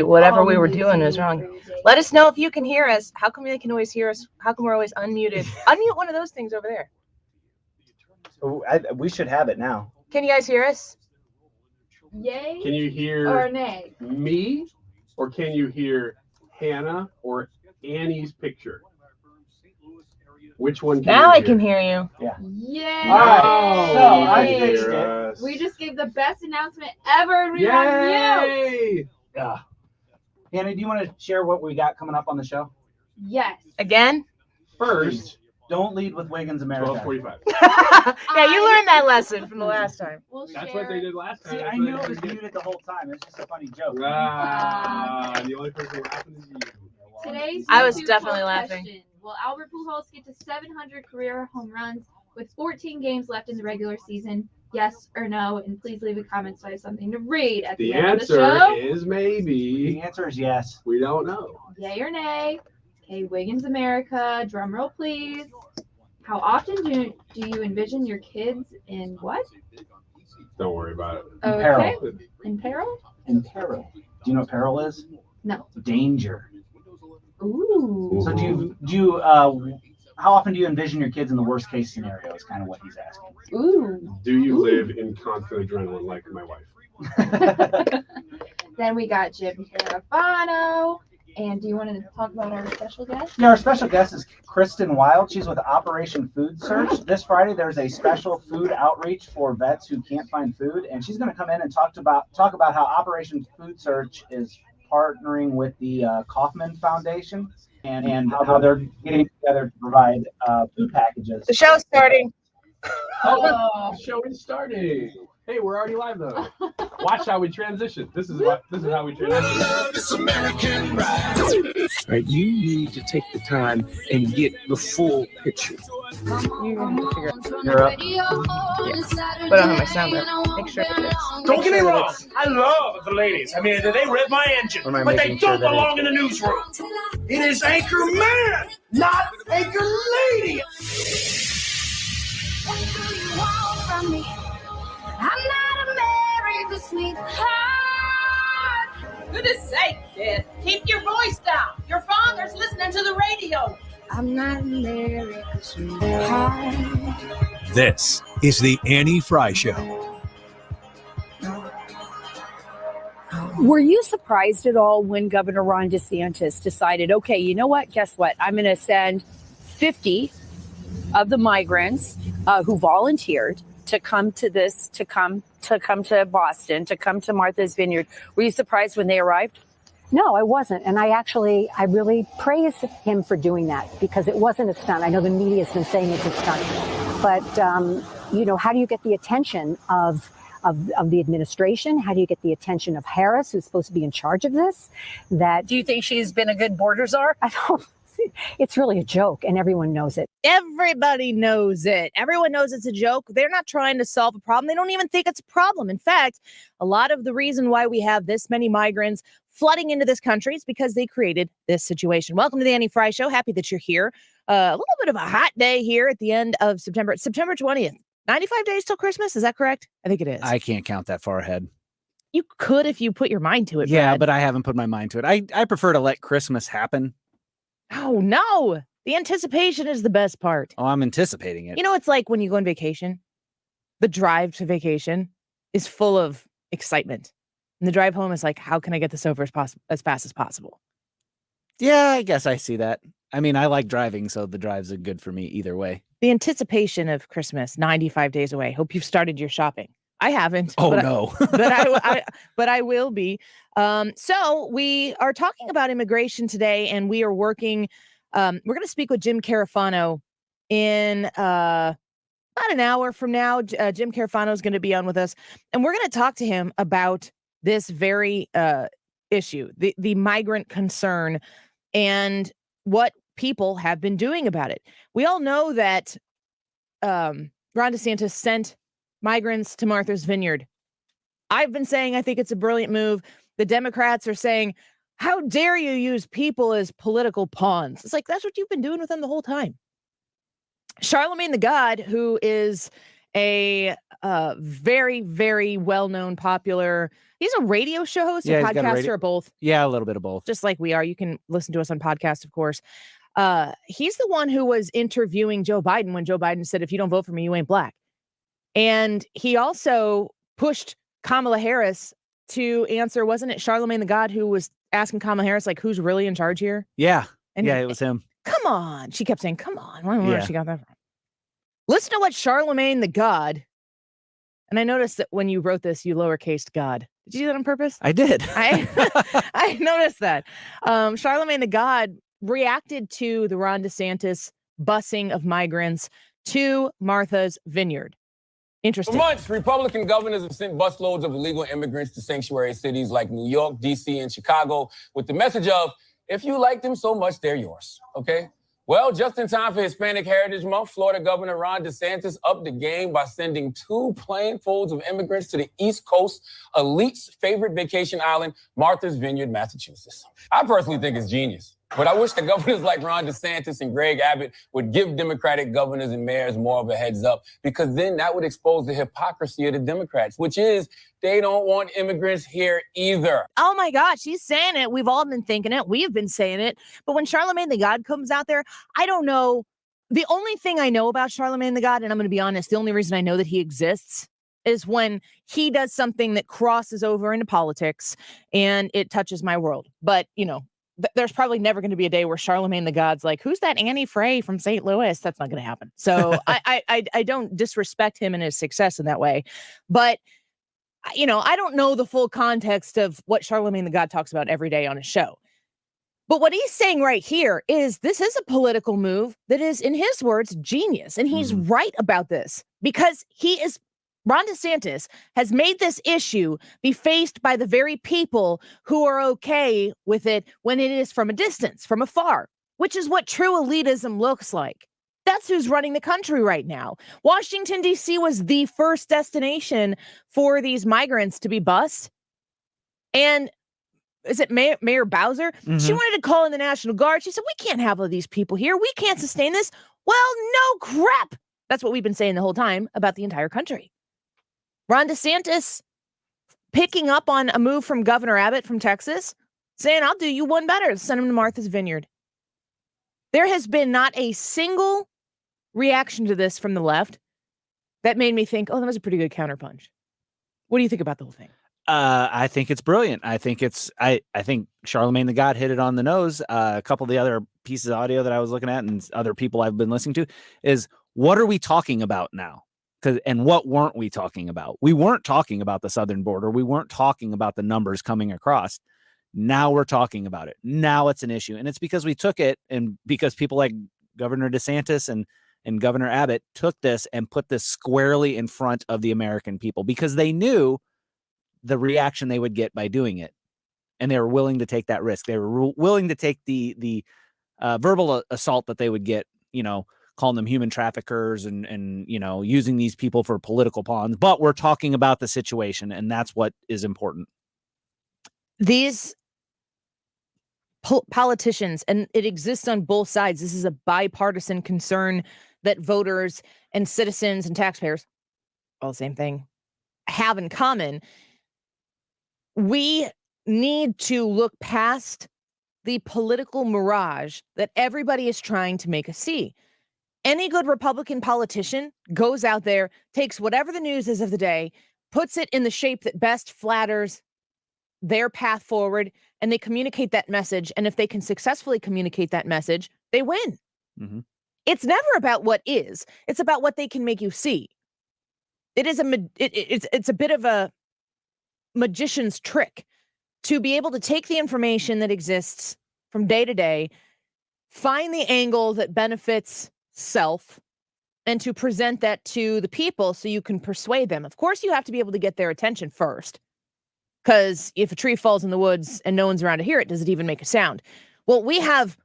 whatever we were doing was wrong. Let us know if you can hear us. How come they can always hear us? How come we're always unmuted? Unmute one of those things over there. We should have it now. Can you guys hear us? Yay. Can you hear or nay? me, or can you hear Hannah or Annie's picture? Which one can Now you I hear? can hear you. Yeah. Yay. All right. So I fixed it. Yes. We just gave the best announcement ever, and we want you. Yay! Yeah. Hannah, do you want to share what we got coming up on the show? Yes. Again? First, Don't lead with Wiggins America. 12:45. Yeah, you learned that lesson from the last time. We'll That's share. what they did last time. See, I knew it was muted the whole time. It's just a funny joke. The only person laughing is you. Today's I was YouTube definitely poll laughing. question. Will Albert Pujols get to 700 career home runs with 14 games left in the regular season? Yes or no? And please leave a comment so I have something to read at the The end of the answer show. is maybe. The answer is yes. We don't know. Yay or nay? Okay, Wiggins America, drum roll please. How often do you envision your kids in what? Don't worry about it. In Okay. peril. In peril? In peril. Do you know what peril is? No. Danger. Ooh. So do you how often do you envision your kids in the worst case scenario is kind of what he's asking. Ooh. Do you live in constant adrenaline like my wife? Then we got Jim Carafano. And do you want to talk about our special guest? Yeah, our special guest is Kristen Wild. She's with Operation Food Search. This Friday, there's a special food outreach for vets who can't find food, and she's going to come in and talk about how Operation Food Search is partnering with the Kaufman Foundation and how they're getting together to provide food packages. The show's starting. Oh, the show is starting. Hey, we're already live though. Watch how we transition. This is how we transition. This American ride. Right, you need to take the time and get the full picture. You're going to figure it out. You're up. Yeah. But I don't have my sound up. Make sure it is. Don't get me wrong. I love the ladies. I mean, they rev my engine, Or am I but they making sure don't that belong in the newsroom. It is anchor man, not anchor lady. What do you want from me? I'm not America's sweetheart. Goodness sake, kid. Keep your voice down. Your father's listening to the radio. I'm not America's sweetheart. This is the Annie Frey Show. Were you surprised at all when Governor Ron DeSantis decided, okay, you know what? Guess what? I'm going to send 50 of the migrants who volunteered to come to Boston, to come to Martha's Vineyard. Were you surprised when they arrived? No, I wasn't. And I really praise him for doing that because it wasn't a stunt. I know the media has been saying it's a stunt. But, how do you get the attention of the administration? How do you get the attention of Harris, who's supposed to be in charge of this? Do you think she's been a good border czar? I don't. It's really a joke, and everyone knows it. Everybody knows it. Everyone knows it's a joke. They're not trying to solve a problem. They don't even think it's a problem. In fact, a lot of the reason why we have this many migrants flooding into this country is because they created this situation. Welcome to the Annie Frey Show. Happy that you're here. A little bit of a hot day here at the end of September. It's September 20th. 95 days till Christmas. Is that correct? I think it is. I can't count that far ahead. You could if you put your mind to it. Yeah, Brad. but I haven't put my mind to it. I prefer to let Christmas happen. Oh, no. The anticipation is the best part. Oh, I'm anticipating it. You know, it's like when you go on vacation, the drive to vacation is full of excitement. And the drive home is like, how can I get this over as fast as possible? Yeah, I guess I see that. I mean, I like driving, so the drives are good for me either way. The anticipation of Christmas, 95 days away. Hope you've started your shopping. I haven't. Oh, no. but I will be. So we are talking about immigration today, and we are working. We're going to speak with Jim Carafano in about an hour from now. Jim Carafano is going to be on with us, and we're going to talk to him about this very issue, the migrant concern, and what people have been doing about it. We all know that Ron DeSantis sent migrants to Martha's Vineyard. I've been saying I think it's a brilliant move. The Democrats are saying, how dare you use people as political pawns? It's like, that's what you've been doing with them the whole time. Charlemagne the God, who is a very, very well-known, popular. He's a radio show host, Yeah, a he's got a podcaster, radio- or both. Yeah, a little bit of both. Just like we are. You can listen to us on podcast, of course. He's the one who was interviewing Joe Biden when Joe Biden said, if you don't vote for me, you ain't black. And he also pushed Kamala Harris to answer, wasn't it Charlemagne the God who was asking Kamala Harris, like, who's really in charge here? Yeah. And yeah, it was him. Come on. She kept saying, come on. I don't know where Yeah. she got that from. Listen to what Charlemagne the God, and I noticed that when you wrote this, you lowercased God. Did you do that on purpose? I did. I noticed that. Charlemagne the God reacted to the Ron DeSantis busing of migrants to Martha's Vineyard. Interesting. For months, Republican governors have sent busloads of illegal immigrants to sanctuary cities like New York, D.C., and Chicago with the message of, if you like them so much, they're yours, okay? Well, just in time for Hispanic Heritage Month, Florida Governor Ron DeSantis upped the game by sending 2 planefuls of immigrants to the East Coast elite's favorite vacation island, Martha's Vineyard, Massachusetts. I personally think it's genius, but I wish the governors like Ron DeSantis and Greg Abbott would give Democratic governors and mayors more of a heads up, because then that would expose the hypocrisy of the Democrats, which is they don't want immigrants here either. Oh my gosh, he's saying it. We've all been thinking it. We've been saying it. But when Charlemagne the God comes out there, I don't know. The only thing I know about Charlemagne the God, and I'm going to be honest, the only reason I know that he exists is when he does something that crosses over into politics and it touches my world. But, you know, there's probably never going to be a day where Charlemagne the God's like, who's that Annie Frey from St. Louis? That's not going to happen. So I don't disrespect him and his success in that way. But you know, I don't know the full context of what Charlemagne the God talks about every day on his show. But what he's saying right here is this is a political move that is, in his words, genius. And he's right about this because Ron DeSantis has made this issue be faced by the very people who are okay with it when it is from a distance, from afar, which is what true elitism looks like. That's who's running the country right now. Washington, D.C. was the first destination for these migrants to be bused. And is it Mayor Bowser? Mm-hmm. She wanted to call in the National Guard. She said, we can't have all these people here. We can't sustain this. Well, no crap. That's what we've been saying the whole time about the entire country. Ron DeSantis picking up on a move from Governor Abbott from Texas, saying, I'll do you one better. Send him to Martha's Vineyard. There has been not a single reaction to this from the left that made me think, oh, that was a pretty good counterpunch. What do you think about the whole thing? I think it's brilliant. I think Charlemagne the God hit it on the nose. A couple of the other pieces of audio that I was looking at and other people I've been listening to is, what are we talking about now? And what weren't we talking about? We weren't talking about the southern border. We weren't talking about the numbers coming across. Now we're talking about it. Now it's an issue. And it's because we took it, and because people like Governor DeSantis and Governor Abbott took this and put this squarely in front of the American people, because they knew the reaction they would get by doing it. And they were willing to take that risk. They were willing to take the verbal assault that they would get, you know, calling them human traffickers and, you know, using these people for political pawns. But we're talking about the situation, and that's what is important. These politicians, and it exists on both sides. This is a bipartisan concern that voters and citizens and taxpayers, all the same thing, have in common. We need to look past the political mirage that everybody is trying to make us see. Any good Republican politician goes out there, takes whatever the news is of the day, puts it in the shape that best flatters their path forward, and they communicate that message. And if they can successfully communicate that message, they win. Mm-hmm. It's never about what is. It's about what they can make you see. It is it's a bit of a magician's trick to be able to take the information that exists from day to day, find the angle that benefits self, and to present that to the people so you can persuade them. Of course, you have to be able to get their attention first, because if a tree falls in the woods and no one's around to hear it, does it even make a sound? Well, we have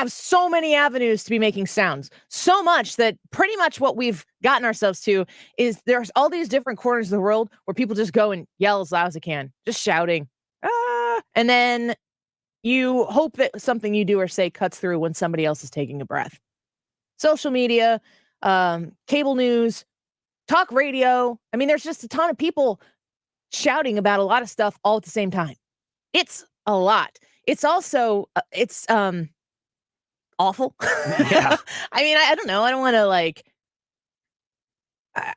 so many avenues to be making sounds, so much that pretty much what we've gotten ourselves to is there's all these different corners of the world where people just go and yell as loud as they can, just shouting. And then you hope that something you do or say cuts through when somebody else is taking a breath. Social media, cable news, talk radio. I mean, there's just a ton of people shouting about a lot of stuff all at the same time. It's a lot. It's also, it's awful. Yeah. I mean, I don't know. I don't want to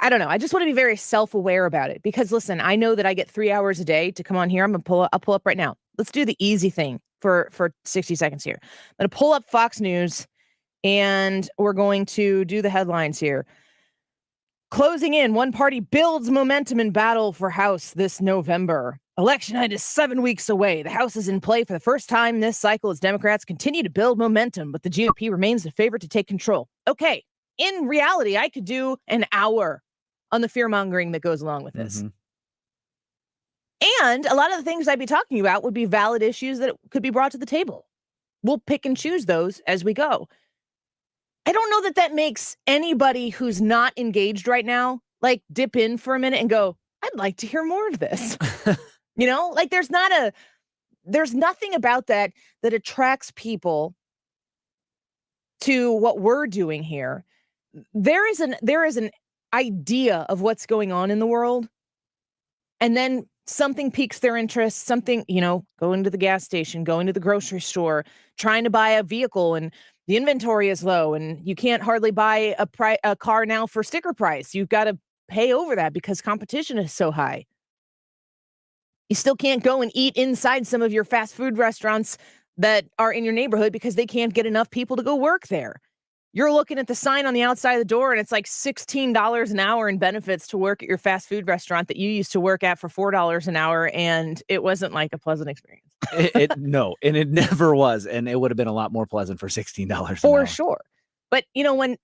I don't know. I just want to be very self-aware about it because listen, I know that I get 3 hours a day to come on here. I'll pull up right now. Let's do the easy thing for 60 seconds here. I'm going to pull up Fox News and we're going to do the headlines here. Closing in, one party builds momentum in battle for House this November. Election night is 7 weeks away. The House is in play for the first time this cycle as Democrats continue to build momentum, but the GOP remains the favorite to take control. Okay, in reality, I could do an hour on the fear-mongering that goes along with this. And a lot of the things I'd be talking about would be valid issues that could be brought to the table. We'll pick and choose those as we go. I don't know that that makes anybody who's not engaged right now, like dip in for a minute and go, I'd like to hear more of this. You know, like there's nothing about that attracts people to what we're doing here. There is an idea of what's going on in the world. And then something piques their interest, something, you know, going to the gas station, going to the grocery store, trying to buy a vehicle and the inventory is low and you can't hardly buy a car now for sticker price. You've got to pay over that because competition is so high. You still can't go and eat inside some of your fast food restaurants that are in your neighborhood because they can't get enough people to go work there. You're looking at the sign on the outside of the door and it's like $16 an hour in benefits to work at your fast food restaurant that you used to work at for $4 an hour. And it wasn't like a pleasant experience. No, and it never was. And it would have been a lot more pleasant for $16 for sure. But you know, when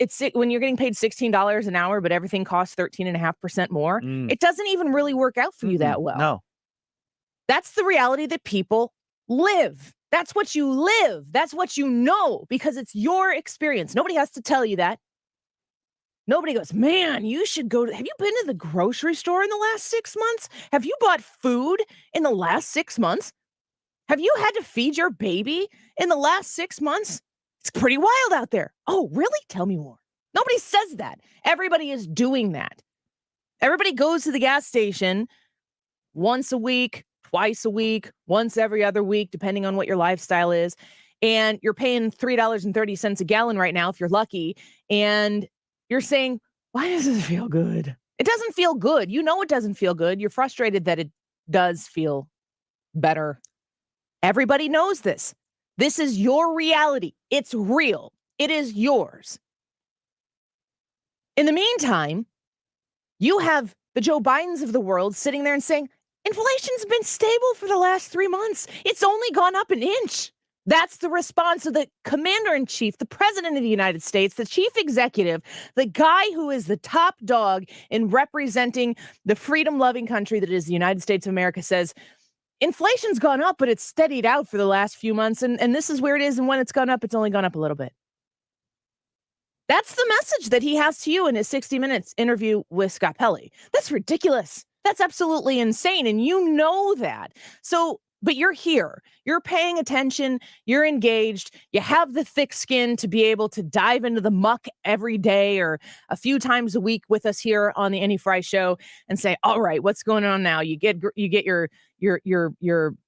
you're getting paid $16 an hour, but everything costs 13.5% more, it doesn't even really work out for you that well. No. That's the reality that people live. That's what you live. That's what you know, because it's your experience. Nobody has to tell you that. Nobody goes, man, you should go have you been to the grocery store in the last 6 months? Have you bought food in the last 6 months? Have you had to feed your baby in the last 6 months? It's pretty wild out there. Oh, really? Tell me more. Nobody says that. Everybody is doing that. Everybody goes to the gas station once a week, twice a week, once every other week, depending on what your lifestyle is. And you're paying $3.30 a gallon right now if you're lucky. And you're saying, why does this feel good? It doesn't feel good. You know it doesn't feel good. You're frustrated that it does feel better. Everybody knows this. This is your reality. It's real. It is yours. In the meantime, you have the Joe Bidens of the world sitting there and saying, inflation's been stable for the last 3 months. It's only gone up an inch. That's the response of the commander-in-chief, the president of the United States, the chief executive, the guy who is the top dog in representing the freedom-loving country that is the United States of America says, inflation's gone up, but it's steadied out for the last few months. And this is where it is. And when it's gone up, it's only gone up a little bit. That's the message that he has to you in his 60 Minutes interview with Scott Pelley. That's ridiculous. That's absolutely insane. And you know that. So, but you're here. You're paying attention. You're engaged. You have the thick skin to be able to dive into the muck every day or a few times a week with us here on the Annie Frey Show and say, all right, what's going on now? You get your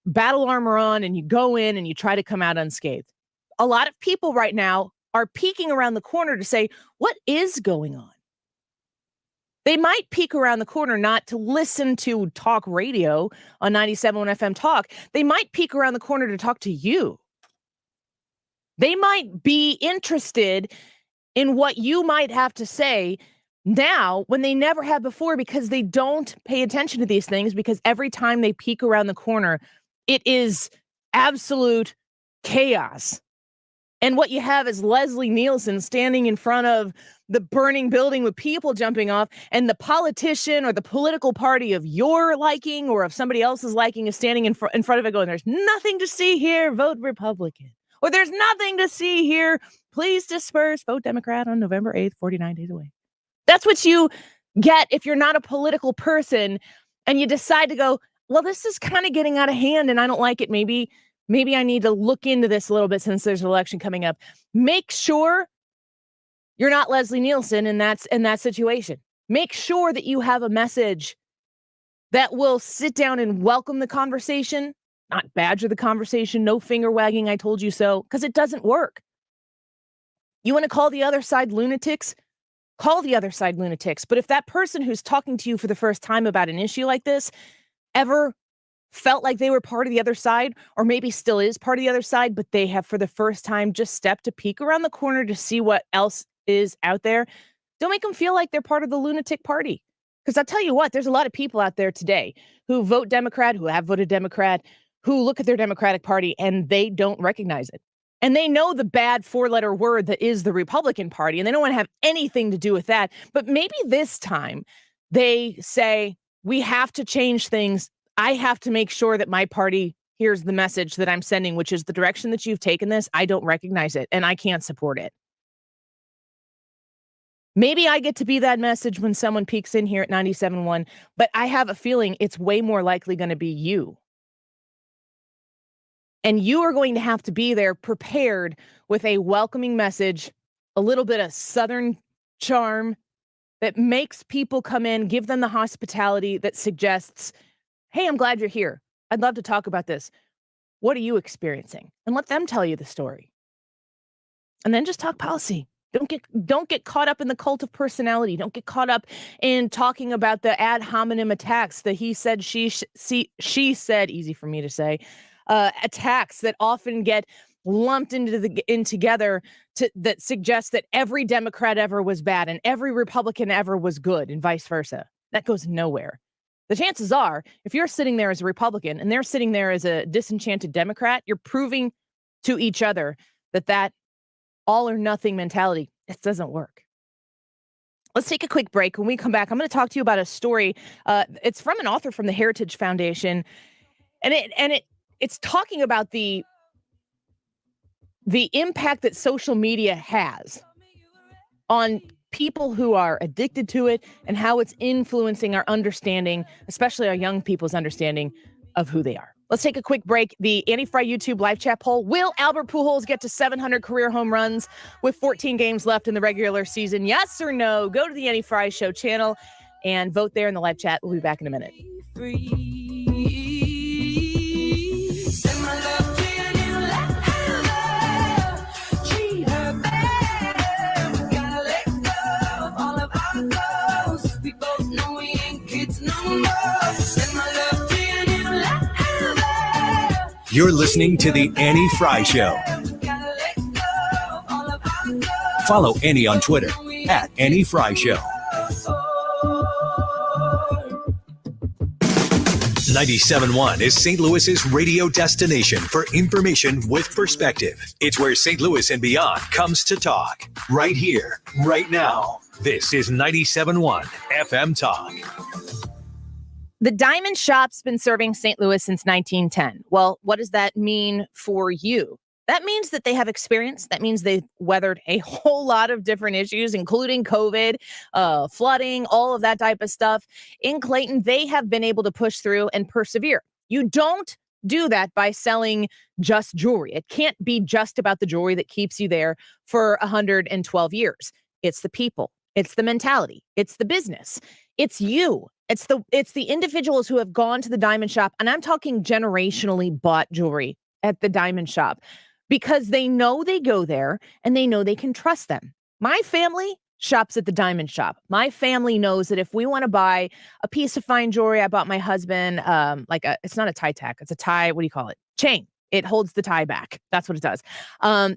battle armor on and you go in and you try to come out unscathed. A lot of people right now are peeking around the corner to say, what is going on? They might peek around the corner not to listen to talk radio on 97.1 FM Talk. They might peek around the corner to talk to you. They might be interested in what you might have to say now when they never have before because they don't pay attention to these things because every time they peek around the corner, it is absolute chaos. And what you have is Leslie Nielsen standing in front of the burning building with people jumping off, and the politician or the political party of your liking or of somebody else's liking is standing in front of it going, there's nothing to see here, vote Republican. Or there's nothing to see here, please disperse, vote Democrat on November 8th, 49 days away. That's what you get if you're not a political person and you decide to go, well, this is kind of getting out of hand and I don't like it. Maybe I need to look into this a little bit since there's an election coming up. Make sure you're not Leslie Nielsen in that situation. Make sure that you have a message that will sit down and welcome the conversation, not badger the conversation, no finger wagging, I told you so, because it doesn't work. You want to call the other side lunatics? Call the other side lunatics. But if that person who's talking to you for the first time about an issue like this ever felt like they were part of the other side, or maybe still is part of the other side, but they have for the first time just stepped to peek around the corner to see what else is out there, don't make them feel like they're part of the lunatic party. Because I'll tell you what, there's a lot of people out there today who vote Democrat, who have voted Democrat, who look at their Democratic Party and they don't recognize it. And they know the bad 4-letter word that is the Republican Party, and they don't want to have anything to do with that. But maybe this time they say, we have to change things. I have to make sure that my party hears the message that I'm sending, which is the direction that you've taken this. I don't recognize it and I can't support it. Maybe I get to be that message when someone peeks in here at 97.1, but I have a feeling it's way more likely going to be you. And you are going to have to be there prepared with a welcoming message, a little bit of Southern charm that makes people come in, give them the hospitality that suggests, hey, I'm glad you're here. I'd love to talk about this. What are you experiencing? And let them tell you the story. And then just talk policy. Don't get caught up in the cult of personality. Don't get caught up in talking about the ad hominem attacks, the he said, she said, easy for me to say, attacks that often get lumped in together that suggest that every Democrat ever was bad and every Republican ever was good and vice versa. That goes nowhere. The chances are, if you're sitting there as a Republican and they're sitting there as a disenchanted Democrat, you're proving to each other that all or nothing mentality, it doesn't work. Let's take a quick break. When we come back, I'm going to talk to you about a story. It's from an author from the Heritage Foundation, and it's talking about the impact that social media has on people who are addicted to it and how it's influencing our understanding, especially our young people's understanding of who they are. Let's take a quick break. The Annie Frey YouTube live chat poll. Will Albert Pujols get to 700 career home runs with 14 games left in the regular season? Yes or no? Go to the Annie Frey Show channel and vote there in the live chat. We'll be back in a minute. You're listening to The Annie Frey Show. Follow Annie on Twitter at Annie Frey Show. 97.1 is St. Louis's radio destination for information with perspective. It's where St. Louis and beyond comes to talk. Right here, right now. This is 97.1 FM Talk. The Diamond Shop's been serving St. Louis since 1910. Well, what does that mean for you? That means that they have experience. That means they've weathered a whole lot of different issues, including COVID, flooding, all of that type of stuff. In Clayton, they have been able to push through and persevere. You don't do that by selling just jewelry. It can't be just about the jewelry that keeps you there for 112 years. It's the people. It's the mentality. It's the business. It's you. It's the individuals who have gone to the Diamond Shop, and I'm talking generationally bought jewelry at the Diamond Shop because they know they go there and they know they can trust them. My family shops at the Diamond Shop. My family knows that if we want to buy a piece of fine jewelry, I bought my husband it's not a tie tack, it's a tie, what do you call it? Chain. It holds the tie back. That's what it does.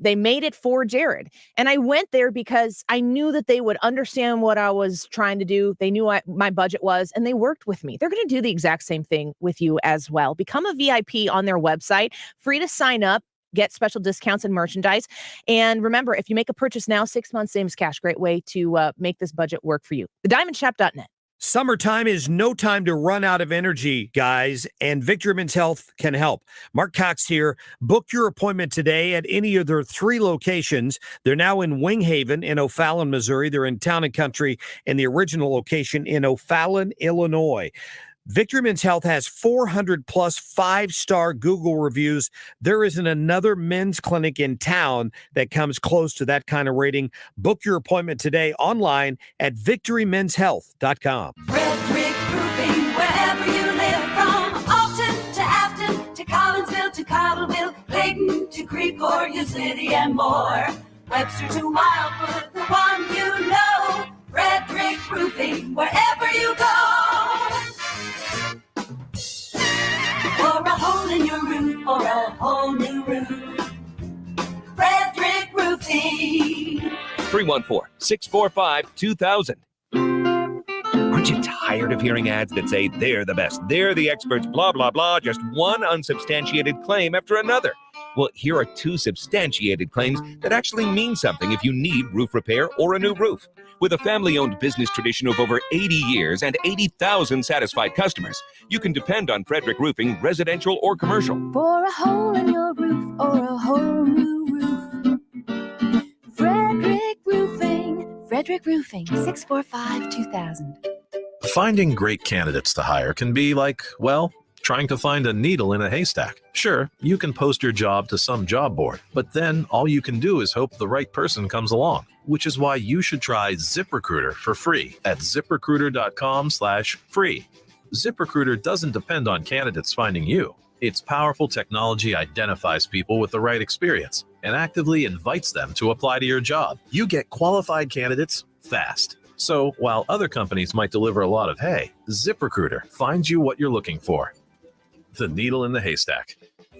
They made it for Jared. And I went there because I knew that they would understand what I was trying to do. They knew what my budget was, and they worked with me. They're going to do the exact same thing with you as well. Become a VIP on their website, free to sign up, get special discounts and merchandise. And remember, if you make a purchase now, 6 months, same as cash. Great way to make this budget work for you. TheDiamondShop.net. Summertime is no time to run out of energy, guys, and Victory Women's Health can help. Mark Cox here. Book your appointment today at any of their 3 locations. They're now in Wing Haven in O'Fallon, Missouri. They're in Town and Country in the original location in O'Fallon, Illinois. Victory Men's Health has 400 plus 5-star Google reviews. There isn't another men's clinic in town that comes close to that kind of rating. Book your appointment today online at victorymenshealth.com. Red Brick Roofing, wherever you live, from Alton to Afton to Collinsville to Cottleville, Clayton to Creveport, your city and more. Webster to Wildwood, the one you know. Red Brick Roofing, wherever you go. For a hole in your roof, or a whole new roof. Red Brick Roofing. 314-645-2000. Aren't you tired of hearing ads that say they're the best, they're the experts, blah, blah, blah, just one unsubstantiated claim after another? Well, here are 2 substantiated claims that actually mean something if you need roof repair or a new roof. With a family-owned business tradition of over 80 years and 80,000 satisfied customers, you can depend on Frederick Roofing, residential or commercial. For a hole in your roof or a whole new roof. Frederick Roofing. Frederick Roofing, 645-2000. Finding great candidates to hire can be like, well, trying to find a needle in a haystack. Sure, you can post your job to some job board, but then all you can do is hope the right person comes along, which is why you should try ZipRecruiter for free at ziprecruiter.com/free. ZipRecruiter doesn't depend on candidates finding you. Its powerful technology identifies people with the right experience and actively invites them to apply to your job. You get qualified candidates fast. So while other companies might deliver a lot of hay, ZipRecruiter finds you what you're looking for. The needle in the haystack.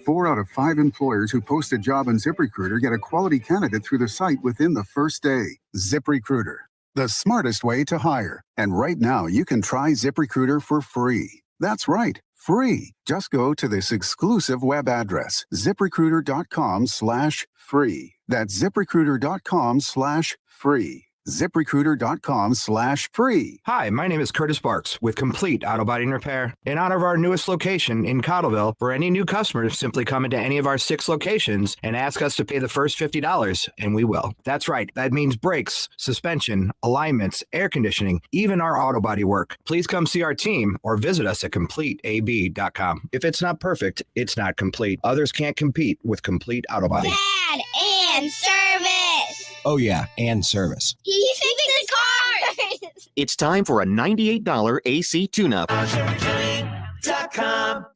4 out of 5 employers who post a job on ZipRecruiter get a quality candidate through the site within the first day. ZipRecruiter, the smartest way to hire. And right now, you can try ZipRecruiter for free. That's right, free. Just go to this exclusive web address, ziprecruiter.com/free. That's ziprecruiter.com/free. ZipRecruiter.com/free. Hi, my name is Curtis Barks with Complete Auto Body and Repair. In honor of our newest location in Cottleville, for any new customers, simply come into any of our 6 locations and ask us to pay the first $50, and we will. That's right. That means brakes, suspension, alignments, air conditioning, even our auto body work. Please come see our team or visit us at CompleteAB.com. If it's not perfect, it's not complete. Others can't compete with Complete Auto Body. Dad, and service. Oh, yeah, and service. He fixes cars. It's time for a $98 AC tune-up.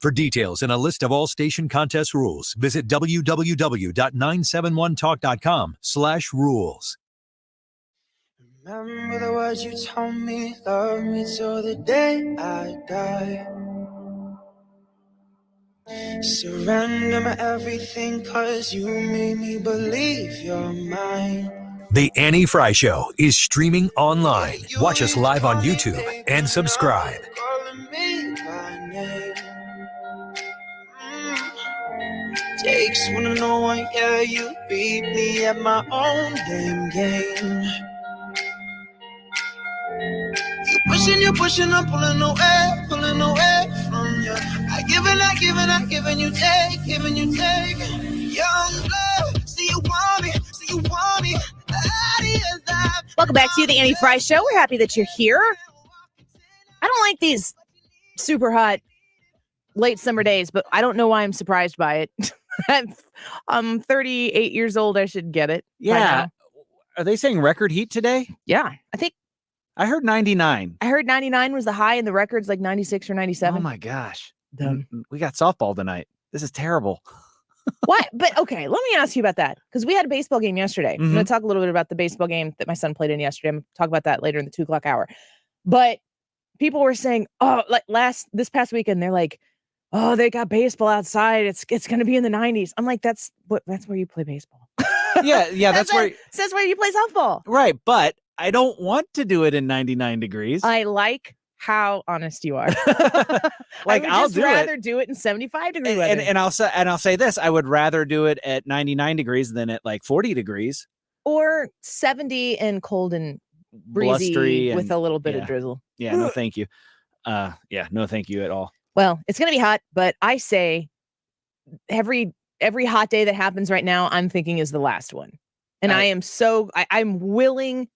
For details and a list of all station contest rules, visit www.971talk.com/rules. Remember the words you told me, love me till the day I die. Surrender my everything, cause you made me believe you're mine. The Annie Frey Show is streaming online. Watch us live on YouTube and subscribe. Calling me by name. Takes one to know one, yeah, you beat me at my own damn game. You're pushing, I'm pulling away from you. I giving you take. Young love, see you want me. Welcome back to the Annie Frey Show. We're happy that you're here. I don't like these super hot late summer days, but I don't know why I'm surprised by it. I'm 38 years old. I should get it. Yeah. Are they saying record heat today? Yeah. I heard 99. I heard 99 was the high and the record's like 96 or 97. Oh my gosh. We got softball tonight. This is terrible. What? But okay, let me ask you about that. Because we had a baseball game yesterday. I'm going to talk a little bit about the baseball game that my son played in yesterday. I'm going to talk about that later in the 2:00 hour. But people were saying, like this past weekend, they're like, oh, they got baseball outside. It's going to be in the 90s. I'm like, that's where you play baseball. Yeah, that's where you play softball. Right, but I don't want to do it in 99 degrees. I like how honest you are. Like I'll rather do it in 75-degree weather. And I'll say this: I would rather do it at 99 degrees than at like 40 degrees or 70 and cold and breezy blustery with a little bit of drizzle. Yeah, no, thank you. No, thank you at all. Well, it's gonna be hot, but I say every hot day that happens right now, I'm thinking is the last one, and I'm willing.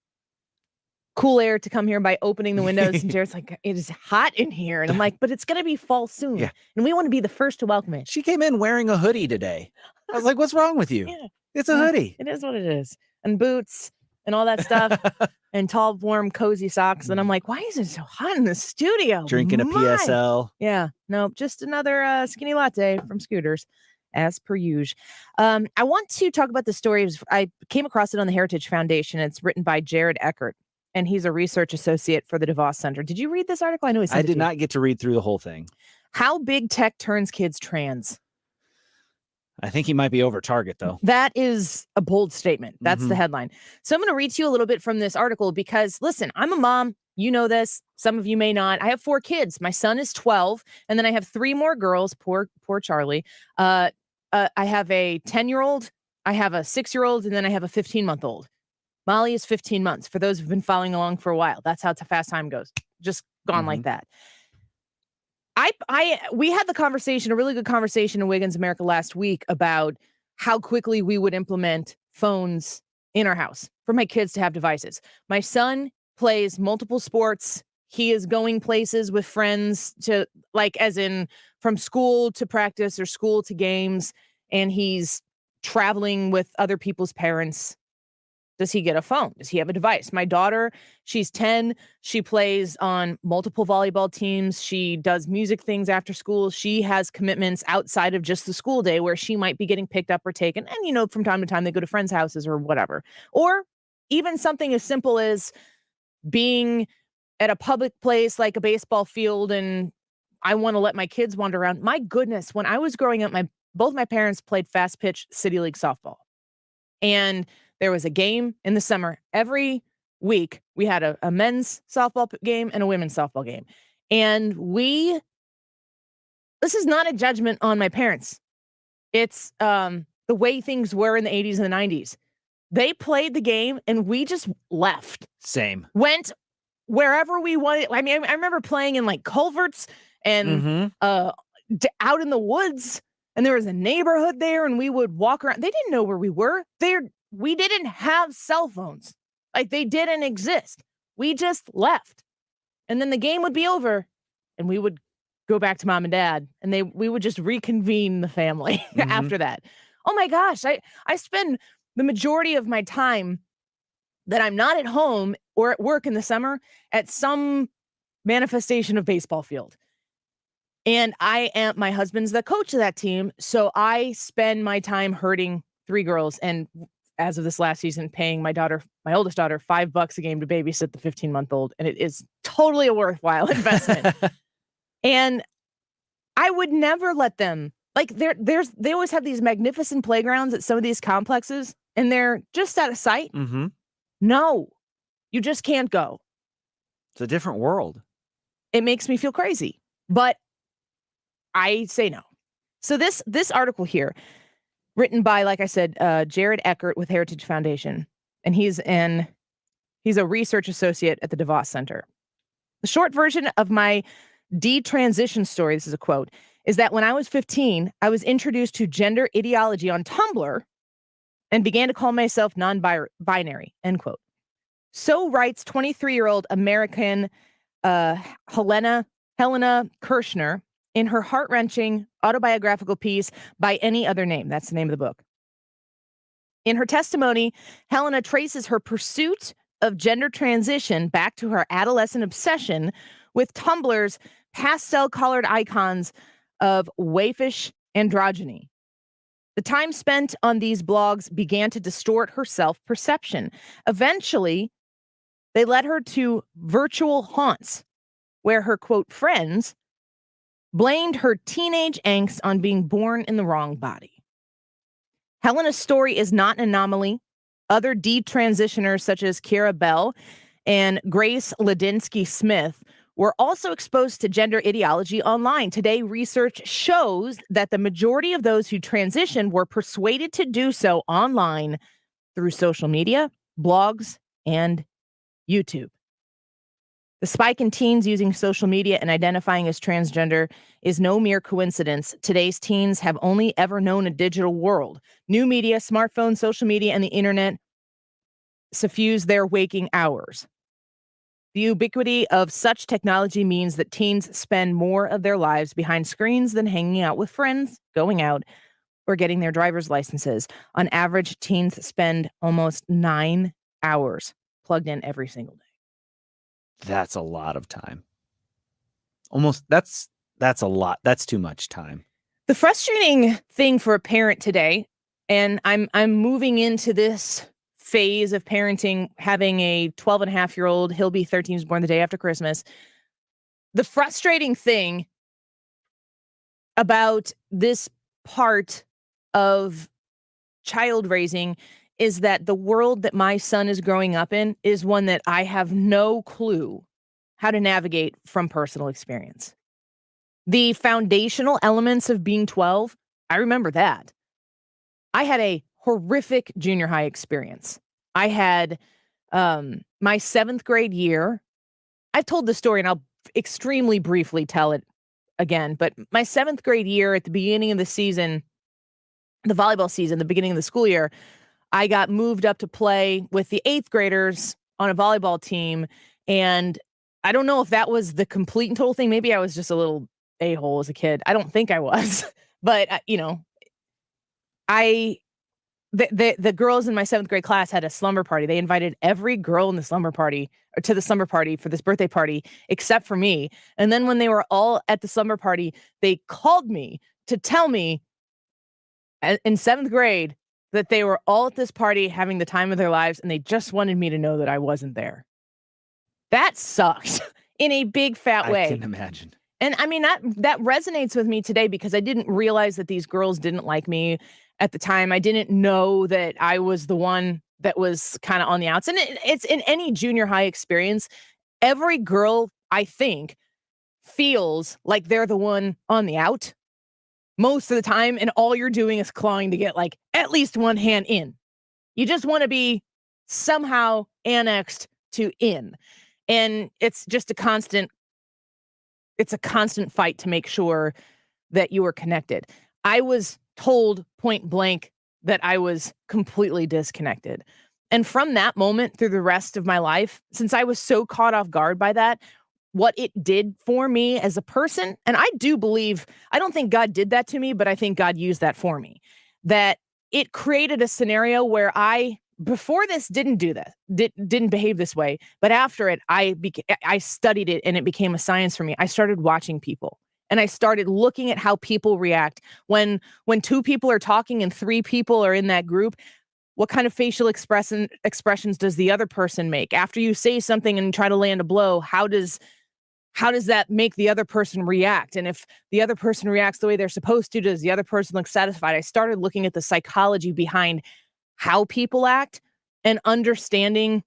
cool air to come here by opening the windows. And Jared's like, it is hot in here. And I'm like, but it's going to be fall soon. Yeah. And we want to be the first to welcome it. She came in wearing a hoodie today. I was like, what's wrong with you? Yeah. It's a hoodie. It is what it is. And boots and all that stuff and tall, warm, cozy socks. And I'm like, why is it so hot in the studio? Drinking a PSL. Yeah. Nope. Just another skinny latte from Scooters. As per usual. I want to talk about the story. I came across it on the Heritage Foundation. It's written by Jared Eckert, and he's a research associate for the DeVos Center. Did you read this article? I know I did not get to read through the whole thing. How big tech turns kids trans. I think he might be over target, though. That is a bold statement. That's the headline. So I'm going to read to you a little bit from this article because, listen, I'm a mom. You know this. Some of you may not. I have 4 kids. My son is 12, and then I have 3 more girls. Poor Charlie. I have a 10-year-old, I have a 6-year-old, and then I have a 15-month-old. Molly is 15 months. For those who've been following along for a while, that's how fast time goes. Just gone like that. We had the conversation, a really good conversation in Wiggins America last week about how quickly we would implement phones in our house for my kids to have devices. My son plays multiple sports. He is going places with friends to, like, as in from school to practice or school to games, and he's traveling with other people's parents. Does he get a phone? Does he have a device? My daughter, she's 10. She plays on multiple volleyball teams. She does music things after school. She has commitments outside of just the school day where she might be getting picked up or taken. And, you know, from time to time, they go to friends' houses or whatever. Or even something as simple as being at a public place like a baseball field and I want to let my kids wander around. My goodness, when I was growing up, both my parents played fast pitch City League softball. And there was a game in the summer. Every week we had a men's softball game and a women's softball game. And this is not a judgment on my parents. It's the way things were in the 80s and the 90s. They played the game and we just left. Same. Went wherever we wanted. I mean, I remember playing in like culverts and out in the woods, and there was a neighborhood there, and we would walk around. They didn't know where we were. We didn't have cell phones. Like, they didn't exist. We just left. And then the game would be over, and we would go back to mom and dad, and we would just reconvene the family after that. Oh my gosh, I spend the majority of my time that I'm not at home or at work in the summer at some manifestation of baseball field. And my husband's the coach of that team. So I spend my time herding 3 girls. And as of this last season, paying my oldest daughter, $5 a game to babysit the 15-month-old. And it is totally a worthwhile investment. And I would never let them, like, they always have these magnificent playgrounds at some of these complexes, and they're just out of sight. No, you just can't go. It's a different world. It makes me feel crazy, but I say no. So this article here, written by, like I said, Jared Eckert with Heritage Foundation, and he's a research associate at the DeVos Center. The short version of my detransition story, this is a quote, is that when I was 15, I was introduced to gender ideology on Tumblr and began to call myself non-binary, end quote. So writes 23-year-old American Helena Kirshner in her heart-wrenching autobiographical piece, By Any Other Name. That's the name of the book. In her testimony, Helena traces her pursuit of gender transition back to her adolescent obsession with Tumblr's pastel-colored icons of waifish androgyny. The time spent on these blogs began to distort her self-perception. Eventually, they led her to virtual haunts where her, quote, friends blamed her teenage angst on being born in the wrong body. Helena's story is not an anomaly. Other detransitioners such as Kira Bell and Grace Ladinsky Smith were also exposed to gender ideology online. Today, research shows that the majority of those who transitioned were persuaded to do so online through social media, blogs, and YouTube. The spike in teens using social media and identifying as transgender is no mere coincidence. Today's teens have only ever known a digital world. New media, smartphones, social media, and the internet suffuse their waking hours. The ubiquity of such technology means that teens spend more of their lives behind screens than hanging out with friends, going out, or getting their driver's licenses. On average, teens spend almost 9 hours plugged in every single day. That's a lot of time. Almost that's a lot. That's too much time. The frustrating thing for a parent today, and I'm moving into this phase of parenting, having a 12-and-a-half-year-old, he'll be 13, he was born the day after Christmas. The frustrating thing about this part of child raising is that the world that my son is growing up in is one that I have no clue how to navigate from personal experience. The foundational elements of being 12, I remember that. I had a horrific junior high experience. I had my 7th grade year. I've told this story and I'll extremely briefly tell it again, but my 7th grade year at the beginning of the season, the volleyball season, the beginning of the school year, I got moved up to play with the 8th graders on a volleyball team. And I don't know if that was the complete and total thing. Maybe I was just a little a-hole as a kid. I don't think I was, but the girls in my 7th grade class had a slumber party. They invited every girl in the slumber party or to the slumber party for this birthday party, except for me. And then when they were all at the slumber party, they called me to tell me in 7th grade that they were all at this party having the time of their lives, and they just wanted me to know that I wasn't there. That sucked in a big fat way. I can imagine. And I mean, that resonates with me today because I didn't realize that these girls didn't like me at the time. I didn't know that I was the one that was kind of on the outs. And it's in any junior high experience, every girl, I think, feels like they're the one on the out most of the time, and all you're doing is clawing to get like at least one hand in. You just want to be somehow annexed to in. And it's just a constant fight to make sure that you are connected. I was told point blank that I was completely disconnected. And from that moment through the rest of my life, since I was so caught off guard by that, what it did for me as a person, and I do believe, I don't think God did that to me, but I think God used that for me, that it created a scenario where I, before this, didn't do that, didn't behave this way. But after it, I studied it and it became a science for me. I started watching people and I started looking at how people react. When 2 people are talking and 3 people are in that group, what kind of facial expressions does the other person make? After you say something and try to land a blow, how does that make the other person react? And if the other person reacts the way they're supposed to, does the other person look satisfied? I started looking at the psychology behind how people act and understanding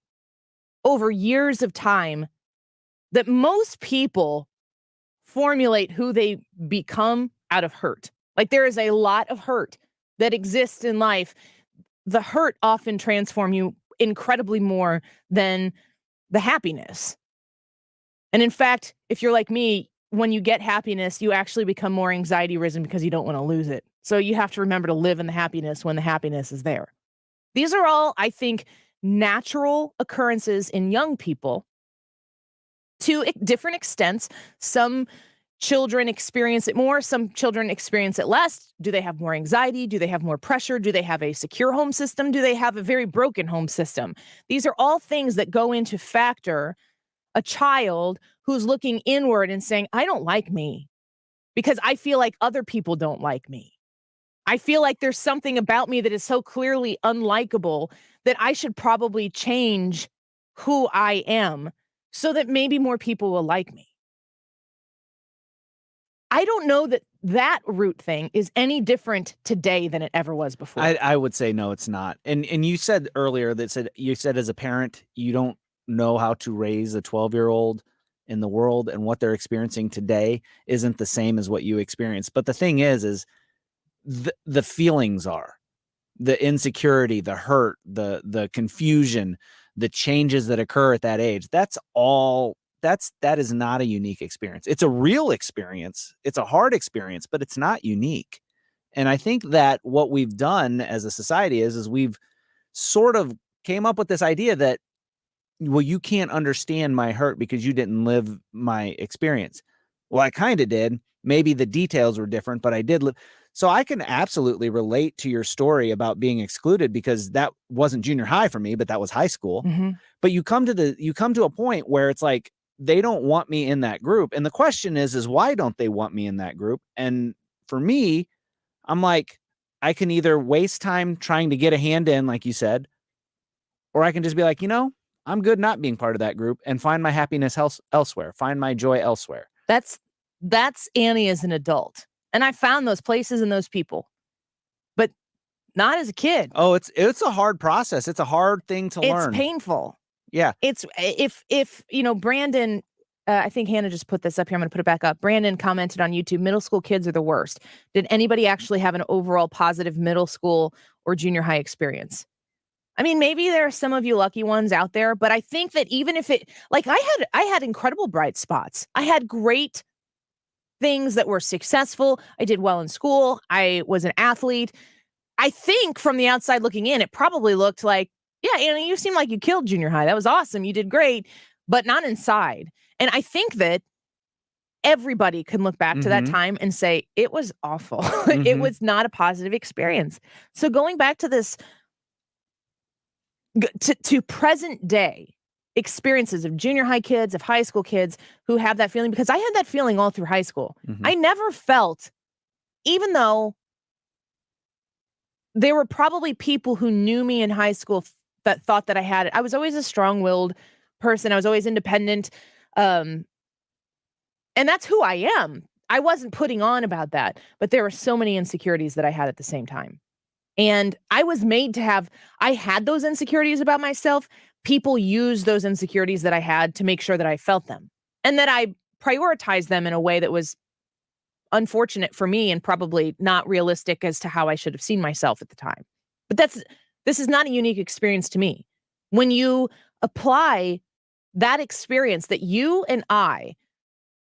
over years of time that most people formulate who they become out of hurt. Like there is a lot of hurt that exists in life. The hurt often transform you incredibly more than the happiness. And in fact, if you're like me, when you get happiness, you actually become more anxiety ridden because you don't want to lose it. So you have to remember to live in the happiness when the happiness is there. These are all, I think, natural occurrences in young people to different extents. Some children experience it more. Some children experience it less. Do they have more anxiety? Do they have more pressure? Do they have a secure home system? Do they have a very broken home system? These are all things that go into factor a child who's looking inward and saying, I don't like me because I feel like other people don't like me. I feel like there's something about me that is so clearly unlikable that I should probably change who I am so that maybe more people will like me. I don't know that root thing is any different today than it ever was before. I would say no, it's not. And you said earlier you said as a parent, you don't know how to raise a 12-year-old in the world, and what they're experiencing today isn't the same as what you experienced. But the thing is the feelings are, the insecurity, the hurt, the confusion, the changes that occur at that age. That is not a unique experience. It's a real experience. It's a hard experience, but it's not unique. And I think that what we've done as a society is we've sort of came up with this idea that, well, you can't understand my hurt because you didn't live my experience. Well, I kind of did. Maybe the details were different, but I did live. So I can absolutely relate to your story about being excluded because that wasn't junior high for me, but that was high school. But you come to a point where it's like, they don't want me in that group. And the question is why don't they want me in that group? And for me, I'm like, I can either waste time trying to get a hand in, like you said, or I can just be like, I'm good not being part of that group and find my happiness elsewhere, find my joy elsewhere. That's Annie as an adult. And I found those places and those people, but not as a kid. Oh, it's a hard process. It's a hard thing to learn. It's painful. Yeah. It's if Brandon, I think Hannah just put this up here. I'm going to put it back up. Brandon commented on YouTube, middle school kids are the worst. Did anybody actually have an overall positive middle school or junior high experience? I mean, maybe there are some of you lucky ones out there, but I think that even if it, like I had incredible bright spots. I had great things that were successful. I did well in school. I was an athlete. I think from the outside looking in, it probably looked like, yeah, Annie, you seem like you killed junior high. That was awesome. You did great, but not inside. And I think that everybody can look back to that time and say, it was awful. It was not a positive experience. So going back to this, to present day experiences of junior high kids, of high school kids who have that feeling, because I had that feeling all through high school. I never felt, even though there were probably people who knew me in high school that thought that I had it. I was always a strong-willed person. I was always independent. And that's who I am. I wasn't putting on about that, but there were so many insecurities that I had at the same time. And I was made to have, I had those insecurities about myself. People used those insecurities that I had to make sure that I felt them and that I prioritized them in a way that was unfortunate for me and probably not realistic as to how I should have seen myself at the time. But this is not a unique experience to me. When you apply that experience that you and I,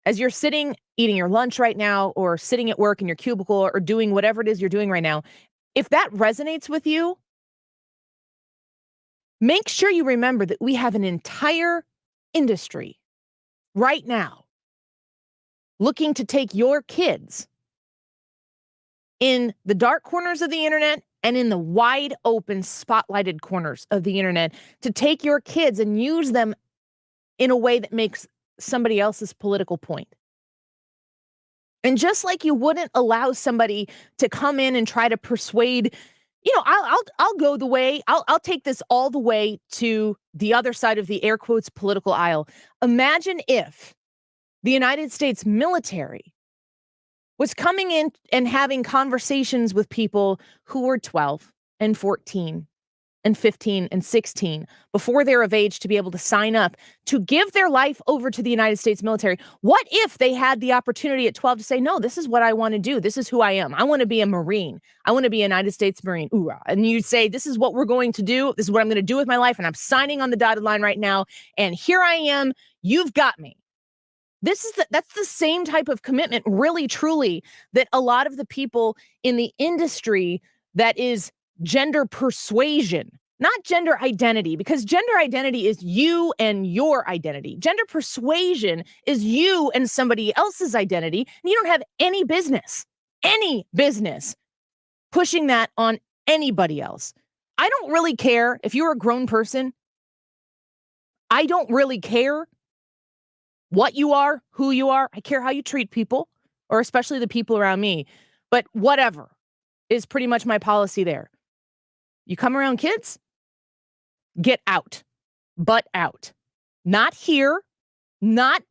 as you're sitting, eating your lunch right now, or sitting at work in your cubicle, or doing whatever it is you're doing right now, if that resonates with you, make sure you remember that we have an entire industry right now looking to take your kids in the dark corners of the internet and in the wide open spotlighted corners of the internet, to take your kids and use them in a way that makes somebody else's political point. And just like you wouldn't allow somebody to come in and try to persuade, I'll go the way, I'll take this all the way to the other side of the air quotes political aisle. Imagine if the United States military was coming in and having conversations with people who were 12 and 14 and 15 and 16 before they're of age to be able to sign up to give their life over to the United States military. What if they had the opportunity at 12 to say, no, this is what I want to do. This is who I am. I want to be a Marine. I want to be a United States Marine. Hoorah. And you say, this is what we're going to do. This is what I'm going to do with my life. And I'm signing on the dotted line right now. And here I am. You've got me. That's the same type of commitment, really, truly, that a lot of the people in the industry that is gender persuasion, not gender identity, because gender identity is you and your identity. Gender persuasion is you and somebody else's identity, and you don't have any business pushing that on anybody else. I don't really care if you're a grown person. I don't really care what you are, who you are. I care how you treat people, or especially the people around me. But whatever is pretty much my policy there. You come around kids, get out, butt out. Not here, not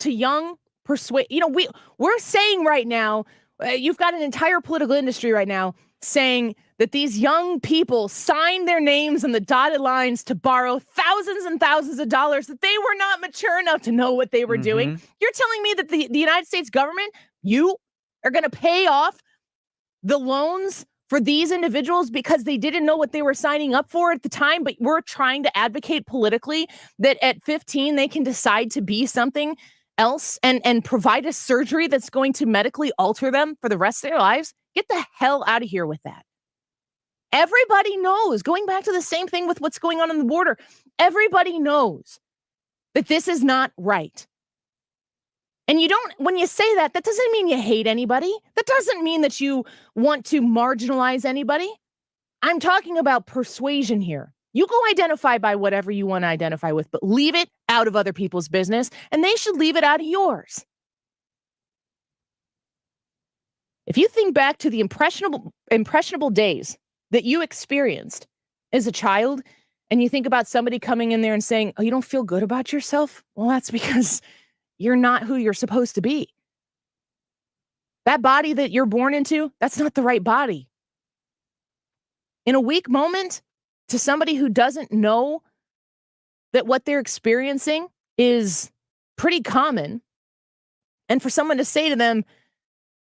to young persuade. We're saying right now, you've got an entire political industry right now saying that these young people signed their names on the dotted lines to borrow thousands and thousands of dollars that they were not mature enough to know what they were doing. You're telling me that the United States government, you are going to pay off the loans for these individuals because they didn't know what they were signing up for at the time, but we're trying to advocate politically that at 15 they can decide to be something else and provide a surgery that's going to medically alter them for the rest of their lives? Get the hell out of here with that. Everybody knows, going back to the same thing with what's going on the border, Everybody knows that this is not right. And when you say that, that doesn't mean you hate anybody. That doesn't mean that you want to marginalize anybody. I'm talking about persuasion here. You go identify by whatever you want to identify with, but leave it out of other people's business, and they should leave it out of yours. If you think back to the impressionable days that you experienced as a child, and you think about somebody coming in there and saying, oh, you don't feel good about yourself? Well, that's because you're not who you're supposed to be. That body that you're born into, that's not the right body. In a weak moment, to somebody who doesn't know that what they're experiencing is pretty common, and for someone to say to them,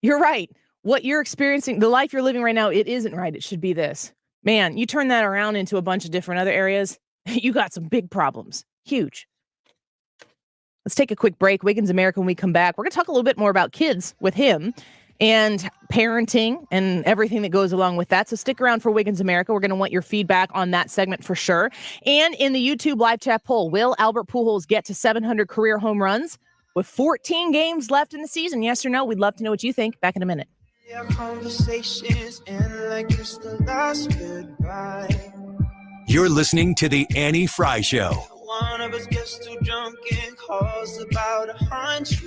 you're right, what you're experiencing, the life you're living right now, it isn't right, it should be this. Man, you turn that around into a bunch of different other areas, you got some big problems. Huge. Let's take a quick break. Wiggins America, when we come back, we're going to talk a little bit more about kids with him and parenting and everything that goes along with that. So stick around for Wiggins America. We're going to want your feedback on that segment for sure. And in the YouTube live chat poll, will Albert Pujols get to 700 career home runs with 14 games left in the season? Yes or no? We'd love to know what you think. Back in a minute. Conversations end like it's the last goodbye. You're listening to The Annie Frey Show. One of us gets too drunk and calls about 100 times.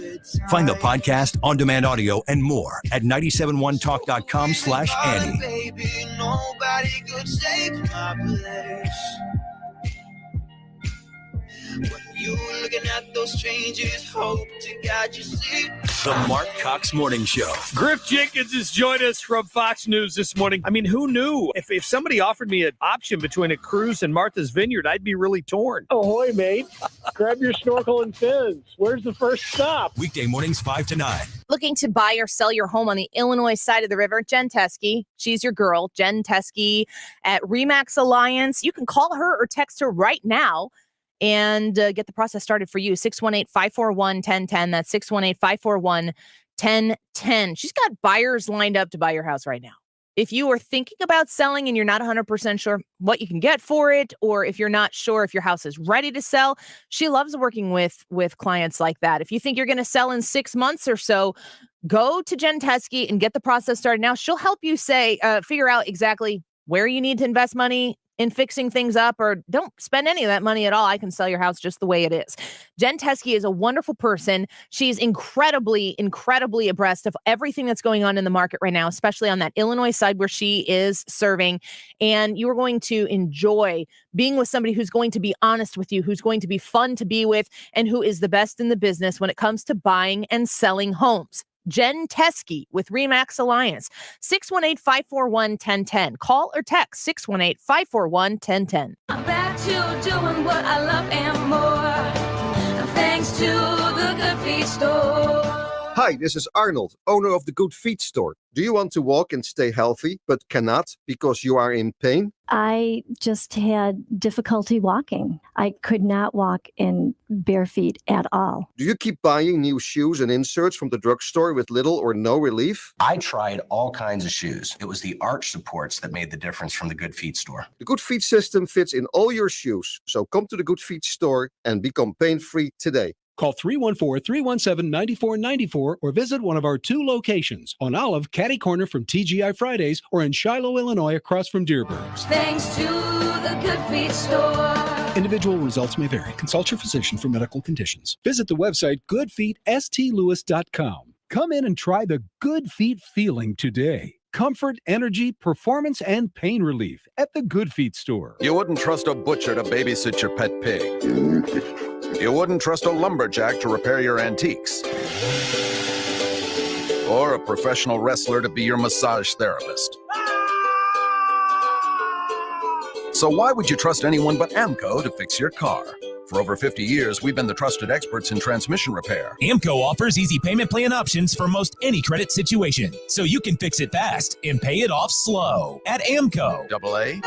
Find the podcast, on-demand audio, and more at 971talk.com/Annie. Baby, nobody could take my place. When you looking at those changes, hope to God you see. The Mark Cox Morning Show. Griff Jenkins has joined us from Fox News this morning. I mean, who knew? If somebody offered me an option between a cruise and Martha's Vineyard, I'd be really torn. Ahoy, mate. Grab your snorkel and fins. Where's the first stop? Weekday mornings 5 to 9. Looking to buy or sell your home on the Illinois side of the river, Jen Teskey, she's your girl, Jen Teskey at RE/MAX Alliance. You can call her or text her right now and get the process started for you. 618-541-1010. That's 618-541-1010. She's got buyers lined up to buy your house right now. If you are thinking about selling and you're not 100% sure what you can get for it, or if you're not sure if your house is ready to sell, she loves working with clients like that. If you think you're going to sell in 6 months or so, go to Jen Teskey and get the process started now. She'll help you figure out exactly where you need to invest money in fixing things up, or don't spend any of that money at all. I can sell your house just the way it is. Jen Teskey is a wonderful person. She's incredibly, incredibly abreast of everything that's going on in the market right now, especially on that Illinois side where she is serving. And you are going to enjoy being with somebody who's going to be honest with you, who's going to be fun to be with, and who is the best in the business when it comes to buying and selling homes. Jen Teskey with RE/MAX Alliance, 618-541-1010. Call or text 618-541-1010. I'm back to doing what I love and more, thanks to the Good Feet Store. Hi, this is Arnold, owner of the Good Feet Store. Do you want to walk and stay healthy, but cannot because you are in pain? I just had difficulty walking. I could not walk in bare feet at all. Do you keep buying new shoes and inserts from the drugstore with little or no relief? I tried all kinds of shoes. It was the arch supports that made the difference from the Good Feet Store. The Good Feet system fits in all your shoes. So come to the Good Feet Store and become pain-free today. Call 314-317-9494 or visit one of our 2 locations on Olive, Catty Corner from TGI Fridays, or in Shiloh, Illinois, across from Dearborn's. Thanks to the Good Feet Store. Individual results may vary. Consult your physician for medical conditions. Visit the website goodfeetstlewis.com. Come in and try the Good Feet feeling today. Comfort, energy, performance, and pain relief at the Good Feet Store. You wouldn't trust a butcher to babysit your pet pig. You wouldn't trust a lumberjack to repair your antiques. Or a professional wrestler to be your massage therapist. So why would you trust anyone but AMCO to fix your car? For over 50 years, we've been the trusted experts in transmission repair. AMCO offers easy payment plan options for most any credit situation, so you can fix it fast and pay it off slow at AMCO. AA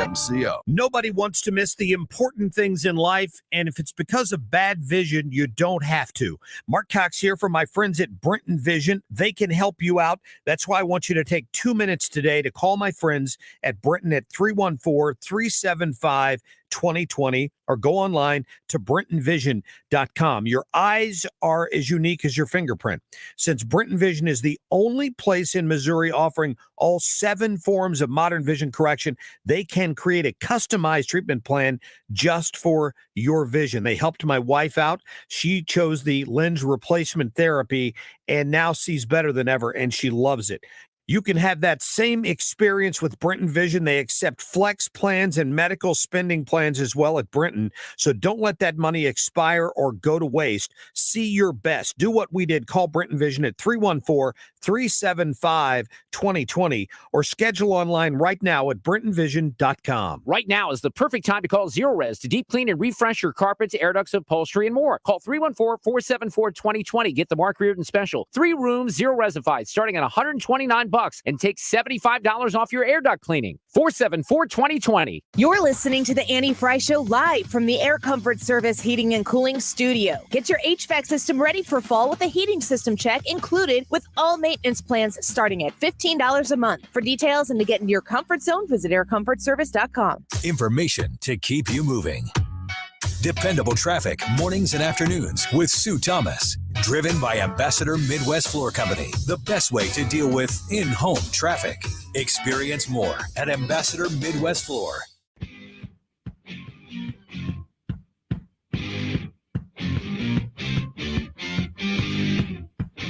MCO. Nobody wants to miss the important things in life, and if it's because of bad vision, you don't have to. Mark Cox here for my friends at Brenton Vision. They can help you out. That's why I want you to take 2 minutes today to call my friends at Brenton at 314-375 2020, or go online to BrentonVision.com. Your eyes are as unique as your fingerprint. Since Brenton Vision is the only place in Missouri offering all 7 forms of modern vision correction, they can create a customized treatment plan just for your vision. They helped my wife out. She chose the lens replacement therapy and now sees better than ever, and she loves it. You can have that same experience with Brenton Vision. They accept flex plans and medical spending plans as well at Brenton. So don't let that money expire or go to waste. See your best. Do what we did. Call Brenton Vision at 314-375-2020 or schedule online right now at BrentonVision.com. Right now is the perfect time to call Zero Res to deep clean and refresh your carpets, air ducts, upholstery, and more. Call 314-474-2020. Get the Mark Reardon special. 3 rooms, 0 resified, starting at $129 and take $75 off your air duct cleaning. 474-2020. You're listening to the Annie Frey Show live from the Air Comfort Service Heating and Cooling Studio. Get your HVAC system ready for fall with a heating system check included with all maintenance plans starting at $15 a month. For details and to get into your comfort zone, visit aircomfortservice.com. Information to keep you moving. Dependable traffic mornings and afternoons with Sue Thomas. Driven by Ambassador Midwest Floor Company. The best way to deal with in-home traffic. Experience more at Ambassador Midwest Floor.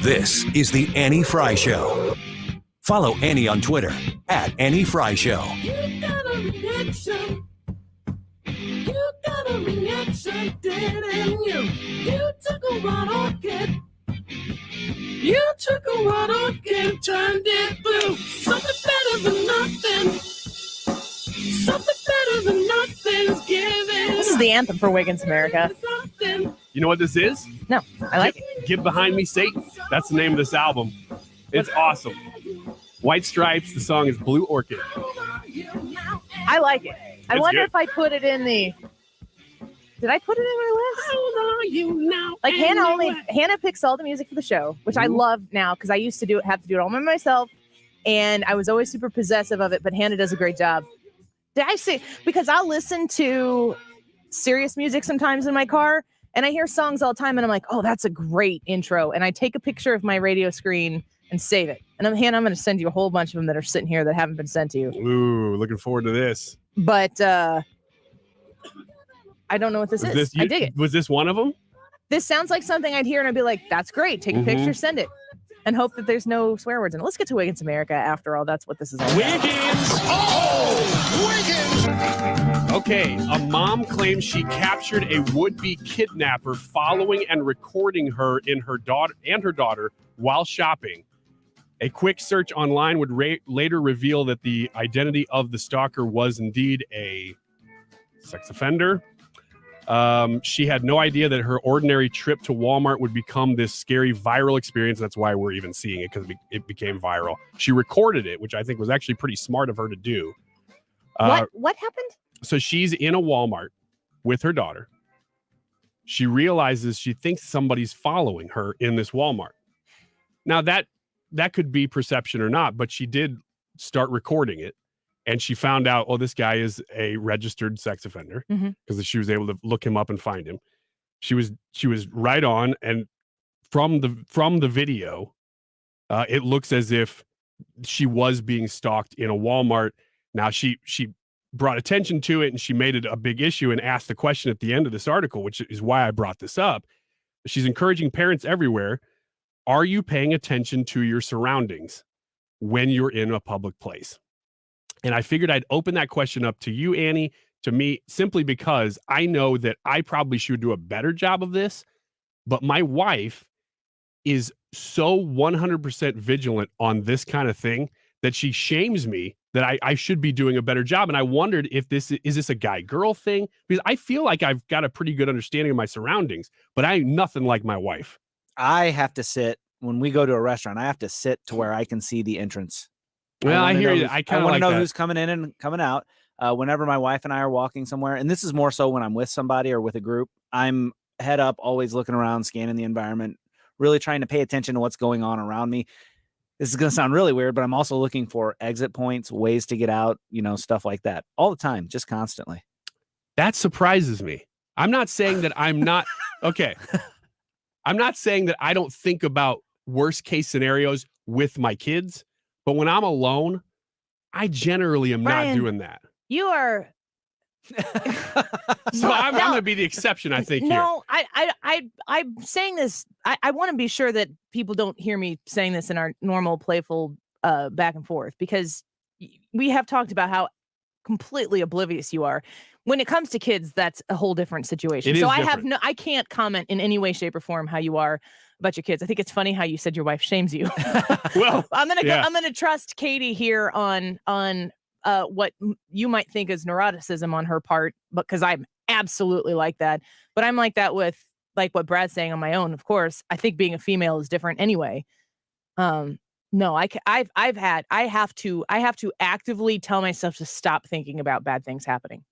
This is the Annie Frey Show. Follow Annie on Twitter at Annie Frey Show. You got a reaction. You got a reaction, didn't you? You took a raw orchid. You took a raw orchid, turned it blue. Something better than nothing. Something better than nothing's given. This is the anthem for Wiggins America. You know what this is? No, I like it. Get Behind Me, Satan. That's the name of this album. It's awesome. White Stripes. The song is Blue Orchid. I like it. I It's wonder good. if I put it in the. Did I put it in my list? How are you now? Like Hannah picks all the music for the show, which I love now because I used to have to do it all by myself, and I was always super possessive of it. But Hannah does a great job. Did I say because I'll listen to serious music sometimes in my car, and I hear songs all the time, and I'm like, oh, that's a great intro, and I take a picture of my radio screen and save it. And Hannah, I'm going to send you a whole bunch of them that are sitting here that haven't been sent to you. Ooh, looking forward to this. But I don't know what this is. I dig it. Was this one of them? This sounds like something I'd hear and I'd be like, that's great. Take a picture, send it. And hope that there's no swear words in it. Let's get to Wiggins America after all. That's what this is all about. Wiggins! Oh, Wiggins! Okay, a mom claims she captured a would-be kidnapper following and recording her and her daughter while shopping. A quick search online would later reveal that the identity of the stalker was indeed a sex offender. She had no idea that her ordinary trip to Walmart would become this scary viral experience. That's why we're even seeing it, because it became viral. She recorded it, which I think was actually pretty smart of her to do. What happened? So she's in a Walmart with her daughter. She realizes she thinks somebody's following her in this Walmart. Now that could be perception or not, but she did start recording it. And she found out, oh, this guy is a registered sex offender because she was able to look him up and find him. She was right on, and from the video, it looks as if she was being stalked in a Walmart. Now she brought attention to it, and she made it a big issue and asked the question at the end of this article, which is why I brought this up. She's encouraging parents everywhere: are you paying attention to your surroundings when you're in a public place? And I figured I'd open that question up to you, Annie, to me, simply because I know that I probably should do a better job of this, but my wife is so 100% vigilant on this kind of thing that she shames me that I should be doing a better job. And I wondered if this is a guy-girl thing? Because I feel like I've got a pretty good understanding of my surroundings, but I'm nothing like my wife. I have to sit, when we go to a restaurant, I have to sit to where I can see the entrance. Well, I hear you. I kind of want like to know that. who's coming in and coming out. Whenever my wife and I are walking somewhere, and this is more so when I'm with somebody or with a group, I'm head up, always looking around, scanning the environment, really trying to pay attention to what's going on around me. This is going to sound really weird, but I'm also looking for exit points, ways to get out, stuff like that all the time, just constantly. That surprises me. I'm not saying that I'm not okay. I'm not saying that I don't think about worst case scenarios with my kids, but when I'm alone, I generally am Brian, not doing that. You are. So I'm going to be the exception, I think. No, I'm saying this. I want to be sure that people don't hear me saying this in our normal playful back and forth, because we have talked about how completely oblivious you are. When it comes to kids, that's a whole different situation. So I can't comment in any way, shape, or form how you are about your kids. I think it's funny how you said your wife shames you. Well, I'm gonna trust Katie here on what you might think is neuroticism on her part, because I'm absolutely like that. But I'm like that with like what Brad's saying on my own. Of course, I think being a female is different anyway. No, I have to actively tell myself to stop thinking about bad things happening.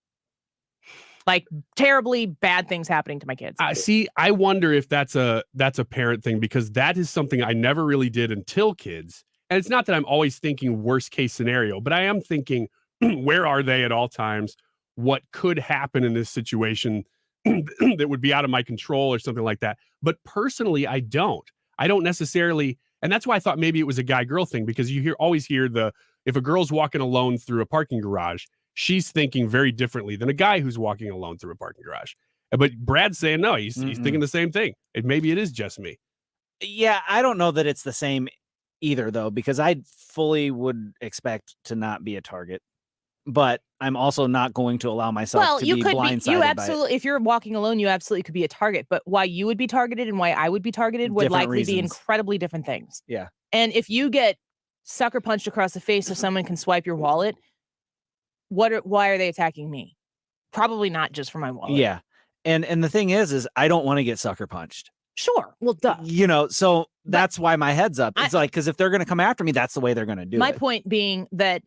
Like terribly bad things happening to my kids. See, I wonder if that's a parent thing, because that is something I never really did until kids. And it's not that I'm always thinking worst case scenario, but I am thinking, where are they at all times? What could happen in this situation that would be out of my control or something like that? But personally, I don't necessarily. And that's why I thought maybe it was a guy-girl thing, because you always hear if a girl's walking alone through a parking garage, she's thinking very differently than a guy who's walking alone through a parking garage. But Brad's saying no, he's thinking the same thing. Maybe it is just me. Yeah, I don't know that it's the same either, though, because I fully would expect to not be a target. But I'm also not going to allow myself to be blindsided. You absolutely, if you're walking alone, you absolutely could be a target. But why you would be targeted and why I would be targeted would likely be incredibly different things. Yeah. And if you get sucker punched across the face so someone can swipe your wallet, why are they attacking me? Probably not just for my wallet. Yeah. And the thing is I don't want to get sucker punched. Sure. Well, duh. So that's why my head's up. It's because if they're going to come after me, that's the way they're going to do it. My point being that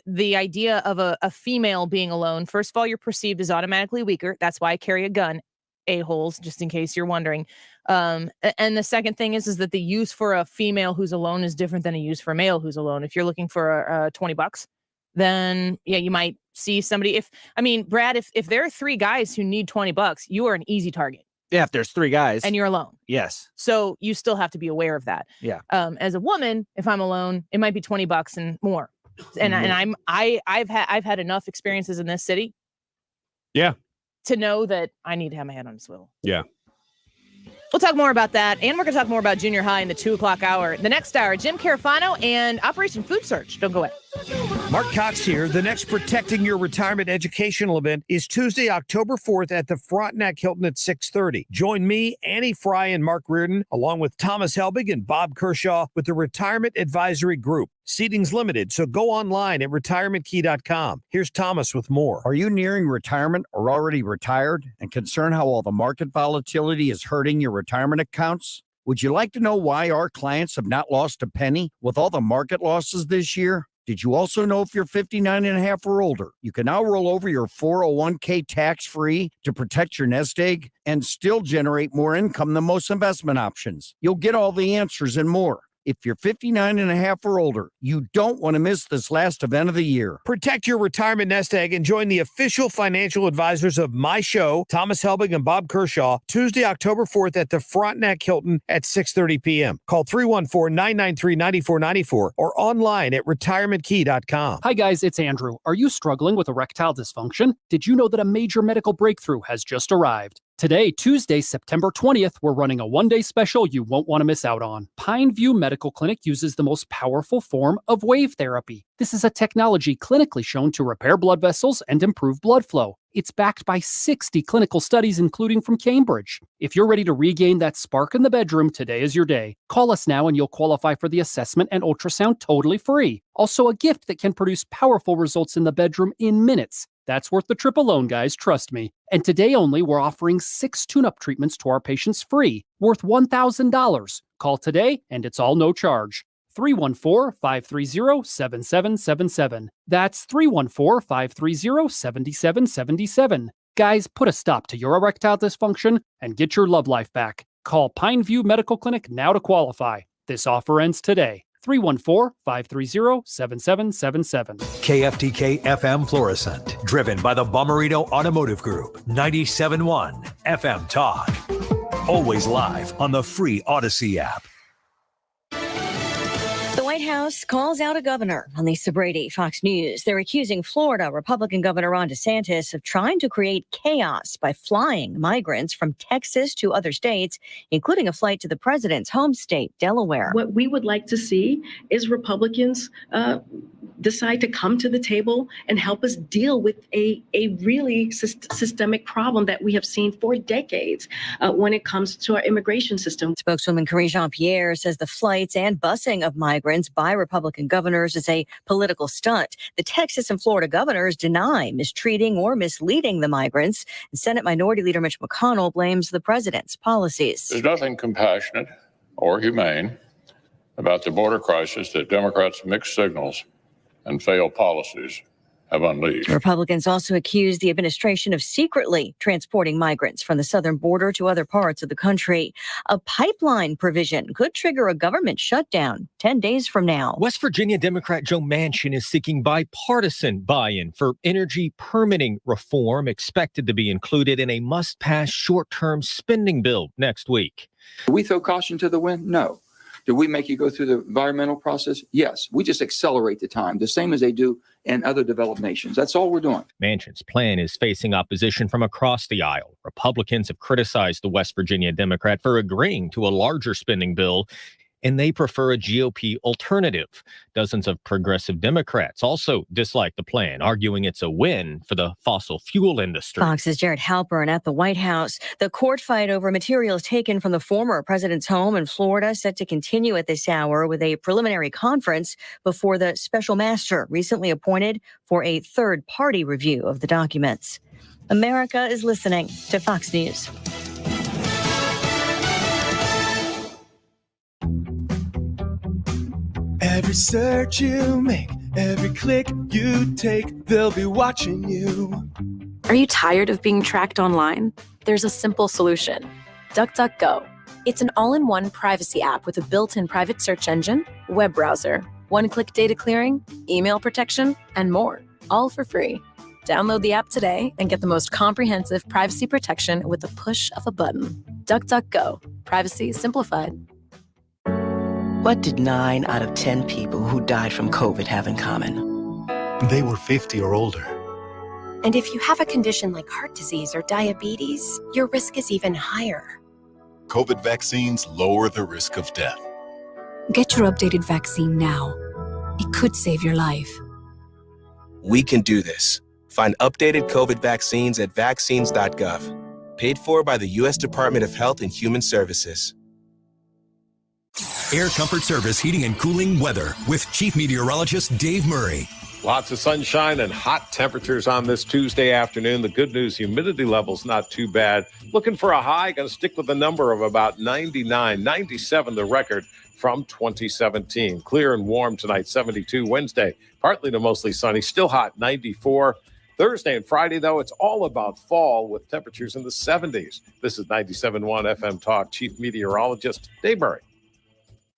the idea of a female being alone, first of all, you're perceived as automatically weaker. That's why I carry a gun, a-holes, just in case you're wondering. And the second thing is that the use for a female who's alone is different than a use for a male who's alone. If you're looking for $20, then yeah, you might see somebody. Brad, if there are 3 guys who need $20, you are an easy target. Yeah, if there's 3 guys. And you're alone. Yes. So you still have to be aware of that. Yeah. As a woman, if I'm alone, it might be $20 and more. And I've had enough experiences in this city. Yeah. To know that I need to have my head on a swivel. Yeah. We'll talk more about that. And we're going to talk more about junior high in the 2:00 hour. The next hour, Jim Carafano and Operation Food Search. Don't go away. Mark Cox here. The next Protecting Your Retirement educational event is Tuesday, October 4th at the Frontenac Hilton at 6:30. Join me, Annie Frey, and Mark Reardon, along with Thomas Helbig and Bob Kershaw with the Retirement Advisory Group. Seating's limited, so go online at retirementkey.com. Here's Thomas with more. Are you nearing retirement or already retired and concerned how all the market volatility is hurting your retirement accounts? Would you like to know why our clients have not lost a penny with all the market losses this year? Did you also know if you're 59 and a half or older, you can now roll over your 401k tax-free to protect your nest egg and still generate more income than most investment options? You'll get all the answers and more. If you're 59 and a half or older, you don't want to miss this last event of the year. Protect your retirement nest egg and join the official financial advisors of my show, Thomas Helbig and Bob Kershaw, Tuesday, October 4th at the Frontenac Hilton at 6:30 p.m. Call 314-993-9494 or online at retirementkey.com. Hi, guys. It's Andrew. Are you struggling with erectile dysfunction? Did you know that a major medical breakthrough has just arrived? Today, Tuesday, September 20th, we're running a one-day special you won't want to miss out on. Pineview Medical Clinic uses the most powerful form of wave therapy. This is a technology clinically shown to repair blood vessels and improve blood flow. It's backed by 60 clinical studies, including from Cambridge. If you're ready to regain that spark in the bedroom, today is your day. Call us now and you'll qualify for the assessment and ultrasound totally free. Also, a gift that can produce powerful results in the bedroom in minutes. That's worth the trip alone, guys, trust me. And today only, we're offering 6 tune-up treatments to our patients free, worth $1,000. Call today, and it's all no charge. 314-530-7777. That's 314-530-7777. Guys, put a stop to your erectile dysfunction and get your love life back. Call Pineview Medical Clinic now to qualify. This offer ends today. 314-530-7777. KFTK FM Florissant, driven by the Bomarito Automotive Group, 97.1 FM Talk. Always live on the free Odyssey app. The White House calls out a governor. On Lisa Brady, Fox News. They're accusing Florida Republican Governor Ron DeSantis of trying to create chaos by flying migrants from Texas to other states, including a flight to the president's home state, Delaware. What we would like to see is Republicans decide to come to the table and help us deal with a really systemic problem that we have seen for decades when it comes to our immigration system. Spokeswoman Karine Jean-Pierre says the flights and busing of migrants by Republican governors is a political stunt. The Texas and Florida governors deny mistreating or misleading the migrants. And Senate Minority Leader Mitch McConnell blames the president's policies. There's nothing compassionate or humane about the border crisis that Democrats' mixed signals and failed policies have unleashed. Republicans also accuse the administration of secretly transporting migrants from the southern border to other parts of the country. A pipeline provision could trigger a government shutdown 10 days from now. West Virginia Democrat Joe Manchin is seeking bipartisan buy-in for energy permitting reform, expected to be included in a must-pass short-term spending bill next week. Do we throw caution to the wind? No. Do we make you go through the environmental process? Yes. We just accelerate the time, the same as they do in other developed nations. That's all we're doing. Manchin's plan is facing opposition from across the aisle. Republicans have criticized the West Virginia Democrat for agreeing to a larger spending bill, and they prefer a GOP alternative. Dozens of progressive Democrats also dislike the plan, arguing it's a win for the fossil fuel industry. Fox's Jared Halpern at the White House. The court fight over materials taken from the former president's home in Florida set to continue at this hour with a preliminary conference before the special master recently appointed for a third-party review of the documents. America is listening to Fox News. Every search you make, every click you take, they'll be watching you. Are you tired of being tracked online? There's a simple solution. DuckDuckGo. It's an all-in-one privacy app with a built-in private search engine, web browser, one-click data clearing, email protection, and more, all for free. Download the app today and get the most comprehensive privacy protection with the push of a button. DuckDuckGo. Privacy simplified. What did 9 out of 10 people who died from COVID have in common? They were 50 or older. And if you have a condition like heart disease or diabetes, your risk is even higher. COVID vaccines lower the risk of death. Get your updated vaccine now. It could save your life. We can do this. Find updated COVID vaccines at vaccines.gov. Paid for by the U.S. Department of Health and Human Services. Air Comfort Service heating and cooling weather with Chief Meteorologist Dave Murray. Lots of sunshine and hot temperatures on this Tuesday afternoon. The good news, humidity level's not too bad. Looking for a high, going to stick with the number of about 99, 97, the record from 2017. Clear and warm tonight, 72. Wednesday, partly to mostly sunny, still hot, 94. Thursday and Friday, though, it's all about fall with temperatures in the 70s. This is 97.1 FM Talk, Chief Meteorologist Dave Murray.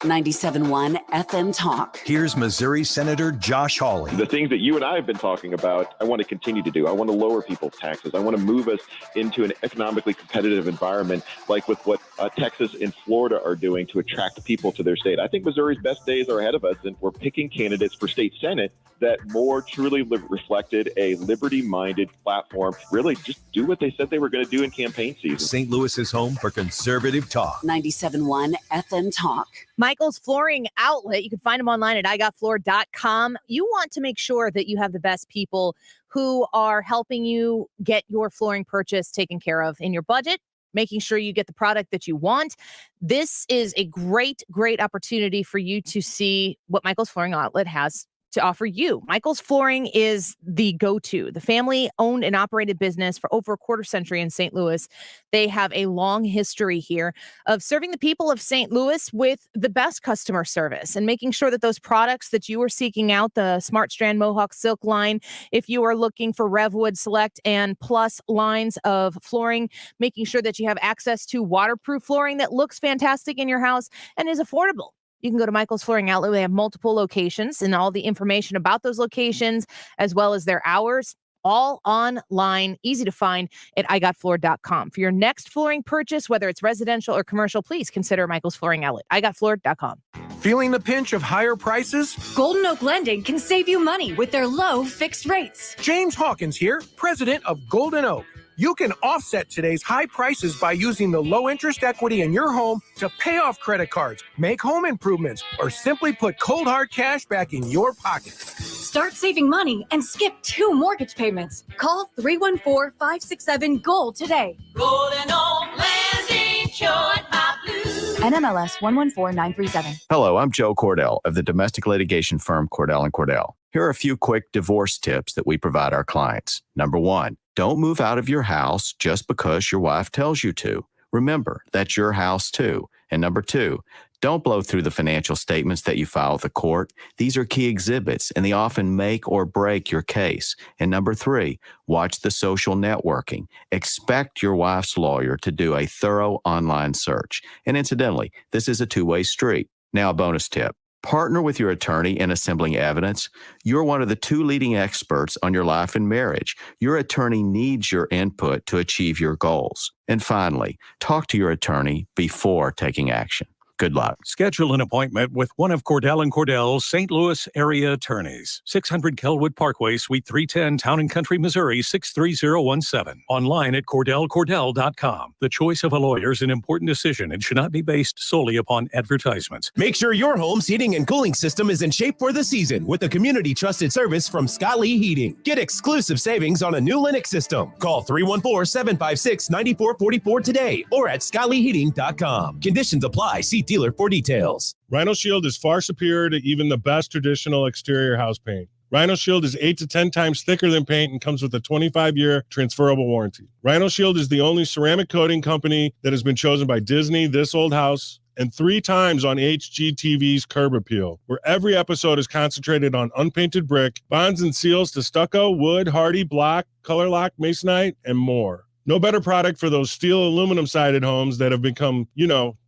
97.1 FM Talk. Here's Missouri Senator Josh Hawley. The things that you and I have been talking about, I want to continue to do. I want to lower people's taxes. I want to move us into an economically competitive environment, like with what Texas and Florida are doing to attract people to their state. I think Missouri's best days are ahead of us, and we're picking candidates for state senate that more truly reflected a liberty-minded platform. Really just do what they said they were going to do in campaign season. St. Louis is home for conservative talk. 97.1 FM Talk. Michael's Flooring Outlet. You can find them online at igotfloor.com. You want to make sure that you have the best people who are helping you get your flooring purchase taken care of in your budget, making sure you get the product that you want. This is a great, great opportunity for you to see what Michael's Flooring Outlet has to offer you. Michael's Flooring is the go-to, the family-owned and operated business for over a quarter century in St. Louis. They have a long history here of serving the people of St. Louis with the best customer service and making sure that those products that you are seeking out, the Smart Strand Mohawk Silk line, if you are looking for Revwood Select and Plus lines of flooring, making sure that you have access to waterproof flooring that looks fantastic in your house and is affordable. you can go to Michael's Flooring Outlet. They have multiple locations, and all the information about those locations, as well as their hours, all online, easy to find at igotfloored.com. For your next flooring purchase, whether it's residential or commercial, please consider Michael's Flooring Outlet. igotfloored.com. Feeling the pinch of higher prices? Golden Oak Lending can save you money with their low fixed rates. James Hawkins here, president of Golden Oak. You can offset today's high prices by using the low interest equity in your home to pay off credit cards, make home improvements, or simply put cold hard cash back in your pocket. Start saving money and skip 2 mortgage payments. Call 314-567-GOLD today. Golden Oak Landing, short my blues. NMLS 114937. Hello, I'm Joe Cordell of the domestic litigation firm Cordell & Cordell. Here are a few quick divorce tips that we provide our clients. Number 1, don't move out of your house just because your wife tells you to. Remember, that's your house too. And number 2, don't blow through the financial statements that you file with the court. These are key exhibits, and they often make or break your case. And number 3, watch the social networking. Expect your wife's lawyer to do a thorough online search. And incidentally, this is a two-way street. Now, a bonus tip. Partner with your attorney in assembling evidence. You're one of the 2 leading experts on your life and marriage. Your attorney needs your input to achieve your goals. And finally, talk to your attorney before taking action. Good luck. Schedule an appointment with one of Cordell & Cordell's St. Louis area attorneys. 600 Kelwood Parkway, Suite 310, Town & Country, Missouri, 63017. Online at CordellCordell.com. The choice of a lawyer is an important decision and should not be based solely upon advertisements. Make sure your home's heating and cooling system is in shape for the season with a community-trusted service from Scott Lee Heating. Get exclusive savings on a new Lennox system. Call 314-756-9444 today or at ScottLeeHeating.com. Conditions apply. See dealer for details. Rhino Shield is far superior to even the best traditional exterior house paint. Rhino Shield is 8 to 10 times thicker than paint and comes with a 25-year transferable warranty. Rhino Shield is the only ceramic coating company that has been chosen by Disney, This Old House, and 3 times on HGTV's Curb Appeal, where every episode is concentrated on unpainted brick, bonds and seals to stucco, wood, hardy, block, color lock, masonite, and more. No better product for those steel aluminum sided homes that have become,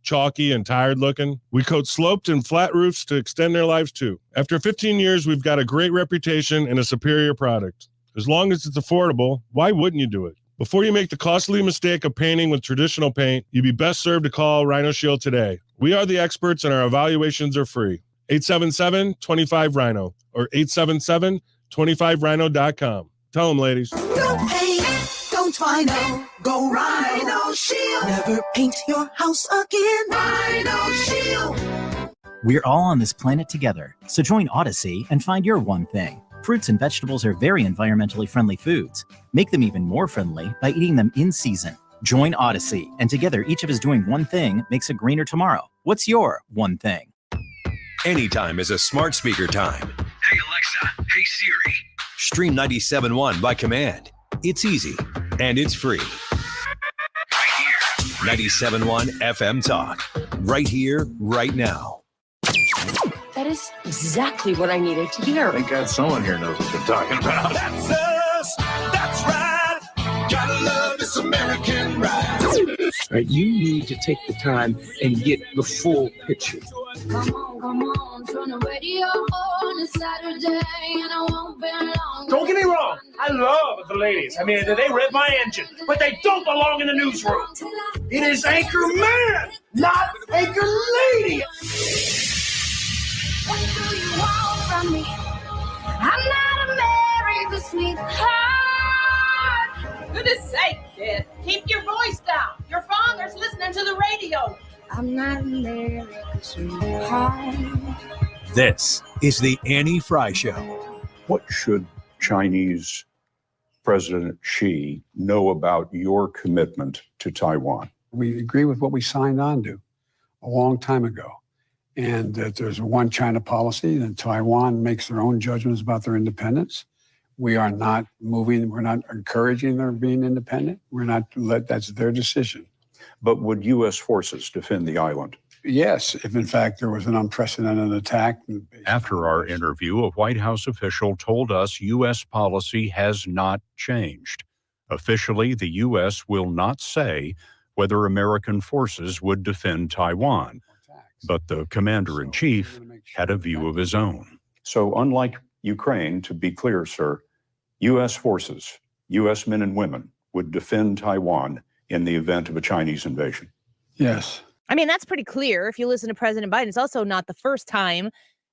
chalky and tired looking. We coat sloped and flat roofs to extend their lives too. After 15 years, we've got a great reputation and a superior product. As long as it's affordable, why wouldn't you do it? Before you make the costly mistake of painting with traditional paint, you'd be best served to call Rhino Shield today. We are the experts and our evaluations are free. 877-25-RHINO or 877-25rhino.com. Tell them, ladies. No pain, don't Rhino, go Rhino Shield. Never paint your house again. Rhino Shield. We're all on this planet together, so join Odyssey and find your one thing. Fruits and vegetables are very environmentally friendly foods. Make them even more friendly by eating them in season. Join Odyssey, and together each of us doing one thing makes a greener tomorrow. What's your one thing? Anytime is a smart speaker time. Hey Alexa, hey Siri. Stream 97.1 by command. It's easy, and it's free. Right here. 97.1 FM Talk. Right here, right now. That is exactly what I needed to hear. Thank God someone here knows what they're talking about. That's us. That's right. Gotta love this American ride. Right, you need to take the time and get the full picture. Come on, turn the radio on. It's Saturday and I won't be long. Don't get me wrong, I love the ladies. I mean, they rev my engine, but they don't belong in the newsroom. It is Anchor Man, not Anchor Lady. What do you want from me? I'm not America's sweetheart. Goodness sake, kid. Keep your voice down. Your father's listening to the radio. I'm not America's sweetheart. This is the Annie Frey Show. What should Chinese President Xi know about your commitment to Taiwan? We agree with what we signed on to a long time ago. And that there's a one China policy, and Taiwan makes their own judgments about their independence. We are not moving, we're not encouraging their being independent. That's their decision. But would U.S. forces defend the island? Yes, if in fact there was an unprecedented attack. After our interview, a White House official told us U.S. policy has not changed. Officially, the U.S. will not say whether American forces would defend Taiwan. But the commander-in-chief had a view of his own. So unlike Ukraine, to be clear, sir, U.S. forces, U.S. men and women would defend Taiwan in the event of a Chinese invasion. Yes. I mean, that's pretty clear if you listen to President Biden. It's also not the first time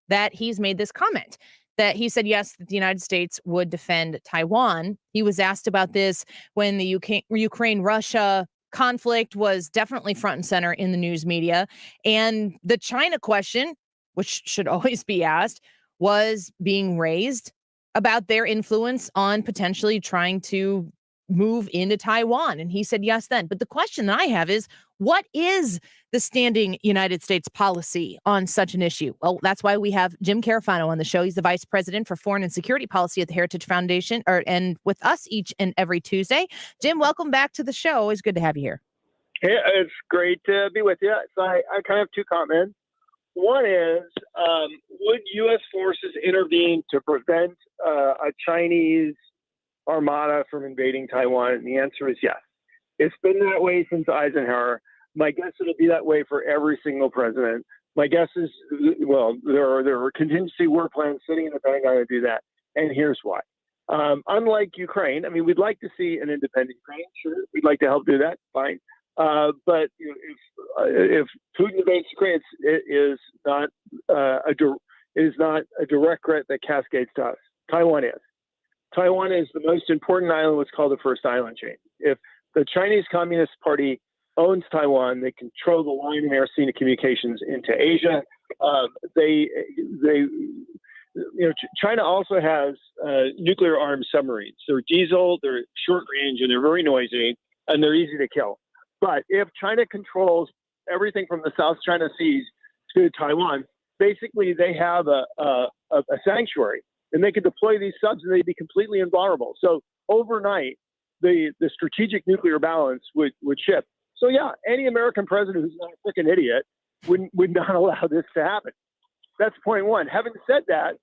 that he's made this comment, that he said, yes, that the United States would defend Taiwan. He was asked about this when the Ukraine-Russia conflict was definitely front and center in the news media. And the China question, which should always be asked, was being raised about their influence on potentially trying to move into Taiwan. And he said yes then. But the question that I have is, what is the standing United States policy on such an issue? Well, that's why we have Jim Carafano on the show. He's the Vice President for Foreign and Security Policy at the Heritage Foundation, and with us each and every Tuesday. Jim, welcome back to the show. Always good to have you here. Hey, it's great to be with you. So I kind of have two comments. One is, would U.S. forces intervene to prevent a Chinese armada from invading Taiwan? And the answer is yes. It's been that way since Eisenhower. My guess it'll be that way for every single president. My guess is, well, there are contingency war plans sitting in the Pentagon to do that. And here's why. Unlike Ukraine, I mean, we'd like to see an independent Ukraine. Sure, we'd like to help do that. Fine. But if Putin invades Ukraine, it is not a direct threat that cascades to us. Taiwan is. Taiwan is the most important island, what's called the first island chain. If the Chinese Communist Party owns Taiwan, they control the line and air scenic communications into Asia. China also has nuclear armed submarines. They're diesel, they're short range, and they're very noisy, and they're easy to kill. But if China controls everything from the South China Seas to Taiwan, basically they have a sanctuary, and they could deploy these subs and they'd be completely invulnerable. So overnight, the strategic nuclear balance would shift. So yeah, any American president who's not a freaking idiot would not allow this to happen. That's point one. Having said that,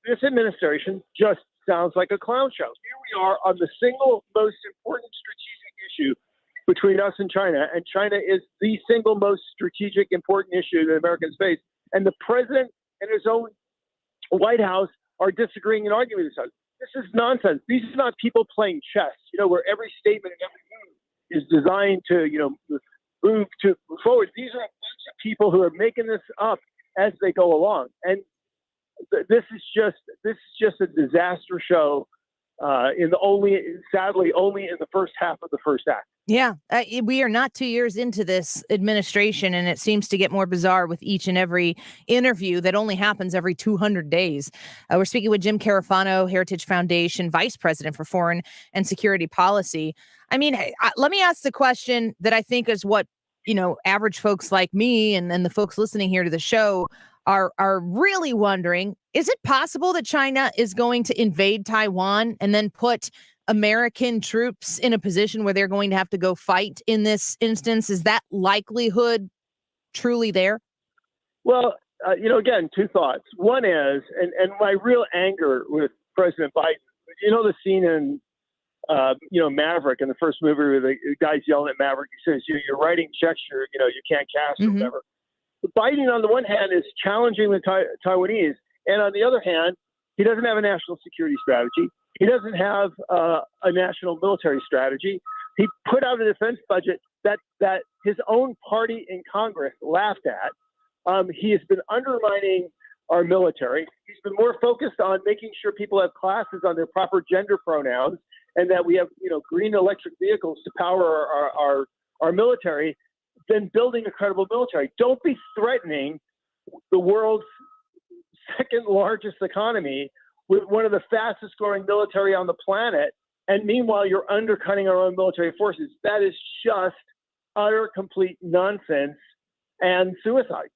this administration just sounds like a clown show. Here we are on the single most important strategic issue between us and China is the single most strategic important issue that Americans face. And the president and his own White House are disagreeing and arguing with each other. This is nonsense. These are not people playing chess, where every statement and every move is designed to, move forward. These are a bunch of people who are making this up as they go along. And this is just a disaster show sadly only in the first half of the first act. Yeah, we are not 2 years into this administration, and it seems to get more bizarre with each and every interview that only happens every 200 days. We're speaking with Jim Carafano, Heritage Foundation Vice President for Foreign and Security Policy. I mean, let me ask the question that I think is what, average folks like me and the folks listening here to the show are really wondering. Is it possible that China is going to invade Taiwan and then put American troops in a position where they're going to have to go fight in this instance? Is that likelihood truly there? Well, again, two thoughts. One is, and my real anger with President Biden, the scene in, Maverick in the first movie where the guy's yelling at Maverick, he says, you're writing checks, you can't cash or whatever. But Biden, on the one hand, is challenging the Taiwanese, and on the other hand, he doesn't have a national security strategy. He doesn't have a national military strategy. He put out a defense budget that his own party in Congress laughed at. He has been undermining our military. He's been more focused on making sure people have classes on their proper gender pronouns and that we have, green electric vehicles to power our military than building a credible military. Don't be threatening the world's second largest economy with one of the fastest growing military on the planet. And meanwhile, you're undercutting our own military forces. That is just utter, complete nonsense and suicide.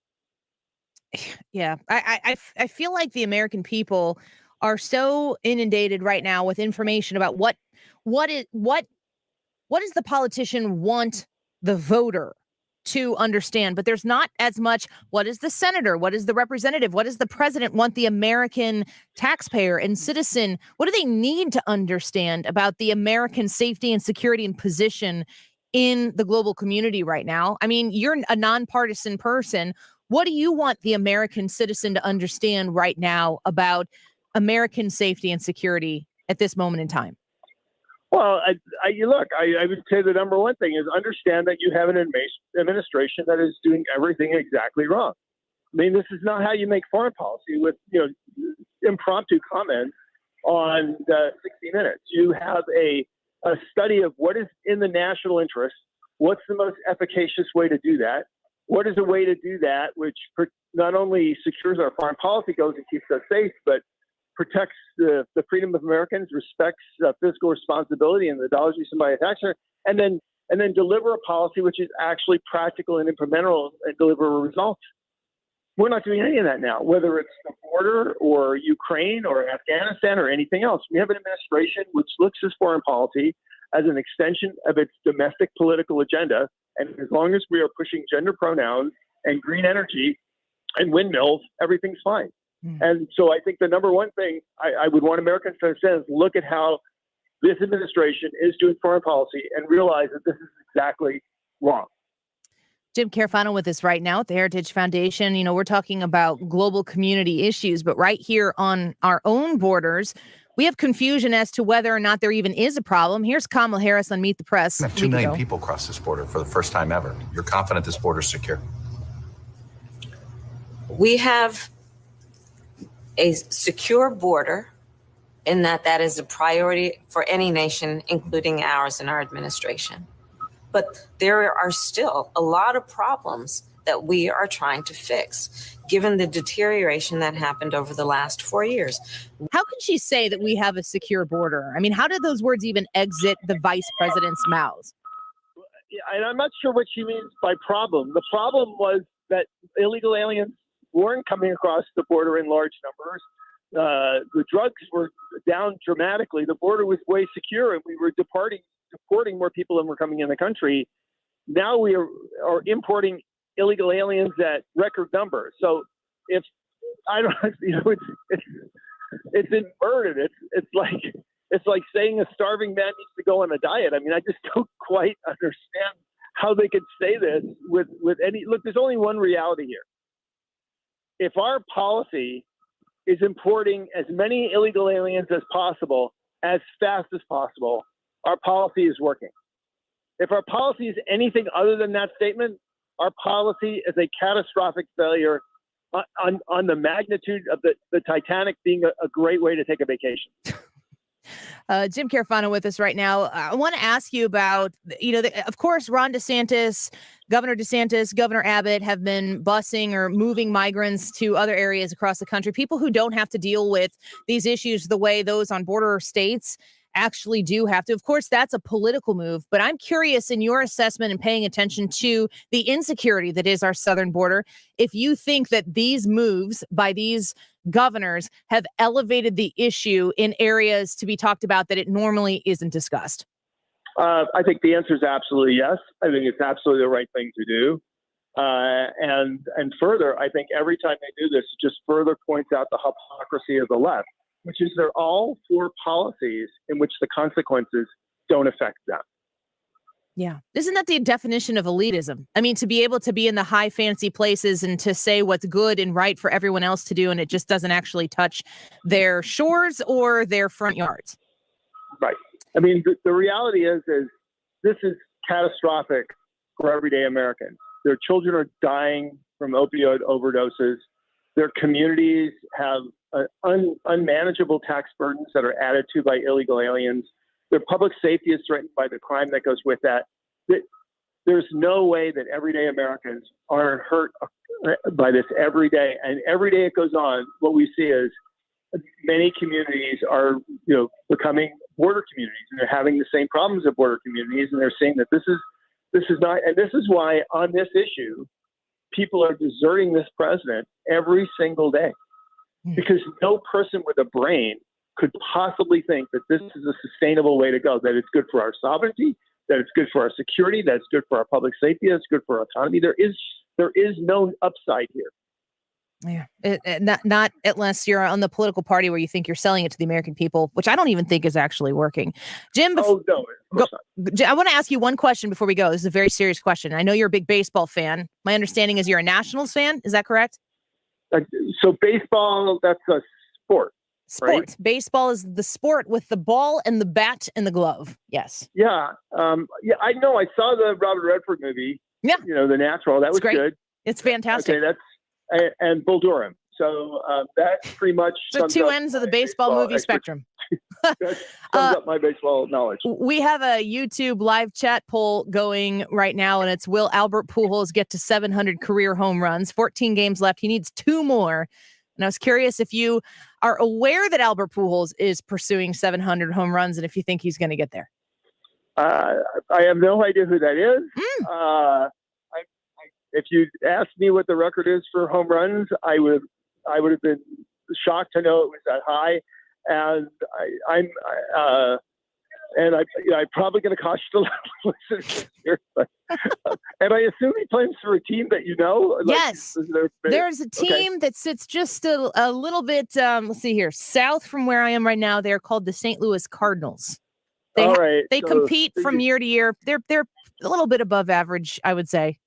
Yeah, I feel like the American people are so inundated right now with information about what does the politician want the voter to understand, but there's not as much what is the senator, what is the representative, what does the president want the American taxpayer and citizen, what do they need to understand about the American safety and security and position in the global community right now? I mean, you're a nonpartisan person. What do you want the American citizen to understand right now about American safety and security at this moment in time? Well, I would say the number one thing is understand that you have an administration that is doing everything exactly wrong. I mean, this is not how you make foreign policy with, impromptu comments on 60 Minutes. You have a study of what is in the national interest. What's the most efficacious way to do that? What is a way to do that which not only secures our foreign policy goals and keeps us safe, but protects the freedom of Americans, respects fiscal responsibility and the dollars we spend by a taxpayer, and then deliver a policy which is actually practical and implementable and deliver results. We're not doing any of that now, whether it's the border or Ukraine or Afghanistan or anything else. We have an administration which looks at foreign policy as an extension of its domestic political agenda. And as long as we are pushing gender pronouns and green energy and windmills, everything's fine. And so I think the number one thing I would want Americans to understand is look at how this administration is doing foreign policy and realize that this is exactly wrong. Jim Carafano with us right now at the Heritage Foundation. We're talking about global community issues, but right here on our own borders, we have confusion as to whether or not there even is a problem. Here's Kamala Harris on Meet the Press. We have 2 million people cross this border for the first time ever. You're confident this border is secure? We have a secure border in that is a priority for any nation, including ours and our administration. But there are still a lot of problems that we are trying to fix, given the deterioration that happened over the last 4 years. How can she say that we have a secure border? I mean, how did those words even exit the vice president's mouth? And I'm not sure what she means by problem. The problem was that illegal aliens weren't coming across the border in large numbers. The drugs were down dramatically. The border was way secure, and we were deporting more people than were coming in the country. Now we are importing illegal aliens at record numbers. So if I don't, it's inverted. It's like saying a starving man needs to go on a diet. I mean, I just don't quite understand how they could say this with any look. There's only one reality here. If our policy is importing as many illegal aliens as possible, as fast as possible, our policy is working. If our policy is anything other than that statement, our policy is a catastrophic failure on the magnitude of the Titanic being a great way to take a vacation. Jim Carafano with us right now. I want to ask you about, of course, Ron DeSantis, Governor Abbott have been busing or moving migrants to other areas across the country, people who don't have to deal with these issues the way those on border states actually do have to. Of course, that's a political move, but I'm curious in your assessment and paying attention to the insecurity that is our southern border, if you think that these moves by these governors have elevated the issue in areas to be talked about that it normally isn't discussed. I think the answer is absolutely yes. I think it's absolutely the right thing to do. And further, I think every time they do this, it just further points out the hypocrisy of the left, which is they're all for policies in which the consequences don't affect them. Yeah. Isn't that the definition of elitism? I mean, to be able to be in the high fancy places and to say what's good and right for everyone else to do, and it just doesn't actually touch their shores or their front yards. Right. I mean, the reality is this is catastrophic for everyday Americans. Their children are dying from opioid overdoses. Their communities have unmanageable tax burdens that are added to by illegal aliens. Their public safety is threatened by the crime that goes with that. There's no way that everyday Americans aren't hurt by this every day. And every day it goes on, what we see is many communities are, becoming border communities, and they're having the same problems of border communities. And they're saying that this is not, and this is why on this issue, people are deserting this president every single day, because no person with a brain could possibly think that this is a sustainable way to go, that it's good for our sovereignty, that it's good for our security, that it's good for our public safety, that it's good for our economy. There is no upside here. Yeah, not unless you're on the political party where you think you're selling it to the American people, which I don't even think is actually working. Jim, no, of course not. I want to ask you one question before we go. This is a very serious question. I know you're a big baseball fan. My understanding is you're a Nationals fan. Is that correct? So baseball, that's a sport. Sport. Right? Baseball is the sport with the ball and the bat and the glove. Yes. Yeah. I know. I saw the Robert Redford movie. Yeah. The Natural. That was great. good. It's fantastic. Okay, and Bull Durham. So that pretty much the two ends of the baseball movie spectrum. That sums up my baseball knowledge. We have a YouTube live chat poll going right now, and it's will Albert Pujols get to 700 career home runs? 14 games left. He needs 2 more. And I was curious if you are aware that Albert Pujols is pursuing 700 home runs and if you think he's going to get there. I have no idea who that is. If you asked me what the record is for home runs, I would have been shocked to know it was that high. And I'm probably going to cost you a lot here. But, and I assume he plays for a team that you know. Yes, there's a team that sits just a little bit. Let's see here, south from where I am right now. They're called the St. Louis Cardinals. They compete from year to year. They're a little bit above average, I would say.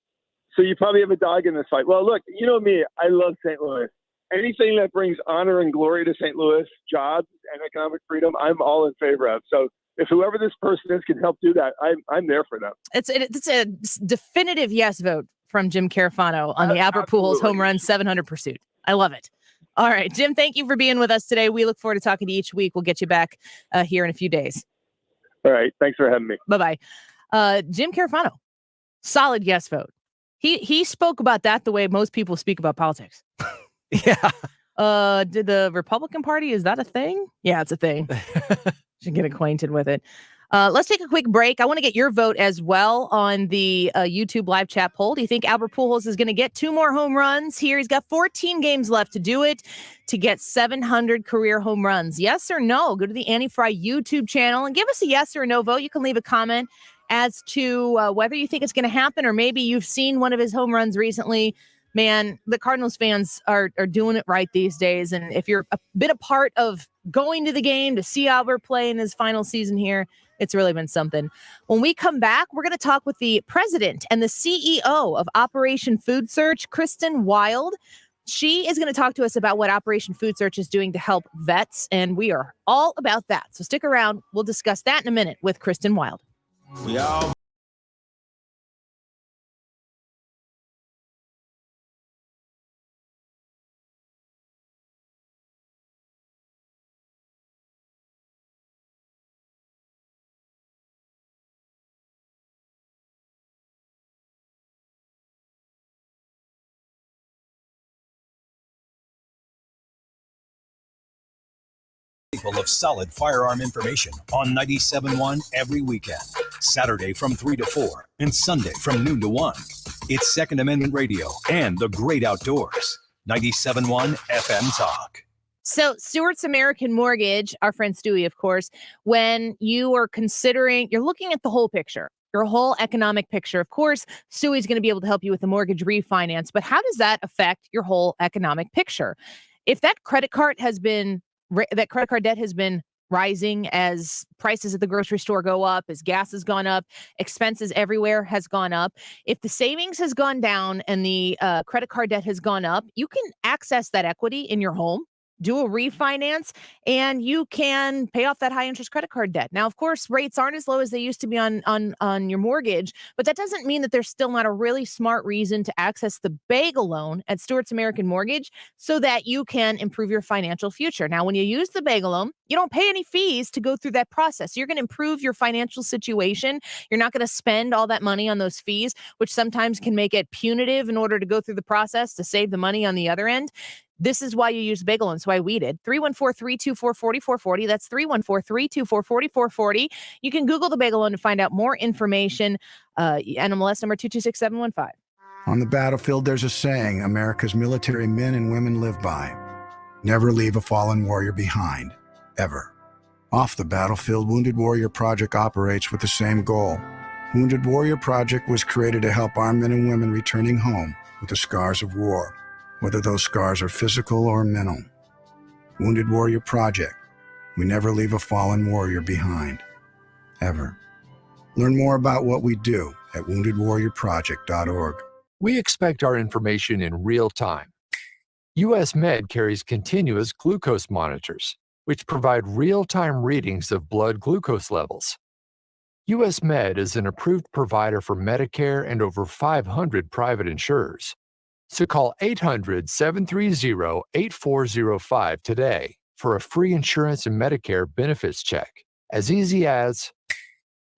So you probably have a dog in this fight. Well, look, you know me. I love St. Louis. Anything that brings honor and glory to St. Louis, jobs and economic freedom, I'm all in favor of. So if whoever this person is can help do that, I'm there for them. It's a definitive yes vote from Jim Carafano on the Albert Pujols home run 700 pursuit. I love it. All right, Jim, thank you for being with us today. We look forward to talking to you each week. We'll get you back here in a few days. All right. Thanks for having me. Bye-bye. Jim Carafano, solid yes vote. He spoke about that the way most people speak about politics. Yeah. Did the Republican Party, is that a thing? Yeah, it's a thing. Should get acquainted with it. Let's take a quick break. I want to get your vote as well on the YouTube live chat poll. Do you think Albert Pujols is going to get 2 more home runs here? He's got 14 games left to do it to get 700 career home runs. Yes or no? Go to the Annie Frey YouTube channel and give us a yes or no vote. You can leave a comment as to whether you think it's going to happen, or maybe you've seen one of his home runs recently. Man, the Cardinals fans are doing it right these days. And if you're been a part of going to the game to see Albert play in his final season here, it's really been something. When we come back, we're going to talk with the president and the CEO of Operation Food Search, Kristen Wild. She is going to talk to us about what Operation Food Search is doing to help vets, and we are all about that. So stick around. We'll discuss that in a minute with Kristen Wild. We all of solid firearm information on 97.1 every weekend. Saturday from 3 to 4 and Sunday from noon to 1. It's Second Amendment Radio and the great outdoors. 97.1 FM Talk. So Stewart's American Mortgage, our friend Stewie, of course, when you are considering, you're looking at the whole picture, your whole economic picture. Of course, Stewie's going to be able to help you with the mortgage refinance, but how does that affect your whole economic picture? If that credit card debt has been rising as prices at the grocery store go up, as gas has gone up, expenses everywhere has gone up. If the savings has gone down and the credit card debt has gone up, you can access that equity in your home, do a refinance, and you can pay off that high interest credit card debt. Now, of course, rates aren't as low as they used to be on your mortgage, but that doesn't mean that there's still not a really smart reason to access the bagel loan at Stewart's American Mortgage so that you can improve your financial future. Now, when you use the bagel loan, you don't pay any fees to go through that process. You're going to improve your financial situation. You're not going to spend all that money on those fees, which sometimes can make it punitive in order to go through the process to save the money on the other end. This is why you use bagel, and it's why we did. 314-324-4440. That's 314-324-4440. You can Google the bagel loan to find out more information. NMLS number 226715. On the battlefield, there's a saying America's military men and women live by. Never leave a fallen warrior behind, ever. Off the battlefield, Wounded Warrior Project operates with the same goal. Wounded Warrior Project was created to help our men and women returning home with the scars of war. whether those scars are physical or mental. Wounded Warrior Project. We never leave a fallen warrior behind. Ever. Learn more about what we do at woundedwarriorproject.org. We expect our information in real time. US Med carries continuous glucose monitors, which provide real-time readings of blood glucose levels. US Med is an approved provider for Medicare and over 500 private insurers. So call 800-730-8405 today for a free insurance and Medicare benefits check. As easy as,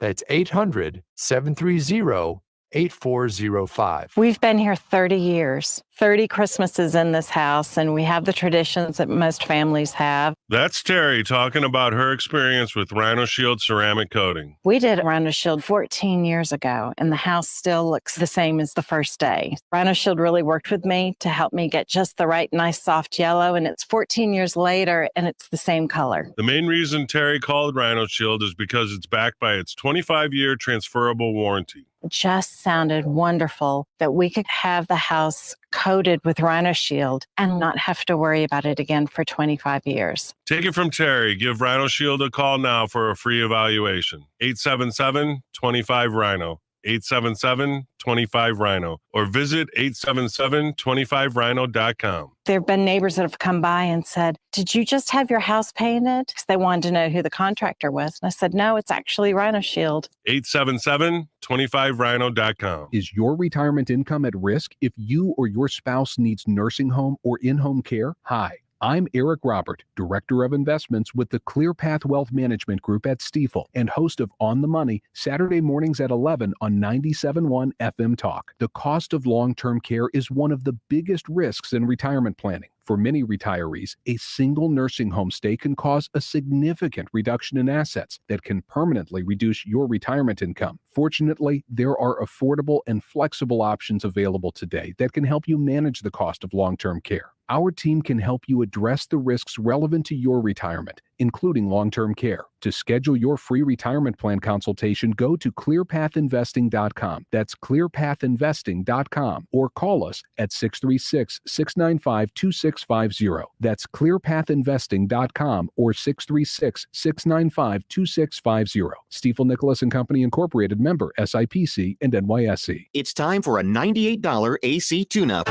that's 800-730-8405. We've been here 30 years, 30 Christmases in this house, and we have the traditions that most families have. That's Terry talking about her experience with Rhino Shield ceramic coating. We did Rhino Shield 14 years ago, and the house still looks the same as the first day. Rhino Shield really worked with me to help me get just the right, nice, soft yellow, and it's 14 years later, and it's the same color. The main reason Terry called Rhino Shield is because it's backed by its 25-year transferable warranty. It just sounded wonderful that we could have the house coated with Rhino Shield and not have to worry about it again for 25 years. Take it from Terry. Give Rhino Shield a call now for a free evaluation. 877-25-RHINO. 877-25-RHINO. Or visit 877-25rhino.com. There have been neighbors that have come by and said, "Did you just have your house painted?" Because they wanted to know who the contractor was. And I said, "No, it's actually Rhino Shield." 877-25rhino.com. Is your retirement income at risk if you or your spouse needs nursing home or in-home care? Hi, I'm Eric Robert, Director of Investments with the ClearPath Wealth Management Group at Stifel and host of On the Money, Saturday mornings at 11 on 97.1 FM Talk. The cost of long-term care is one of the biggest risks in retirement planning. For many retirees, a single nursing home stay can cause a significant reduction in assets that can permanently reduce your retirement income. Fortunately, there are affordable and flexible options available today that can help you manage the cost of long-term care. Our team can help you address the risks relevant to your retirement, including long-term care. To schedule your free retirement plan consultation, go to clearpathinvesting.com. That's clearpathinvesting.com, or call us at 636-695-2650. That's clearpathinvesting.com or 636-695-2650. Stifel Nicholas and Company Incorporated, member SIPC and NYSE. It's time for a $98 AC tune-up.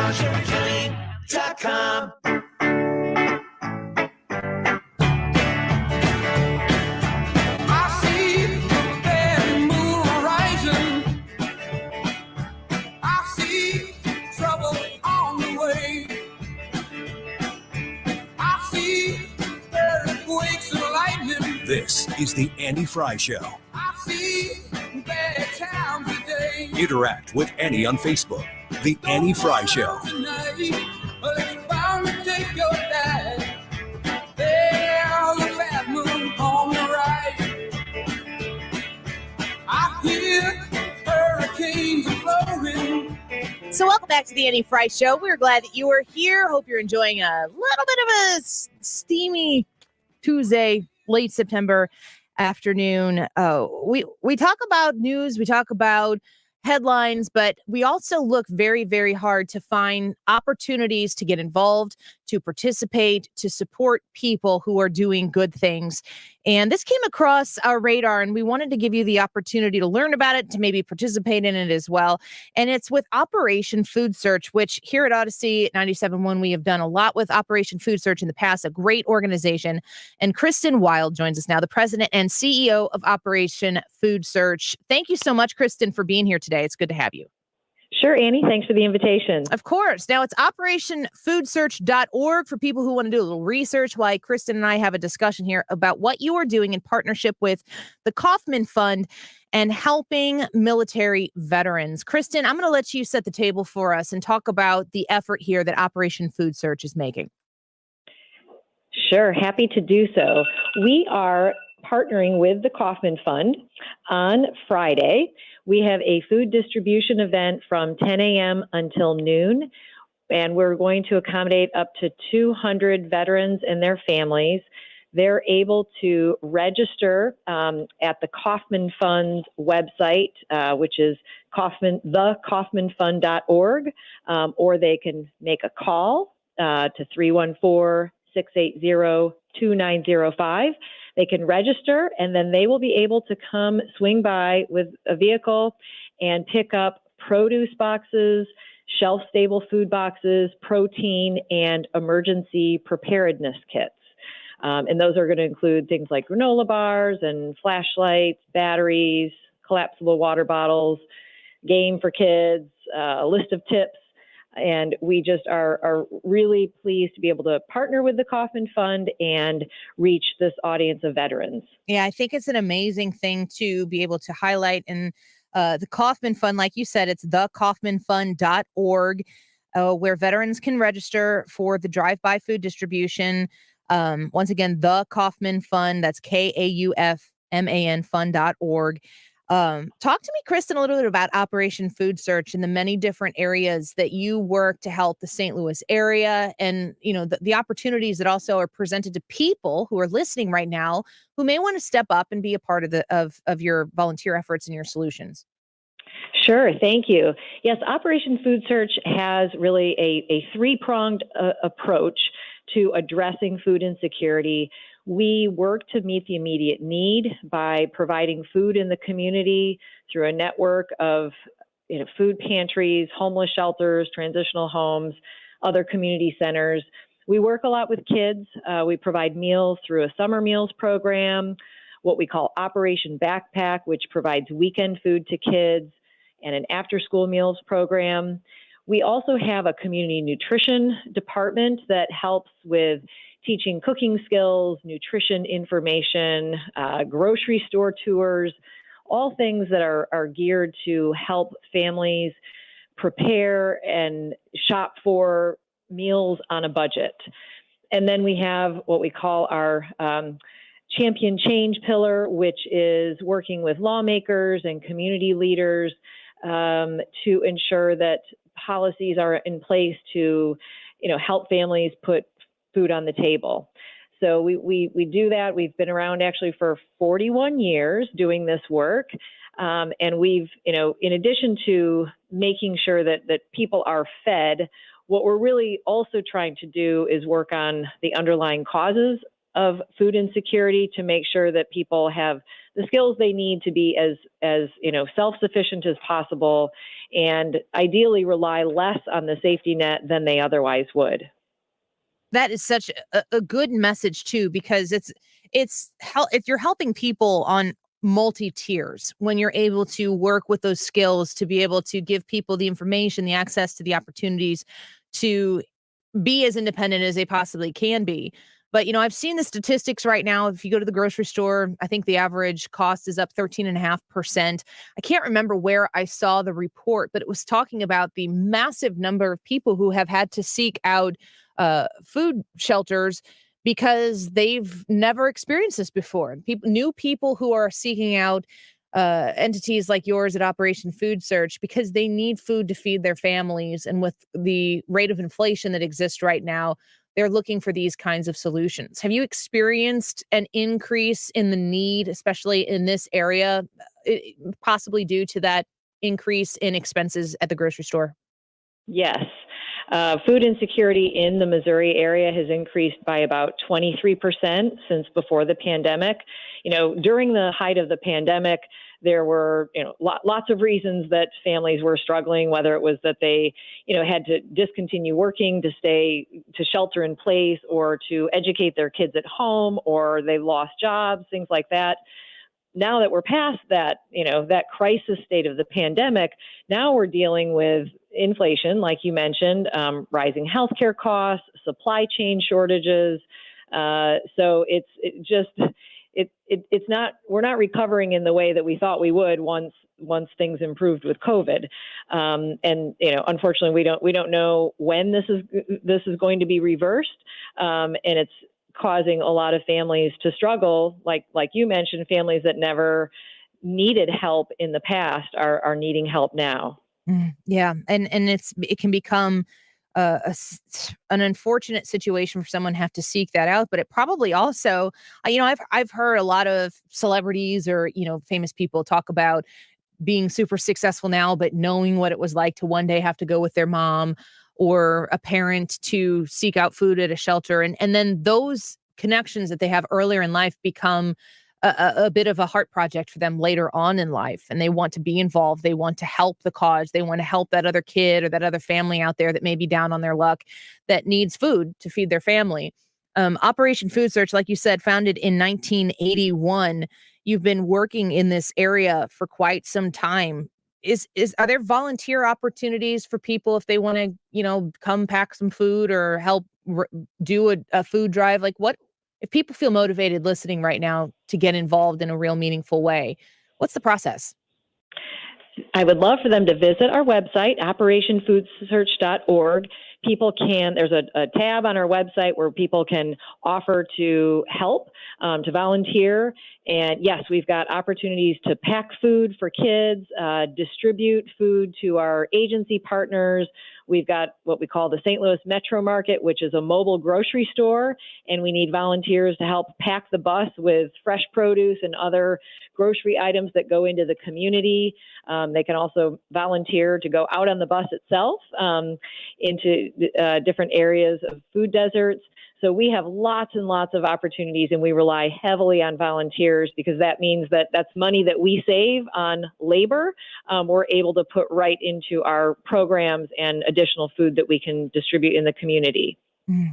.com. This is the Annie Frey Show. Interact with Annie on Facebook. The Annie Frey Show. So welcome back to the Annie Frey Show. We're glad that you are here. Hope you're enjoying a little bit of a steamy Tuesday, late September afternoon. We talk about news, we talk about headlines, but we also look very, very hard to find opportunities to get involved, to participate, to support people who are doing good things. And this came across our radar, and we wanted to give you the opportunity to learn about it, to maybe participate in it as well. And it's with Operation Food Search, which here at Odyssey 97.1, we have done a lot with Operation Food Search in the past, a great organization. And Kristen Wild joins us now, the president and CEO of Operation Food Search. Thank you so much, Kristen, for being here today. It's good to have you. Sure, Annie. Thanks for the invitation. Of course. Now, it's operationfoodsearch.org for people who want to do a little research, while Kristen and I have a discussion here about what you are doing in partnership with the Kaufman Fund and helping military veterans. Kristen, I'm going to let you set the table for us and talk about the effort here that Operation Food Search is making. Sure. Happy to do so. We are partnering with the Kaufman Fund on Friday. We have a food distribution event from 10 a.m. until noon, and we're going to accommodate up to 200 veterans and their families. they're able to register at the Kaufman Fund's website, which is thekaufmanfund.org, or they can make a call to 314-680-2905. They can register, and then they will be able to come swing by with a vehicle and pick up produce boxes, shelf-stable food boxes, protein, and emergency preparedness kits. And those are going to include things like granola bars and flashlights, batteries, collapsible water bottles, game for kids, a list of tips. And we just are really pleased to be able to partner with the Kaufman Fund and reach this audience of veterans. Yeah, I think it's an amazing thing to be able to highlight. And the Kaufman Fund, like you said, it's thekaufmanfund.org, where veterans can register for the drive-by food distribution. Once again, the Kaufman Fund, that's KAUFMAN fund.org. Talk to me, Kristen, a little bit about Operation Food Search and the many different areas that you work to help the St. Louis area, and the opportunities that also are presented to people who are listening right now who may want to step up and be a part of your volunteer efforts and your solutions. Sure, thank you. Yes, Operation Food Search has really a three-pronged approach to addressing food insecurity. We work to meet the immediate need by providing food in the community through a network of food pantries, homeless shelters, transitional homes, other community centers. We work a lot with kids. We provide meals through a summer meals program, what we call Operation Backpack, which provides weekend food to kids, and an after-school meals program. We also have a community nutrition department that helps with teaching cooking skills, nutrition information, grocery store tours, all things that are geared to help families prepare and shop for meals on a budget. And then we have what we call our Champion Change pillar, which is working with lawmakers and community leaders to ensure that policies are in place to help families put food on the table. So we do that. We've been around actually for 41 years doing this work. And we've, in addition to making sure that people are fed, what we're really also trying to do is work on the underlying causes of food insecurity to make sure that people have the skills they need to be as self-sufficient as possible, and ideally rely less on the safety net than they otherwise would. That is such a good message too, because if you're helping people on multi-tiers, when you're able to work with those skills to be able to give people the information, the access to the opportunities to be as independent as they possibly can be. But, I've seen the statistics right now. If you go to the grocery store, I think the average cost is up 13.5%. I can't remember where I saw the report, but it was talking about the massive number of people who have had to seek out food shelters because they've never experienced this before. New people who are seeking out entities like yours at Operation Food Search because they need food to feed their families. And with the rate of inflation that exists right now, they're looking for these kinds of solutions. Have you experienced an increase in the need, especially in this area, possibly due to that increase in expenses at the grocery store? Yes. Food insecurity in the Missouri area has increased by about 23% since before the pandemic. During the height of the pandemic, there were lots of reasons that families were struggling, whether it was that they had to discontinue working to shelter in place, or to educate their kids at home, or they lost jobs, things like that. Now that we're past that, that crisis state of the pandemic, now we're dealing with inflation, like you mentioned, rising healthcare costs, supply chain shortages. So we're not recovering in the way that we thought we would once things improved with COVID. And unfortunately, we don't know when this is going to be reversed, and it's causing a lot of families to struggle, like you mentioned, families that never needed help in the past are needing help now. Yeah. And it can become an unfortunate situation for someone to have to seek that out, but it probably also, I've heard a lot of celebrities or, famous people talk about being super successful now, but knowing what it was like to one day have to go with their mom or a parent to seek out food at a shelter. And then those connections that they have earlier in life become a bit of a heart project for them later on in life. And they want to be involved. They want to help the cause. They want to help that other kid or that other family out there that may be down on their luck that needs food to feed their family. Operation Food Search, like you said, founded in 1981. You've been working in this area for quite some time. Are there volunteer opportunities for people if they want to, come pack some food or help do a food drive? Like, what if people feel motivated listening right now to get involved in a real meaningful way? What's the process? I would love for them to visit our website, operationfoodsearch.org. There's a tab on our website where people can offer to help, to volunteer. And yes, we've got opportunities to pack food for kids, distribute food to our agency partners. We've got what we call the St. Louis Metro Market, which is a mobile grocery store, and we need volunteers to help pack the bus with fresh produce and other grocery items that go into the community. They can also volunteer to go out on the bus itself into different areas of food deserts. So we have lots and lots of opportunities, and we rely heavily on volunteers because that means that that's money that we save on labor. We're able to put right into our programs and additional food that we can distribute in the community.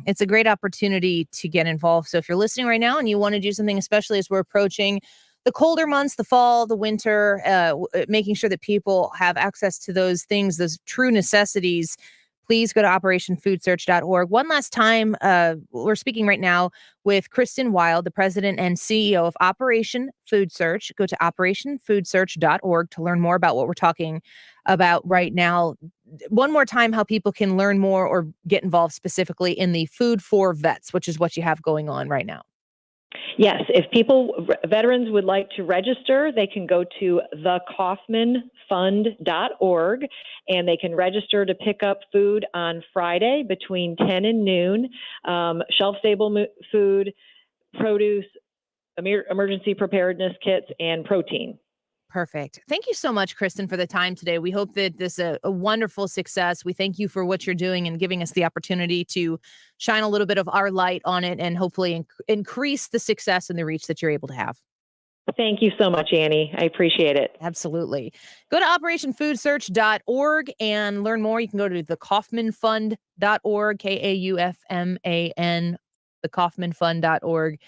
It's a great opportunity to get involved. So if you're listening right now and you want to do something, especially as we're approaching the colder months, the fall, the winter, making sure that people have access to those things, those true necessities, please go to operationfoodsearch.org. One last time, we're speaking right now with Kristen Wild, the president and CEO of Operation Food Search. Go to operationfoodsearch.org to learn more about what we're talking about right now. One more time, how people can learn more or get involved specifically in the Food for Vets, which is what you have going on right now. Yes, if veterans would like to register, they can go to thekaufmanfund.org and they can register to pick up food on Friday between 10 and noon, shelf-stable food, produce, emergency preparedness kits, and protein. Perfect. Thank you so much, Kristen, for the time today. We hope that this is a wonderful success. We thank you for what you're doing and giving us the opportunity to shine a little bit of our light on it and hopefully increase the success and the reach that you're able to have. Thank you so much, Annie. I appreciate it. Absolutely. Go to operationfoodsearch.org and learn more. You can go to thekaufmanfund.org, Kaufman, thekaufmanfund.org,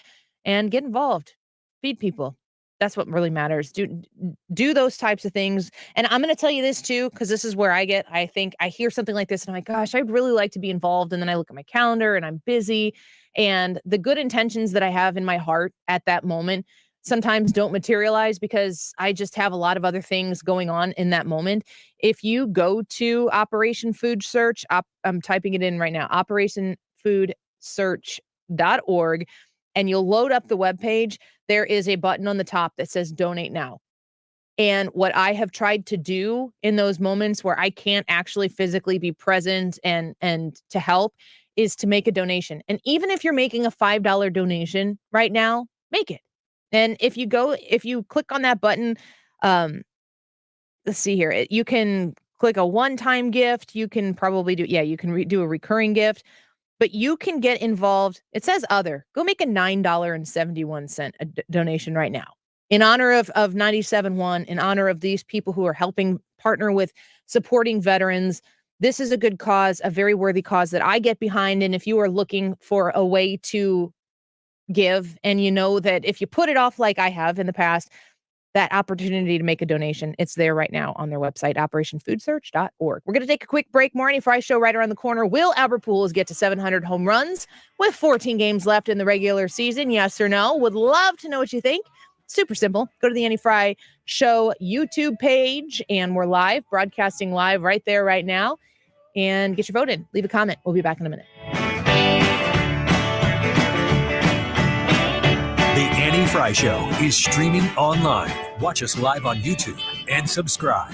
and get involved. Feed people. That's what really matters. Do those types of things. And I'm going to tell you this too, because this is where I think I hear something like this and I'm like, gosh, I'd really like to be involved. And then I look at my calendar and I'm busy. And the good intentions that I have in my heart at that moment sometimes don't materialize because I just have a lot of other things going on in that moment. If you go to Operation Food Search, I'm typing it in right now, operationfoodsearch.org, and you'll load up the webpage. There is a button on the top that says donate now. And what I have tried to do in those moments where I can't actually physically be present and to help is to make a donation. And even if you're making a $5 donation right now, make it. And if you click on that button, let's see here, you can click a one-time gift. You can probably do a recurring gift. But you can get involved. It says other. Go make a $9.71 donation right now in honor of 97.1, in honor of these people who are helping partner with supporting veterans. This is a good cause, a very worthy cause that I get behind. And if you are looking for a way to give, and you know that if you put it off like I have in the past, that opportunity to make a donation, it's there right now on their website, operationfoodsearch.org. We're going to take a quick break. Morning Frey Show right around the corner. Will Albert Pujols get to 700 home runs with 14 games left in the regular season? Yes or no? Would love to know what you think. Super simple. Go to the Annie Frey Show YouTube page, and we're live, broadcasting live right there right now. And get your vote in. Leave a comment. We'll be back in a minute. The Annie Frey Show is streaming online. Watch us live on YouTube and subscribe.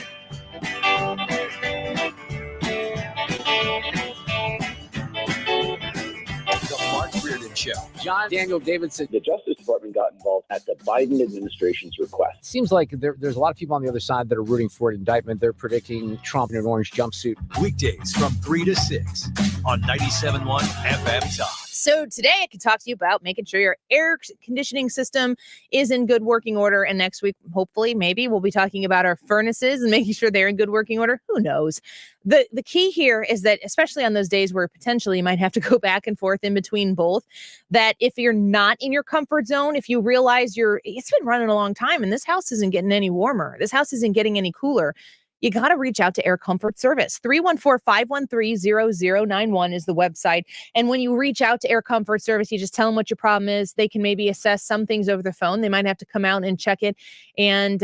Reardon Show. John Daniel Davidson. The Justice Department got involved at the Biden administration's request. Seems like there's a lot of people on the other side that are rooting for an indictment. They're predicting Trump in an orange jumpsuit. Weekdays from 3 to 6 on 97.1 FM Talk. So today I can talk to you about making sure your air conditioning system is in good working order. And next week, hopefully, maybe we'll be talking about our furnaces and making sure they're in good working order. Who knows? The key here is that, especially on those days where potentially you might have to go back and forth in between both, that if you're not in your comfort zone, if you realize it's been running a long time and this house isn't getting any warmer, this house isn't getting any cooler, you got to reach out to Air Comfort Service. 314-513-0091 is the website. And when you reach out to Air Comfort Service, you just tell them what your problem is. They can maybe assess some things over the phone. They might have to come out and check it and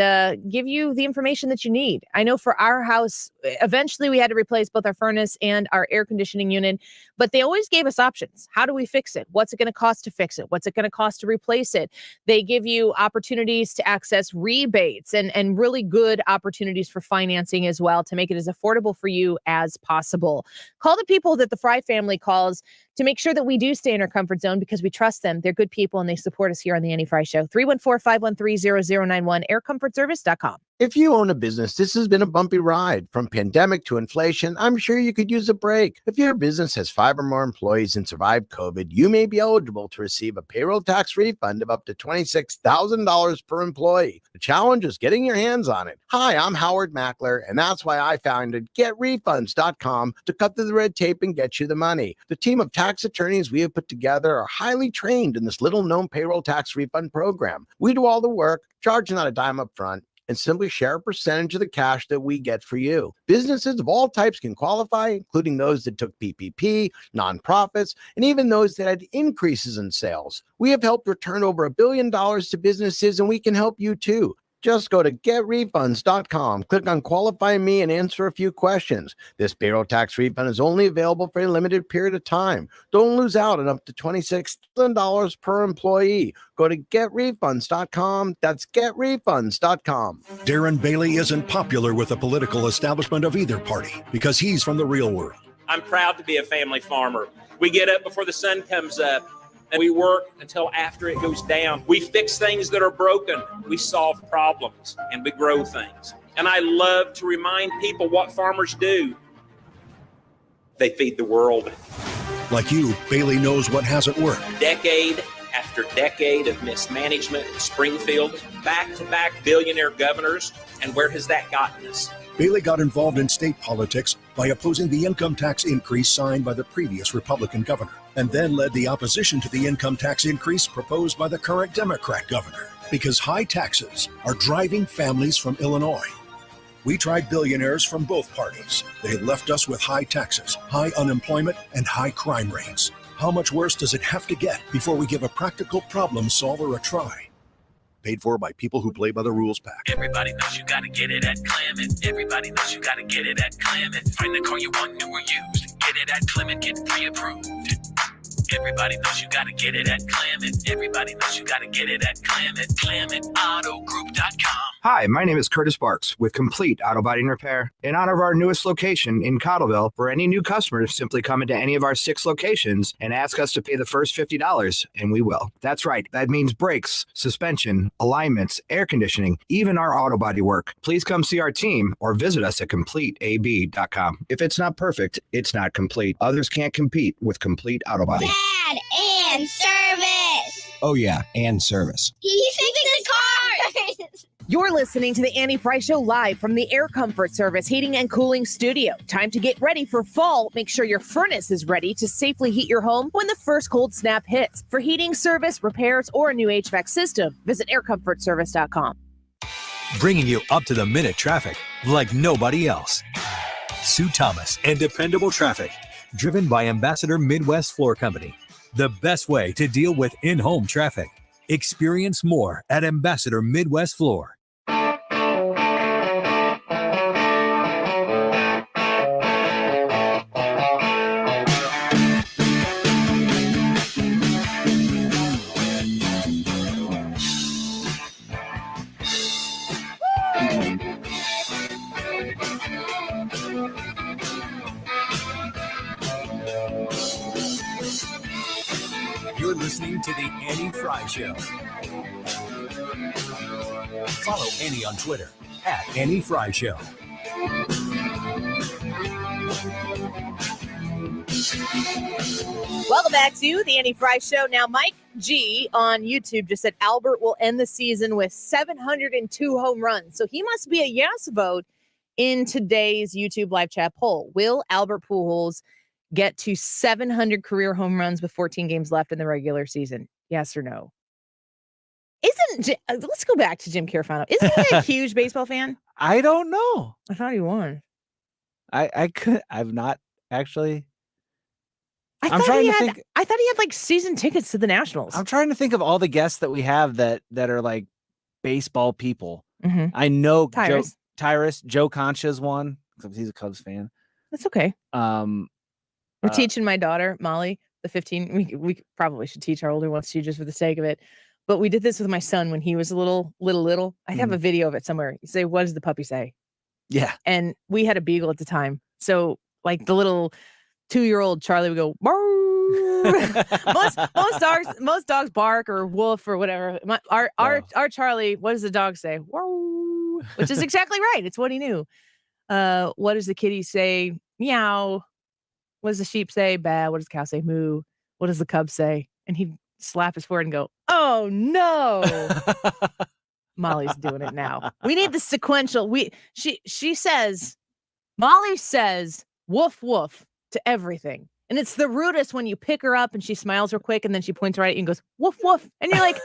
give you the information that you need. I know for our house, eventually we had to replace both our furnace and our air conditioning unit, but they always gave us options. How do we fix it? What's it going to cost to fix it? What's it going to cost to replace it? They give you opportunities to access rebates and really good opportunities for financing as well to make it as affordable for you as possible. Call the people that the Frey family calls to make sure that we do stay in our comfort zone because we trust them. They're good people and they support us here on the Annie Frey Show. 314-513-0091, aircomfortservice.com. If you own a business, this has been a bumpy ride. From pandemic to inflation, I'm sure you could use a break. If your business has 5 or more employees and survived COVID, you may be eligible to receive a payroll tax refund of up to $26,000 per employee. The challenge is getting your hands on it. Hi, I'm Howard Mackler, and that's why I founded GetRefunds.com to cut through the red tape and get you the money. The team of tax attorneys we have put together are highly trained in this little-known payroll tax refund program. We do all the work, charge not a dime up front, and simply share a percentage of the cash that we get for you. Businesses of all types can qualify, including those that took PPP, nonprofits, and even those that had increases in sales. We have helped return over $1 billion to businesses, and we can help you too. Just go to getrefunds.com, click on Qualify Me, and answer a few questions. This payroll tax refund is only available for a limited period of time. Don't lose out on up to $26,000 per employee. Go to getrefunds.com. That's getrefunds.com. Darren Bailey isn't popular with the political establishment of either party because he's from the real world. I'm proud to be a family farmer. We get up before the sun comes up, and we work until after it goes down. We fix things that are broken. We solve problems, and we grow things. And I love to remind people what farmers do. They feed the world. Like you, Bailey knows what hasn't worked. Decade after decade of mismanagement in Springfield, back-to-back billionaire governors, and where has that gotten us? Bailey got involved in state politics by opposing the income tax increase signed by the previous Republican governor, and then led the opposition to the income tax increase proposed by the current Democrat governor, because high taxes are driving families from Illinois. We tried billionaires from both parties. They left us with high taxes, high unemployment, and high crime rates. How much worse does it have to get before we give a practical problem solver a try? Paid for by people who play by the rules pack. Everybody knows you gotta get it at Clement. Everybody knows you gotta get it at Clement. Find the car you want, new or used. Get it at Clement, get pre-approved. Everybody knows you gotta get it at Clement. Everybody knows you gotta get it at Clement. ClementAutoGroup.com. Hi, my name is Curtis Barks with Complete Auto Body and Repair. In honor of our newest location in Cottleville, for any new customers, simply come into any of our 6 locations and ask us to pay the first $50, and we will. That's right. That means brakes, suspension, alignments, air conditioning, even our auto body work. Please come see our team or visit us at CompleteAB.com. If it's not perfect, it's not complete. Others can't compete with Complete Auto Body. Dad, and service. Oh, yeah, and service. He fixes cars. You're listening to the Annie Frey Show live from the Air Comfort Service Heating and Cooling Studio. Time to get ready for fall. Make sure your furnace is ready to safely heat your home when the first cold snap hits. For heating service, repairs, or a new HVAC system, visit aircomfortservice.com. Bringing you up-to-the-minute traffic like nobody else. Sue Thomas and dependable traffic, driven by Ambassador Midwest Floor Company. The best way to deal with in-home traffic. Experience more at Ambassador Midwest Floor. You're listening to The Annie Frey Show. Follow Annie on Twitter @Annie Frey Show. Welcome back to the Annie Frey Show. Now, Mike G on YouTube just said Albert will end the season with 702 home runs. So he must be a yes vote in today's YouTube live chat poll. Will Albert Pujols get to 700 career home runs with 14 games left in the regular season? Yes or no? Let's go back to Jim Carafano. Isn't he a huge baseball fan? I don't know. I thought he won. I've not actually. I thought he had like season tickets to the Nationals. I'm trying to think of all the guests that we have that are like baseball people. Mhm. I know Tyrus. Joe Concha's one because he's a Cubs fan. That's okay. We're Uh, teaching my daughter, Molly, the 15. We probably should teach our older ones too, just for the sake of it. But we did this with my son when he was a little. I have a video of it somewhere. You say, what does the puppy say? Yeah. And we had a beagle at the time. So like the little 2-year-old Charlie would go, most dogs bark or woof or whatever. Our Charlie, what does the dog say? Which is exactly right. It's what he knew. What does the kitty say? Meow. What does the sheep say? Bah. What does the cow say? Moo. What does the cub say? And he'd slap his forehead and go, oh no. Molly's doing it now. We need the sequential. She says, Molly says woof woof to everything. And it's the rudest when you pick her up and she smiles real quick and then she points right at you and goes, woof woof. And you're like,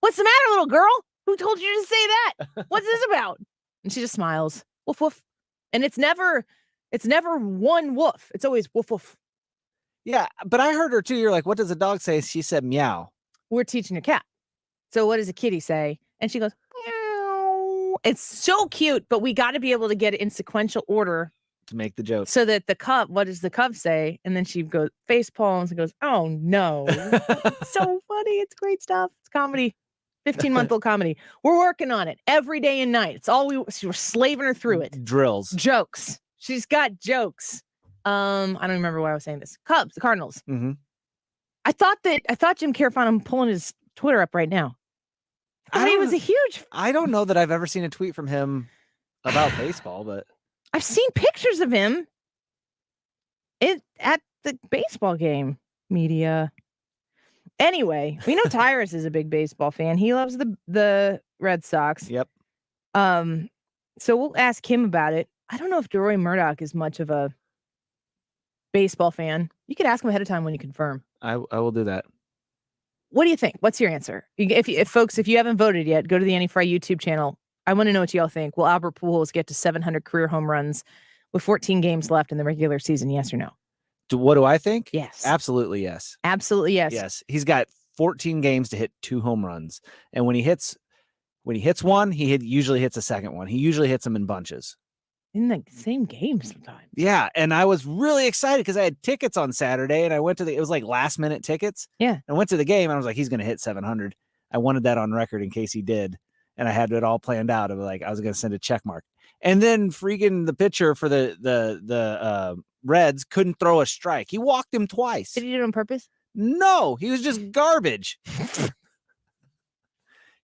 what's the matter, little girl? Who told you to say that? What's this about? And she just smiles. Woof woof. And it's never one woof. It's always woof woof. Yeah, but I heard her too. You're like, what does a dog say? She said meow. We're teaching your cat. So what does a kitty say? And she goes, meow. It's so cute, but we got to be able to get it in sequential order To make the joke. so that the cub, what does the cub say? And then she goes face palms and goes, oh no. It's so funny. It's great stuff. It's comedy. 15-month-old comedy. We're working on it every day and night. It's all we're slaving her through it. Drills. Jokes. She's got jokes. I don't remember why I was saying this. Cubs, the Cardinals. Mm-hmm. I thought Jim Carafano, I'm pulling his Twitter up right now. I mean, it was a huge. I don't know that I've ever seen a tweet from him about baseball, but I've seen pictures of him at the baseball game. Media. Anyway, we know Tyrus is a big baseball fan. He loves the Red Sox. Yep. So we'll ask him about it. I don't know if DeRoy Murdoch is much of a baseball fan. You could ask him ahead of time when you confirm. I will do that. What do you think? What's your answer? If folks, if you haven't voted yet, go to the Annie Frey YouTube channel. I want to know what y'all think. Will Albert Pujols get to 700 career home runs with 14 games left in the regular season? Yes or no? What do I think? Yes. Absolutely yes. Absolutely yes. Yes. He's got 14 games to hit 2 home runs. And when he hits one, he usually hits a second one. He usually hits them in bunches. In the same game sometimes. Yeah. And I was really excited because I had tickets on Saturday and I went to it was like last minute tickets. Yeah. I went to the game and I was like, he's going to hit 700. I wanted that on record in case he did. And I had it all planned out. I was like, I was going to send a check mark. And then freaking the pitcher for the Reds couldn't throw a strike. He walked him twice. Did he do it on purpose? No, he was just garbage.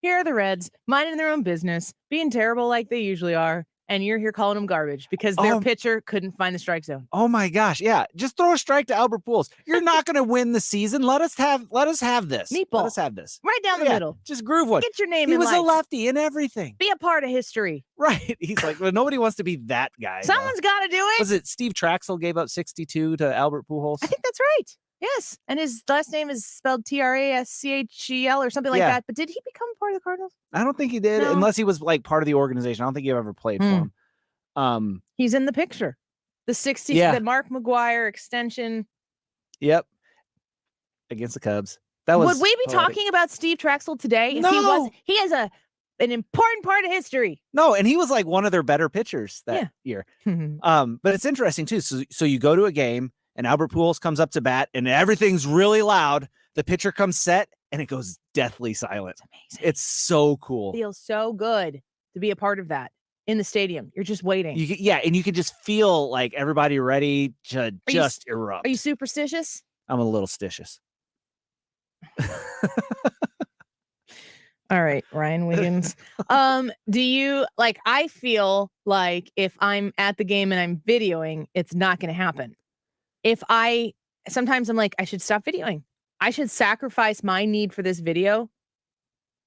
Here are the Reds, minding their own business, being terrible like they usually are. And you're here calling them garbage because their pitcher couldn't find the strike zone. Oh my gosh. Yeah. Just throw a strike to Albert Pujols. You're not going to win the season. Let us have this. Meatball. Let us have this. Right down the middle. Just groove one. Get your name He in was lights. a lefty and everything. Be a part of history. Right. He's like, well, nobody wants to be that guy. Someone's got to do it. Was it Steve Traxel gave up 62 to Albert Pujols? I think that's right. Yes. And his last name is spelled Traschel or something like that. But did he become part of the Cardinals? I don't think he did, No. unless he was like part of the organization. I don't think he ever played for him. He's in the picture. The 60s, the Mark McGuire extension. Yep. Against the Cubs. That was. Would we be poetic. talking about Steve Traxel today? If No. He has an important part of history. No, and he was like one of their better pitchers that year. But it's interesting too. So you go to a game and Albert Pujols comes up to bat and everything's really loud. The pitcher comes set and it goes deathly silent. It's amazing. It's so cool. Feels so good to be a part of that in the stadium. You're just waiting. And you can just feel like everybody ready to erupt. Are you superstitious? I'm a little stitious. All right, Ryan Wiggins. Do you I feel like if I'm at the game and I'm videoing, it's not going to happen. Sometimes I'm like, I should stop videoing. I should sacrifice my need for this video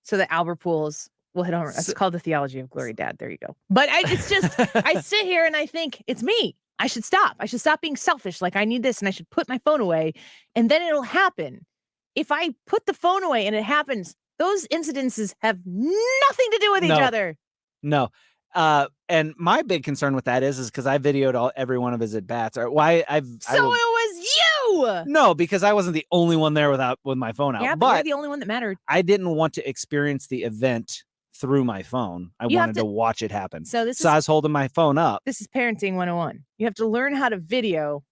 so that Albert Pujols will hit home. That's called the theology of glory, Dad. There you go. But it's just, I sit here and I think it's me. I should stop. I should stop being selfish. Like I need this and I should put my phone away and then it'll happen. If I put the phone away and it happens, those incidences have nothing to do with each other. No. And my big concern with that is because I videoed every one of his at bats. It was you. No, because I wasn't the only one there with my phone out. Yeah, but you're the only one that mattered. I didn't want to experience the event through my phone. I wanted to watch it happen. So I was holding my phone up. This is parenting 101. You have to learn how to video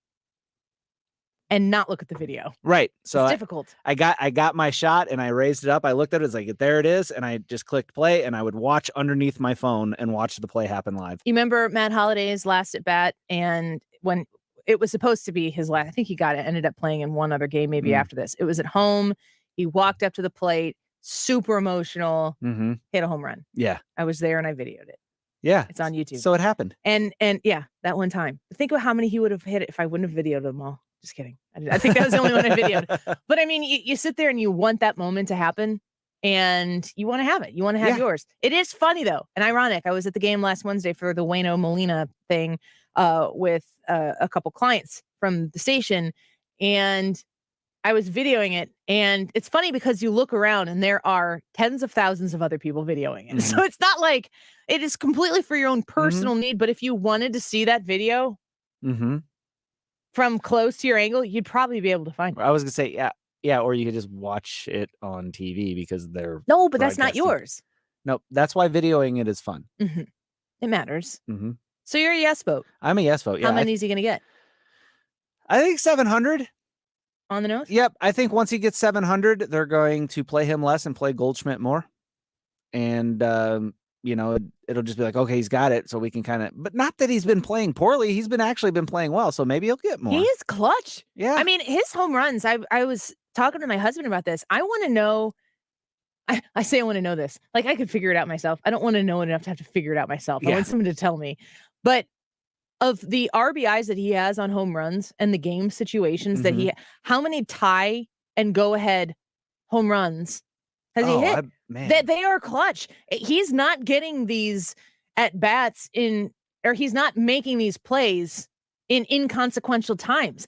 and not look at the video. Right. So it's difficult. I got my shot and I raised it up. I looked at it. It's like, there it is. And I just clicked play and I would watch underneath my phone and watch the play happen live. You remember Matt Holliday's last at bat? And when it was supposed to be his last, I think he ended up playing in one other game, maybe after this. It was at home. He walked up to the plate, super emotional, hit a home run. Yeah. I was there and I videoed it. Yeah. It's on YouTube. So it happened. And yeah, that one time. Think about how many he would have hit if I wouldn't have videoed them all. Just kidding. I think that was the only one I videoed. But I mean, you sit there and you want that moment to happen and you want to have it. You want to have yours. It is funny though. And ironic. I was at the game last Wednesday for the Wayno Molina thing with a couple clients from the station. And I was videoing it. And it's funny because you look around and there are tens of thousands of other people videoing it. So it's not like it is completely for your own personal need. But if you wanted to see that video, from close to your angle, you'd probably be able to find it. I was gonna say, yeah, or you could just watch it on TV because they're but that's not yours. No, that's why videoing it is fun. It matters. So you're a yes vote. I'm a yes vote. Yeah. How many is he gonna get? I think 700 on the nose. Yep, I think once he gets 700, they're going to play him less and play Goldschmidt more, and it'll just be like, okay, he's got it. So we can but not that he's been playing poorly. He's actually been playing well. So maybe he'll get more. He is clutch. Yeah. I mean, his home runs, I was talking to my husband about this. I want to know, I say I want to know this. Like I could figure it out myself. I don't want to know it enough to have to figure it out myself. I want someone to tell me. But of the RBIs that he has on home runs and the game situations that how many tie and go ahead home runs has he hit? That they are clutch. He's not getting these at bats or he's not making these plays in inconsequential times.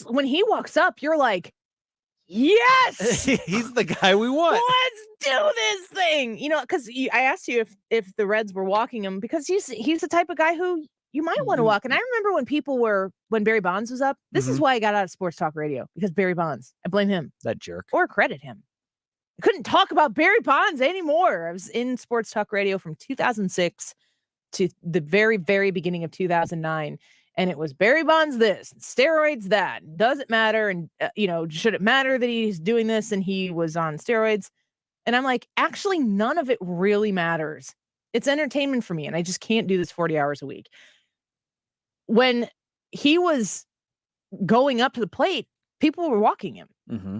When he walks up, you're like, yes, he's the guy we want. Let's do this thing. Because I asked you if the Reds were walking him because he's the type of guy who you might want to walk. And I remember when Barry Bonds was up. This is why I got out of sports talk radio, because Barry Bonds. I blame him. That jerk. Or credit him. I couldn't talk about Barry Bonds anymore. I was in sports talk radio from 2006 to the very, very beginning of 2009. And it was Barry Bonds this, steroids that. Does it matter? And, should it matter that he's doing this and he was on steroids? And I'm like, actually, none of it really matters. It's entertainment for me. And I just can't do this 40 hours a week. When he was going up to the plate, people were walking him.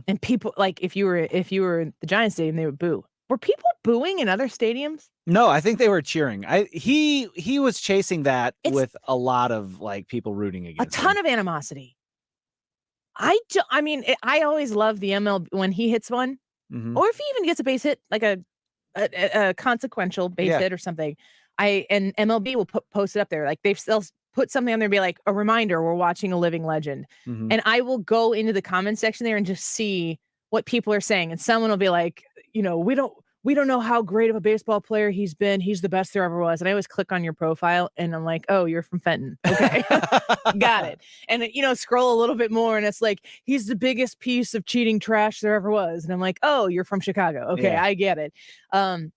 And people, like if you were in the Giants stadium, they would boo. Were people booing in other stadiums? No, I think they were cheering. He was chasing that with a lot of people rooting against a ton of animosity. I always love the MLB when he hits one, or if he even gets a base hit, like a consequential base hit or something. And MLB will post it up there. Like they'll put something on there and be like, a reminder, we're watching a living legend. And I will go into the comment section there and just see what people are saying. And someone will be like, we don't know how great of a baseball player he's been. He's the best there ever was. And I always click on your profile and I'm like, oh, you're from Fenton. Okay. Got it. And scroll a little bit more and it's like, he's the biggest piece of cheating trash there ever was. And I'm like, oh, you're from Chicago. Okay. Yeah. I get it.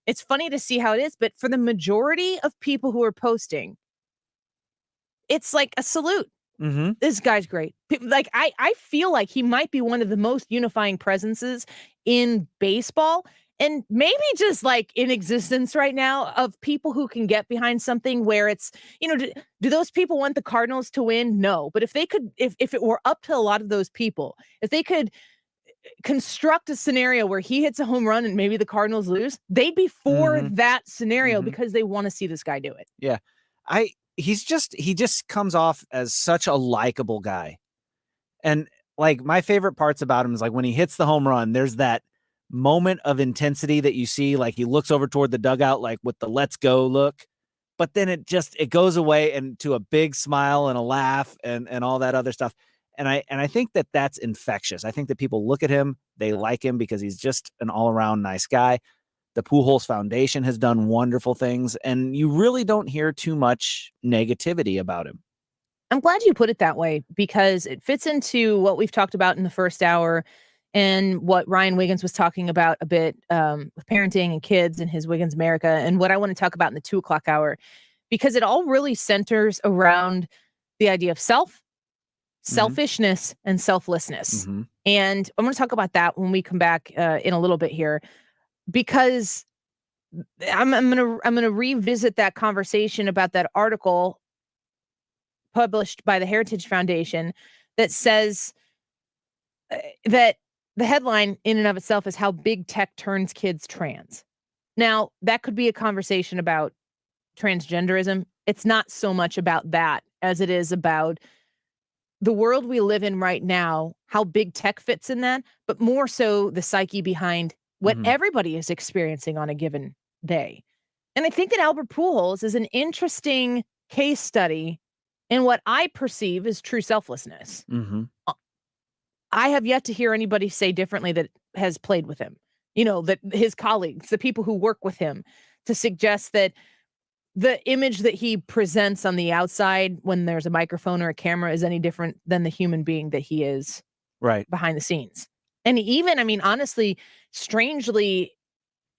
It's funny to see how it is, but for the majority of people who are posting, it's like a salute. This guy's great. Like I feel like he might be one of the most unifying presences in baseball, and maybe just like in existence right now, of people who can get behind something where it's, do those people want the Cardinals to win? No. But if they could, if it were up to a lot of those people, if they could construct a scenario where he hits a home run and maybe the Cardinals lose, they'd be for that scenario because they want to see this guy do it. Yeah. He just comes off as such a likable guy. And like my favorite parts about him is like when he hits the home run, there's that moment of intensity that you see, like he looks over toward the dugout, like with the let's go look, but then it goes away and to a big smile and a laugh and all that other stuff. And I think that that's infectious. I think that people look at him, they like him because he's just an all around nice guy. The Pujols Foundation has done wonderful things, and you really don't hear too much negativity about him. I'm glad you put it that way because it fits into what we've talked about in the first hour and what Ryan Wiggins was talking about a bit with parenting and kids and his Wiggins America, and what I want to talk about in the 2:00 hour, because it all really centers around the idea of selfishness and selflessness. And I'm going to talk about that when we come back in a little bit here, because I'm going to revisit that conversation about that article published by the Heritage Foundation that says that the headline in and of itself is how big tech turns kids trans. Now, that could be a conversation about transgenderism. It's not so much about that as it is about the world we live in right now, how big tech fits in that, but more so the psyche behind what everybody is experiencing on a given day. And I think that Albert Pujols is an interesting case study in what I perceive as true selflessness. I have yet to hear anybody say differently that has played with him, that his colleagues, the people who work with him, to suggest that the image that he presents on the outside when there's a microphone or a camera is any different than the human being that he is behind the scenes. And even, honestly, strangely,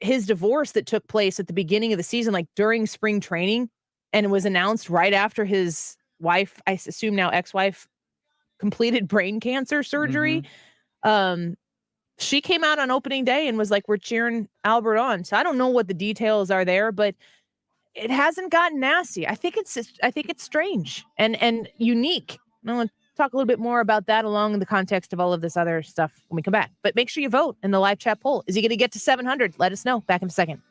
his divorce that took place at the beginning of the season, like during spring training, and it was announced right after his wife, I assume now ex-wife, completed brain cancer surgery. She came out on opening day and was like, we're cheering Albert on. So I don't know what the details are there, but it hasn't gotten nasty. I think it's strange and unique. I want to talk a little bit more about that along in the context of all of this other stuff when we come back. But make sure you vote in the live chat poll. Is he going to get to 700? Let us know. Back in a second.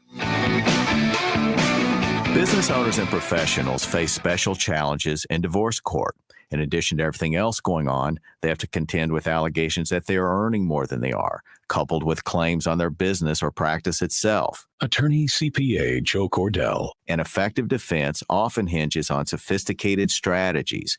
Business owners and professionals face special challenges in divorce court. In addition to everything else going on, they have to contend with allegations that they are earning more than they are, coupled with claims on their business or practice itself. Attorney CPA Joe Cordell. An effective defense often hinges on sophisticated strategies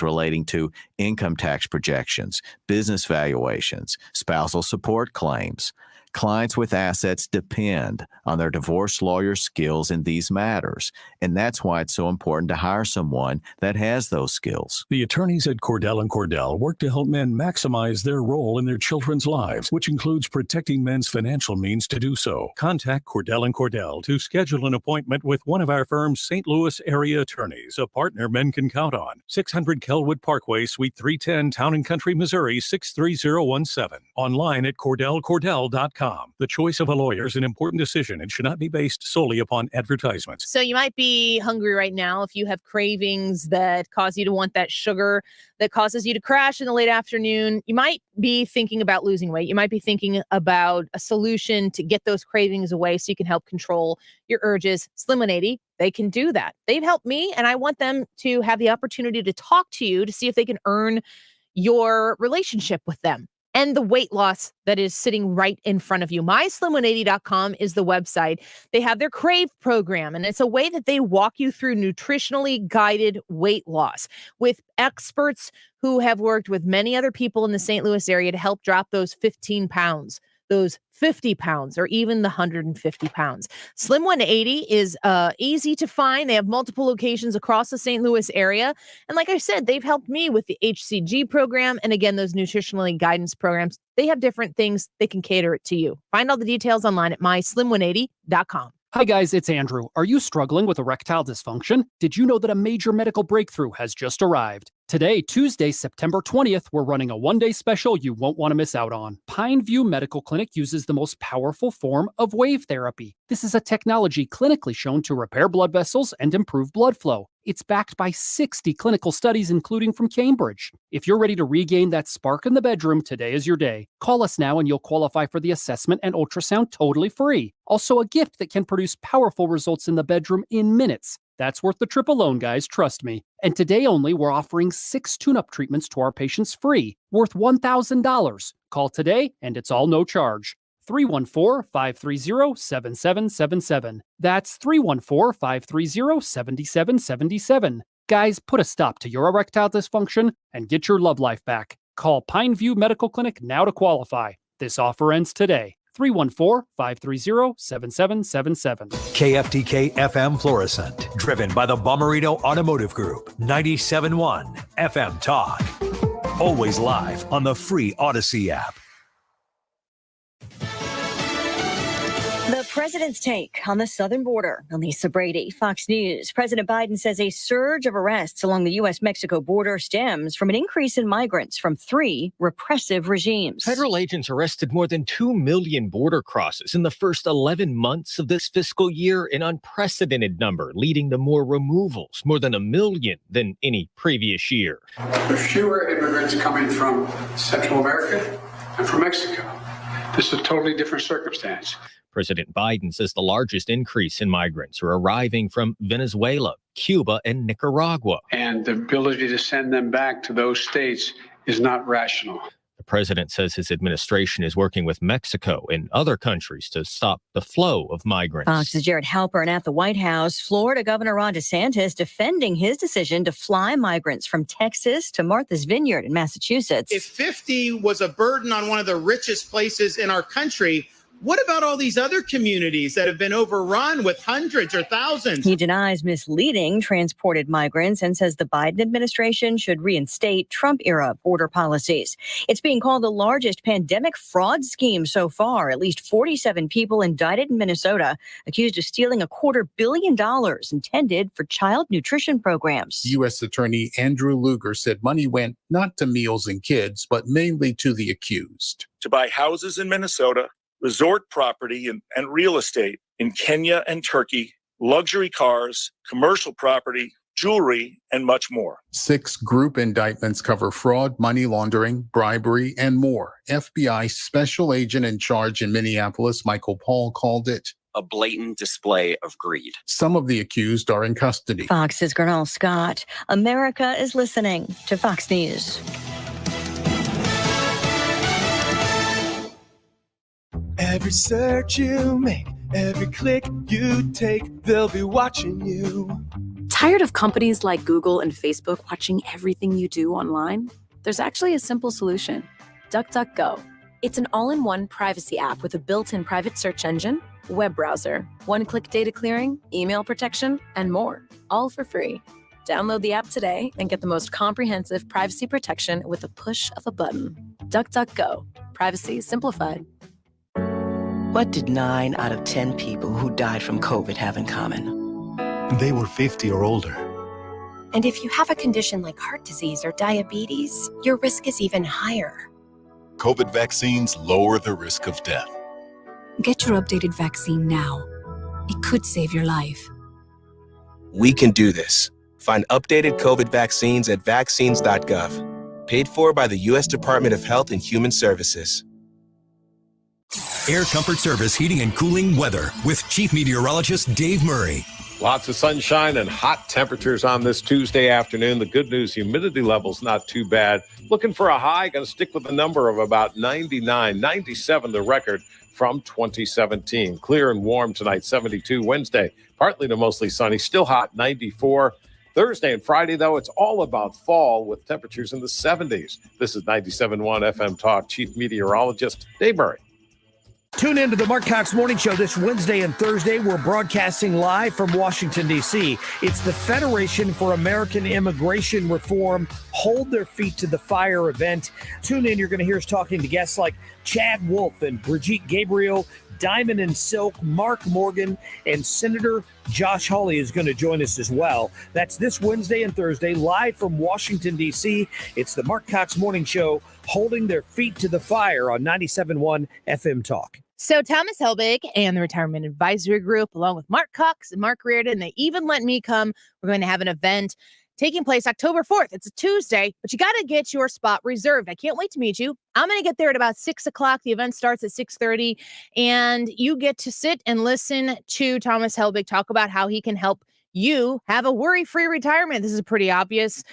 relating to income tax projections, business valuations, spousal support claims. Clients with assets depend on their divorce lawyer's skills in these matters, and that's why it's so important to hire someone that has those skills. The attorneys at Cordell & Cordell work to help men maximize their role in their children's lives, which includes protecting men's financial means to do so. Contact Cordell & Cordell to schedule an appointment with one of our firm's St. Louis area attorneys, a partner men can count on. 600 Kelwood Parkway, Suite 310, Town & Country, Missouri, 63017. Online at CordellCordell.com. The choice of a lawyer is an important decision and should not be based solely upon advertisements. So you might be hungry right now if you have cravings that cause you to want that sugar that causes you to crash in the late afternoon. You might be thinking about losing weight. You might be thinking about a solution to get those cravings away so you can help control your urges. Slim 180, they can do that. They've helped me, and I want them to have the opportunity to talk to you to see if they can earn your relationship with them and the weight loss that is sitting right in front of you. MySlim180.com is the website. They have their Crave program, and it's a way that they walk you through nutritionally guided weight loss with experts who have worked with many other people in the St. Louis area to help drop those 15 pounds, those 50 pounds, or even the 150 pounds. Slim 180 is easy to find. They have multiple locations across the St. Louis area. And like I said, they've helped me with the HCG program. And again, those nutritionally guidance programs, they have different things. They can cater it to you. Find all the details online at myslim180.com. Hi guys, it's Andrew. Are you struggling with erectile dysfunction? Did you know that a major medical breakthrough has just arrived? Today, Tuesday, September 20th, we're running a one-day special you won't want to miss out on. Pineview Medical Clinic uses the most powerful form of wave therapy. This is a technology clinically shown to repair blood vessels and improve blood flow. It's backed by 60 clinical studies, including from Cambridge. If you're ready to regain that spark in the bedroom, today is your day. Call us now and you'll qualify for the assessment and ultrasound totally free. Also, a gift that can produce powerful results in the bedroom in minutes. That's worth the trip alone, guys, trust me. And today only, we're offering 6 tune-up treatments to our patients free, worth $1,000. Call today, and it's all no charge. 314-530-7777. That's 314-530-7777. Guys, put a stop to your erectile dysfunction and get your love life back. Call Pineview Medical Clinic now to qualify. This offer ends today. 314-530-7777. KFTK FM Florissant, driven by the Bommarito Automotive Group, 97.1 FM Talk. Always live on the free Odyssey app. The president's take on the southern border. Elisa Brady, Fox News. President Biden says a surge of arrests along the U.S.-Mexico border stems from an increase in migrants from 3 repressive regimes. Federal agents arrested more than 2 million border crosses in the first 11 months of this fiscal year, an unprecedented number, leading to more removals, more than 1 million than any previous year. There are fewer immigrants coming from Central America and from Mexico. This is a totally different circumstance. President Biden says the largest increase in migrants are arriving from Venezuela, Cuba, and Nicaragua. And the ability to send them back to those states is not rational. The president says his administration is working with Mexico and other countries to stop the flow of migrants. Fox's Jared Halpern at the White House. Florida Governor Ron DeSantis defending his decision to fly migrants from Texas to Martha's Vineyard in Massachusetts. If 50 was a burden on one of the richest places in our country, what about all these other communities that have been overrun with hundreds or thousands? He denies misleading transported migrants and says the Biden administration should reinstate Trump-era border policies. It's being called the largest pandemic fraud scheme so far. At least 47 people indicted in Minnesota accused of stealing $250 million intended for child nutrition programs. U.S. Attorney Andrew Luger said money went not to meals and kids, but mainly to the accused. To buy houses in Minnesota, resort property and real estate in Kenya and Turkey, luxury cars, commercial property, jewelry, and much more. 6 group indictments cover fraud, money laundering, bribery, and more. FBI special agent in charge in Minneapolis, Michael Paul, called it a blatant display of greed. Some of the accused are in custody. Fox's Gernal Scott. America is listening to Fox News. Every search you make, every click you take, they'll be watching you. Tired of companies like Google and Facebook watching everything you do online? There's actually a simple solution. DuckDuckGo. It's an all-in-one privacy app with a built-in private search engine, web browser, one-click data clearing, email protection, and more, all for free. Download the app today and get the most comprehensive privacy protection with the push of a button. DuckDuckGo. Privacy simplified. What did 9 out of 10 people who died from COVID have in common? They were 50 or older. And if you have a condition like heart disease or diabetes, your risk is even higher. COVID vaccines lower the risk of death. Get your updated vaccine now. It could save your life. We can do this. Find updated COVID vaccines at vaccines.gov. Paid for by the U.S. Department of Health and Human Services. Air Comfort Service heating and cooling weather with Chief Meteorologist Dave Murray. Lots of sunshine and hot temperatures on this Tuesday afternoon. The good news, humidity level's not too bad. Looking for a high, going to stick with the number of about 99, 97 the record from 2017. Clear and warm tonight, 72. Wednesday, partly to mostly sunny, still hot, 94. Thursday and Friday, though, it's all about fall with temperatures in the 70s. This is 97.1 FM Talk. Chief Meteorologist Dave Murray. Tune in to the Mark Cox Morning Show this Wednesday and Thursday. We're broadcasting live from Washington, D.C. It's the Federation for American Immigration Reform Hold Their Feet to the Fire event. Tune in. You're going to hear us talking to guests like Chad Wolf and Brigitte Gabriel, Diamond and Silk, Mark Morgan, and Senator Josh Hawley is going to join us as well. That's this Wednesday and Thursday, live from Washington, D.C. It's the Mark Cox Morning Show, holding their feet to the fire on 97.1 FM Talk. So Thomas Helbig and the Retirement Advisory Group, along with Mark Cox and Mark Reardon, they even let me come. We're going to have an event taking place October 4th. It's a Tuesday, but you got to get your spot reserved. I can't wait to meet you. I'm going to get there at about 6 o'clock. The event starts at 6:30, and you get to sit and listen to Thomas Helbig talk about how he can help you have a worry-free retirement. This is a pretty obvious,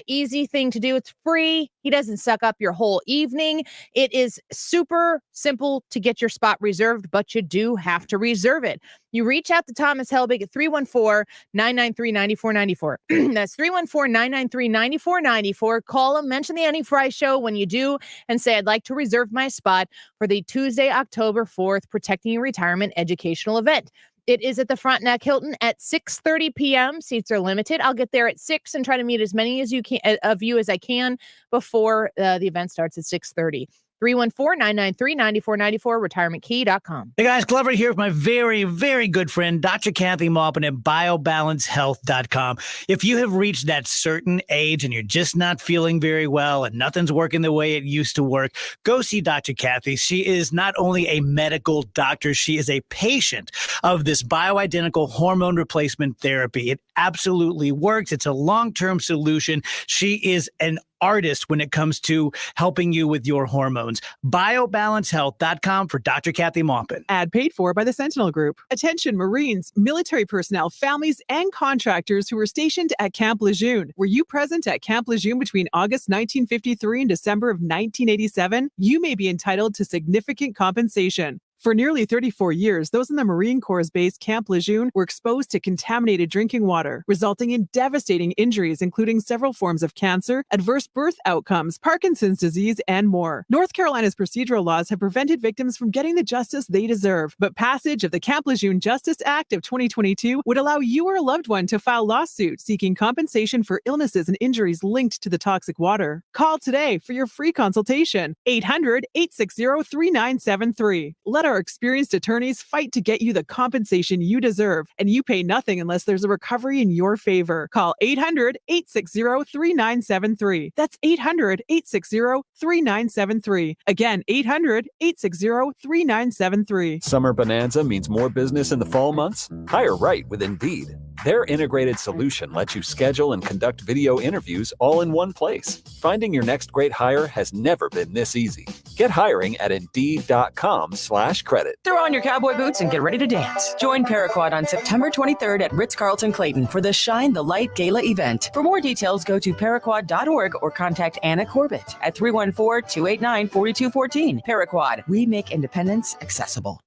easy thing to do. It's free. He doesn't suck up your whole evening. It is super simple to get your spot reserved, but you do have to reserve it. You reach out to Thomas Helbig at 314-993-9494. That's 314-993-9494. Call him, mention the Annie Frey Show when you do, and say, I'd like to reserve my spot for the Tuesday, October 4th, Protecting Your Retirement educational event. It is at the Frontenac Hilton at 6:30 p.m. Seats are limited. I'll get there at 6 and try to meet as many as you can of you as I can before the event starts at 6:30. 314-993-9494, retirementkey.com. Hey guys, Glover here with my very, very good friend, Dr. Kathy Maupin at biobalancehealth.com. If you have reached that certain age and you're just not feeling very well and nothing's working the way it used to work, go see Dr. Kathy. She is not only a medical doctor, she is a patient of this bioidentical hormone replacement therapy. It absolutely works. It's a long-term solution. She is an artist when it comes to helping you with your hormones. Biobalancehealth.com for Dr. Kathy Maupin. Ad paid for by the Sentinel Group. Attention Marines, military personnel, families, and contractors who were stationed at Camp Lejeune. Were you present at Camp Lejeune between August 1953 and December of 1987? You may be entitled to significant compensation. For nearly 34 years, those in the Marine Corps' base Camp Lejeune were exposed to contaminated drinking water, resulting in devastating injuries, including several forms of cancer, adverse birth outcomes, Parkinson's disease, and more. North Carolina's procedural laws have prevented victims from getting the justice they deserve, but passage of the Camp Lejeune Justice Act of 2022 would allow you or a loved one to file lawsuits seeking compensation for illnesses and injuries linked to the toxic water. Call today for your free consultation. 800-860-3973. Let our experienced attorneys fight to get you the compensation you deserve, and you pay nothing unless there's a recovery in your favor. Call 800-860-3973. That's 800-860-3973. Again, 800-860-3973. Summer Bonanza means more business in the fall months? Hire right with Indeed. Their integrated solution lets you schedule and conduct video interviews all in one place. Finding your next great hire has never been this easy. Get hiring at Indeed.com/credit. Throw on your cowboy boots and get ready to dance. Join Paraquat on September 23rd at Ritz-Carlton Clayton for the Shine the Light Gala event. For more details, go to paraquat.org or contact Anna Corbett at 314-289-4214. Paraquat, we make independence accessible.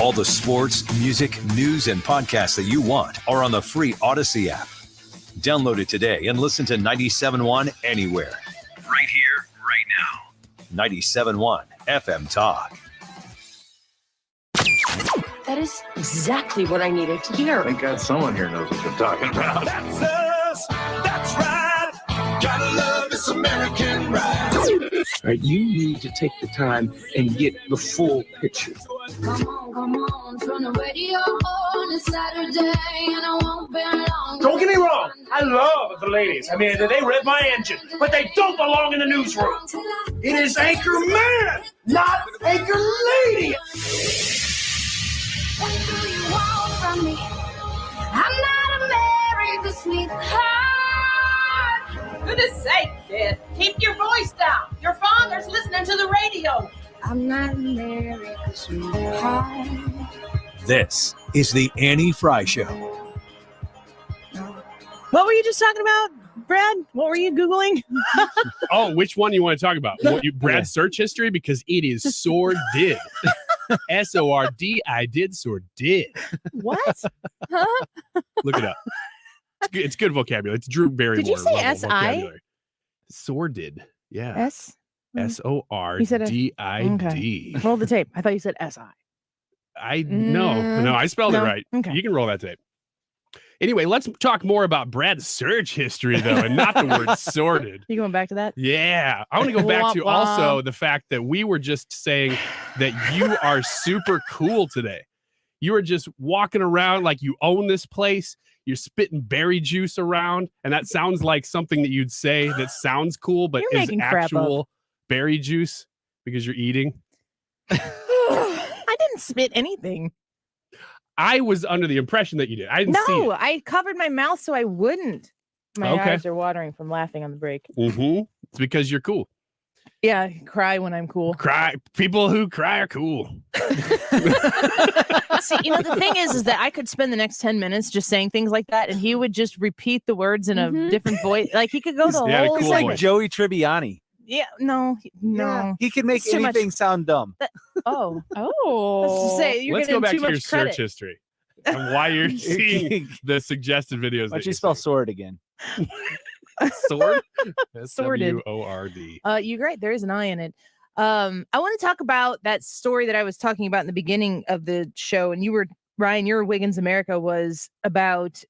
All the sports, music, news, and podcasts that you want are on the free Odyssey app. Download it today and listen to 97.1 anywhere. Right here, right now. 97.1 FM Talk. That is exactly what I needed to hear. Thank God someone here knows what they're talking about. That's us. That's right. Gotta love this American ride. All right, you need to take the time and get the full picture. Come on, turn the radio on. It's Saturday and I won't be long. Don't get me wrong, I love the ladies. I mean, they rev my engine, but they don't belong in the newsroom. It is Anchor Man, not Anchor Lady. What do you want from me? I'm not America's sweetheart. Goodness sake, kid. Keep your voice down. Your father's listening to the radio. I'm not America's sweetheart. This is the Annie Frey Show. What were you just talking about, Brad? What were you Googling? Oh, which one you want to talk about? Brad's search history? Because it is sordid. S-O-R-D-I did sordid. What? Huh? Look it up. It's good vocabulary. It's Drew Barrymore. Did you say S-I? Vocabulary. Sordid. Yeah. S-O-R-D-I-D. Okay. Roll the tape. I thought you said S-I. No, I spelled it right. Okay. You can roll that tape. Anyway, let's talk more about Brad's search history, though, and not the word sorted. You going back to that? Yeah. I want to go back to also the fact that we were just saying that you are super cool today. You are just walking around like you own this place. You're spitting berry juice around. And that sounds like something that you'd say that sounds cool, but is actual berry juice because you're eating. I didn't spit anything. I was under the impression that you did. I didn't see it. No, I covered my mouth so I wouldn't. My eyes are watering from laughing on the break. Mm-hmm. It's because you're cool. Yeah, I cry when I'm cool. Cry. People who cry are cool. See, the thing is that I could spend the next 10 minutes just saying things like that, and he would just repeat the words in a different voice. Like he could go the whole. He's like Joey Tribbiani. Yeah, no. He can make anything sound dumb. Oh. Let's just say Let's go back to your search history and why you're seeing the suggested videos. Why don't you spell sword again? Sword? Sorted. S-W-O-R-D. You're right. There is an I in it. I want to talk about that story that I was talking about in the beginning of the show. And you were, Ryan, your Wiggins America was about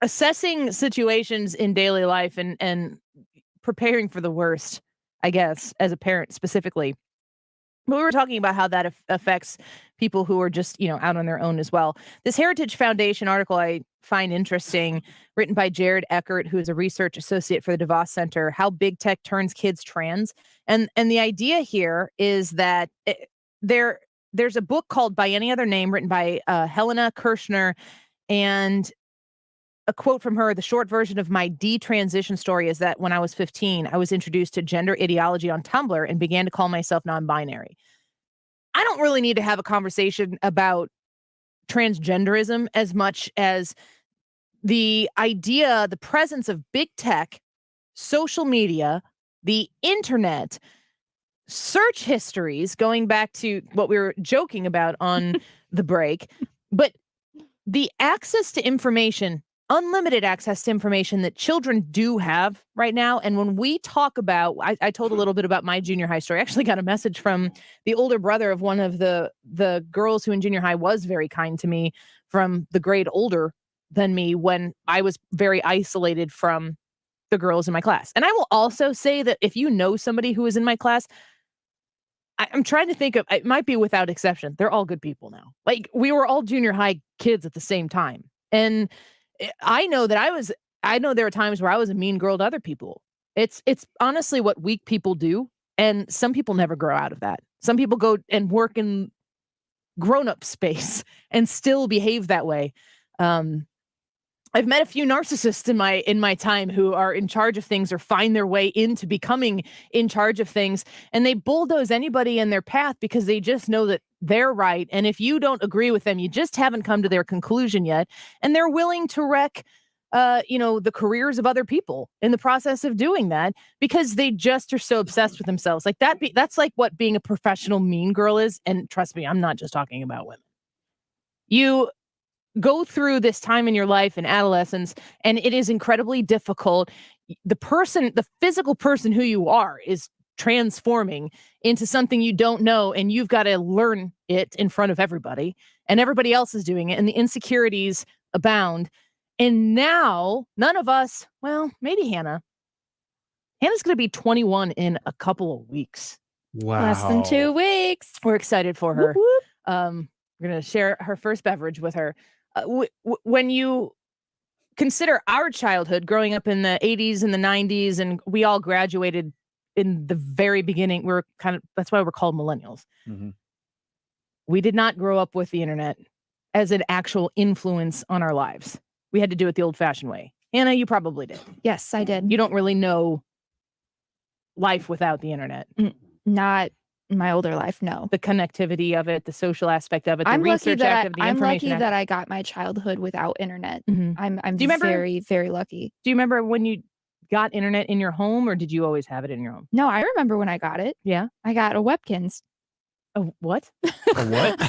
assessing situations in daily life and preparing for the worst, I guess, as a parent specifically. But we were talking about how that affects people who are just, out on their own as well. This Heritage Foundation article I find interesting, written by Jared Eckert, who is a research associate for the DeVos Center, How Big Tech Turns Kids Trans. And the idea here is that there's a book called By Any Other Name, written by Helena Kirshner, and a quote from her: the short version of my detransition story is that when I was 15, I was introduced to gender ideology on Tumblr and began to call myself non-binary. I don't really need to have a conversation about transgenderism as much as the idea, the presence of big tech, social media, the internet, search histories, going back to what we were joking about on the break, but the access to information, unlimited access to information that children do have right now. And when we talk about, I told a little bit about my junior high story. I actually got a message from the older brother of one of the girls who in junior high was very kind to me, from the grade older than me, when I was very isolated from the girls in my class. And I will also say that if you know somebody who is in my class, I'm trying to think of, it might be without exception, they're all good people now. Like, we were all junior high kids at the same time. And I know that I know there are times where I was a mean girl to other people. It's honestly what weak people do. And some people never grow out of that. Some people go and work in grown-up space and still behave that way. I've met a few narcissists in my time who are in charge of things or find their way into becoming in charge of things. And they bulldoze anybody in their path because they just know that they're right. And if you don't agree with them, you just haven't come to their conclusion yet. And they're willing to wreck, the careers of other people in the process of doing that because they just are so obsessed with themselves. Like that's like what being a professional mean girl is. And trust me, I'm not just talking about women. You go through this time in your life in adolescence, and it is incredibly difficult. The physical person who you are is transforming into something you don't know, and you've got to learn it in front of everybody, and everybody else is doing it, and the insecurities abound. And now none of us, well, maybe Hannah's going to be 21 in a couple of weeks. Wow. Less than 2 weeks. We're excited for her. Whoop, whoop. We're going to share her first beverage with her. When you consider our childhood growing up in the 80s and the 90s, and we all graduated in the very beginning, that's why we're called millennials. Mm-hmm. We did not grow up with the internet as an actual influence on our lives. We had to do it the old fashioned way. Anna, you probably did. Yes, I did. You don't really know life without the internet. Not in my older life, no. The connectivity of it, the social aspect of it, the I'm research lucky of the I'm information. lucky that I got my childhood without internet. Mhm. I'm Do you remember- very, very lucky. Do you remember when you got internet in your home, or did you always have it in your home? No, I remember when I got it. Yeah. I got a Webkins. A what? A what?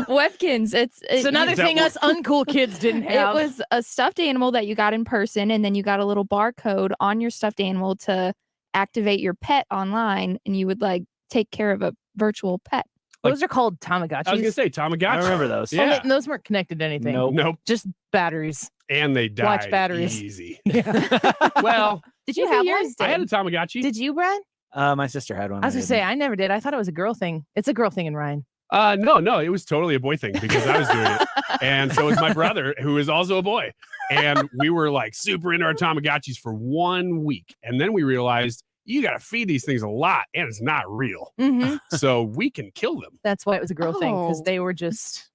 Webkins. It's another thing us uncool kids didn't have. It was a stuffed animal that you got in person, and then you got a little barcode on your stuffed animal to activate your pet online, and you would take care of a virtual pet. Those are called Tamagotchis. I was gonna say Tamagotchi. I remember those. Oh, Yeah. and those weren't connected to anything. Nope. Just batteries. And they died Watch batteries. easy. Yeah. Well, Did you have one? I had a Tamagotchi. Did you, Brad? My sister had one. I was gonna say I never did. I thought it was a girl thing. It's a girl thing in Ryan. No, it was totally a boy thing because I was doing it. And so was my brother, who is also a boy. And we were like super into our Tamagotchis for 1 week. And then we realized you got to feed these things a lot and it's not real. Mm-hmm. So we can kill them. That's why it was a girl thing, because Oh. they were just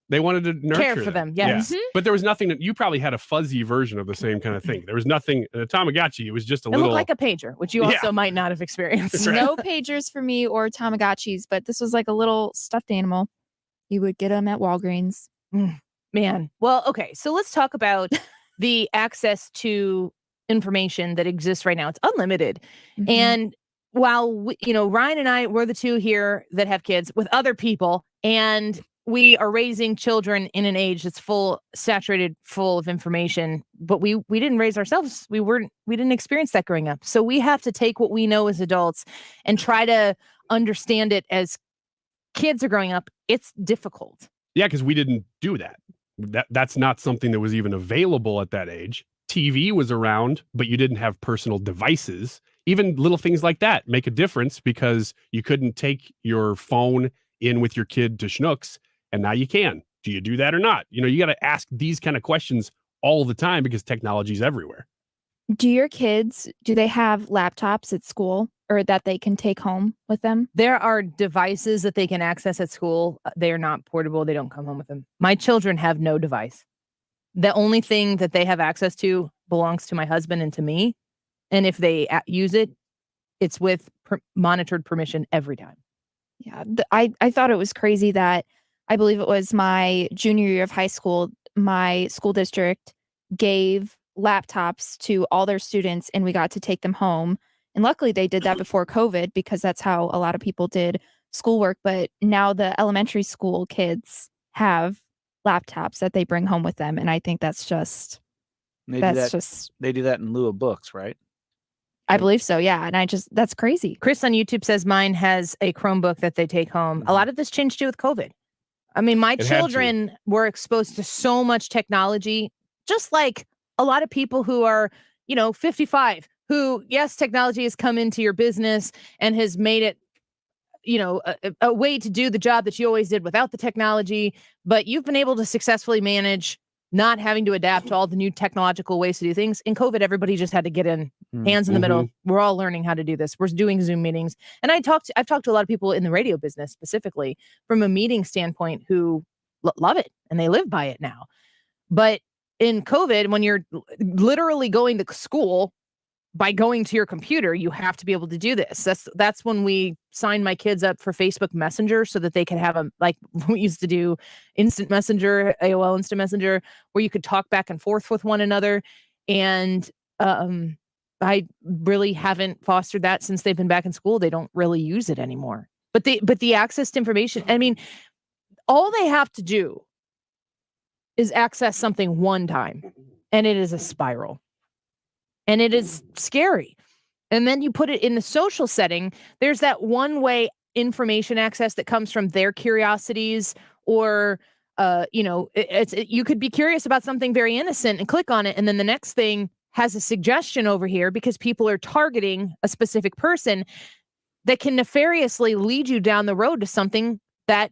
They wanted to nurture care for them. Yes. Yeah. But there was nothing that you probably had a fuzzy version of the same kind of thing. There was nothing in a Tamagotchi. It was just a It little looked like a pager, which you also might not have experienced. That's right. No pagers for me or Tamagotchis, but this was like a little stuffed animal. You would get them at Walgreens. Man. Well, okay. So let's talk about the access to information that exists right now. It's unlimited. Mhm. And while, Ryan and I, we're the two here that have kids with other people, and we are raising children in an age that's saturated full of information, but we didn't raise ourselves. We didn't experience that growing up. So we have to take what we know as adults and try to understand it as kids are growing up. It's difficult. Yeah, because we didn't do that. That's not something that was even available at that age. TV was around, but you didn't have personal devices. Even little things like that make a difference because you couldn't take your phone in with your kid to Schnucks, and now you can. Do you do that or not? You got to ask these kind of questions all the time because technology is everywhere. Do your kids, do they have laptops at school or that they can take home with them? There are devices that they can access at school. They are not portable. They don't come home with them. My children have no device. The only thing that they have access to belongs to my husband and to me. And if they use it, it's with monitored permission every time. Yeah, I thought it was crazy that I believe it was my junior year of high school, my school district gave laptops to all their students and we got to take them home. And luckily they did that before COVID because that's how a lot of people did schoolwork. But now the elementary school kids have laptops that they bring home with them. And I think that's just, They do that in lieu of books, right? I believe so. Yeah. And that's crazy. Chris on YouTube says mine has a Chromebook that they take home. A lot of this changed too with COVID. I mean, my children were exposed to so much technology, just like a lot of people who are, 55, who, yes, technology has come into your business and has made it, a way to do the job that you always did without the technology, but you've been able to successfully manage not having to adapt to all the new technological ways to do things. In COVID, everybody just had to get in, hands in the middle. We're all learning how to do this. We're doing Zoom meetings. And I've talked to a lot of people in the radio business, specifically from a meeting standpoint, who love it and they live by it now. But in COVID, when you're literally going to school by going to your computer, you have to be able to do this. That's when we signed my kids up for Facebook Messenger so that they could have like we used to do Instant Messenger, AOL Instant Messenger, where you could talk back and forth with one another. And I really haven't fostered that since they've been back in school. They don't really use it anymore. But the access to information, I mean, all they have to do is access something one time, and it is a spiral. And it is scary. And then you put it in the social setting. There's that one-way information access that comes from their curiosities, or you could be curious about something very innocent and click on it, and then the next thing has a suggestion over here because people are targeting a specific person that can nefariously lead you down the road to something that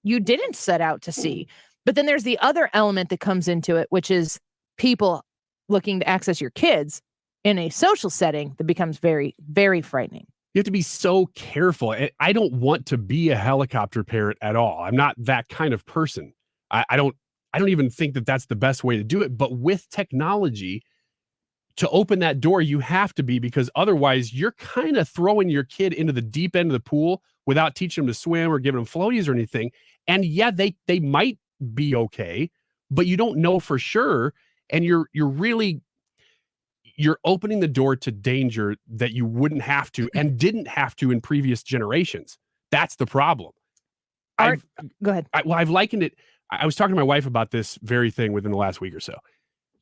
you didn't set out to see. But then there's the other element that comes into it, which is people looking to access your kids in a social setting that becomes very, very frightening. You have to be so careful. I don't want to be a helicopter parent at all. I'm not that kind of person. I don't even think that that's the best way to do it. But with technology, to open that door, you have to be, because otherwise you're kind of throwing your kid into the deep end of the pool without teaching them to swim or giving them floaties or anything. And yeah, they might be okay, but you don't know for sure. And you're opening the door to danger that you wouldn't have to and didn't have to in previous generations. That's the problem. Go ahead. I've likened it. I was talking to my wife about this very thing within the last week or so.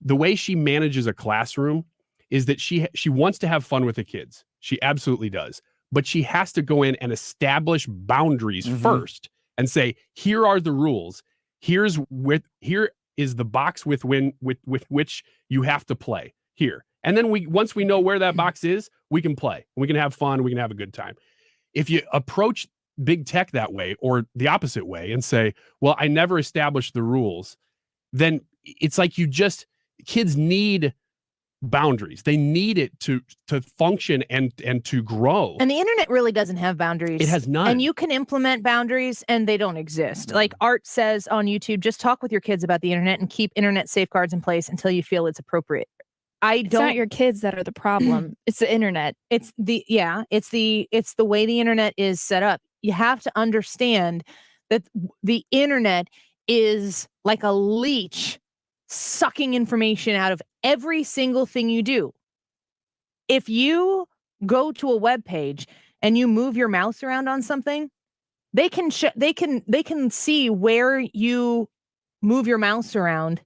The way she manages a classroom is that she wants to have fun with the kids. She absolutely does. but she has to go in and establish boundaries first and say, here are the rules. Here is the box with which you have to play here. And then once we know where that box is, we can play. We can have fun. We can have a good time. If you approach big tech that way or the opposite way and say, well, I never established the rules, then it's like kids need boundaries. They need it to function and to grow. And the internet really doesn't have boundaries. It has none. And you can implement boundaries and they don't exist. Like Art says on YouTube, just talk with your kids about the internet and keep internet safeguards in place until you feel it's appropriate. It's not your kids that are the problem. It's the internet. It's the way the internet is set up. You have to understand that the internet is like a leech sucking information out of every single thing you do. If you go to a web page and you move your mouse around on something, they can see where you move your mouse around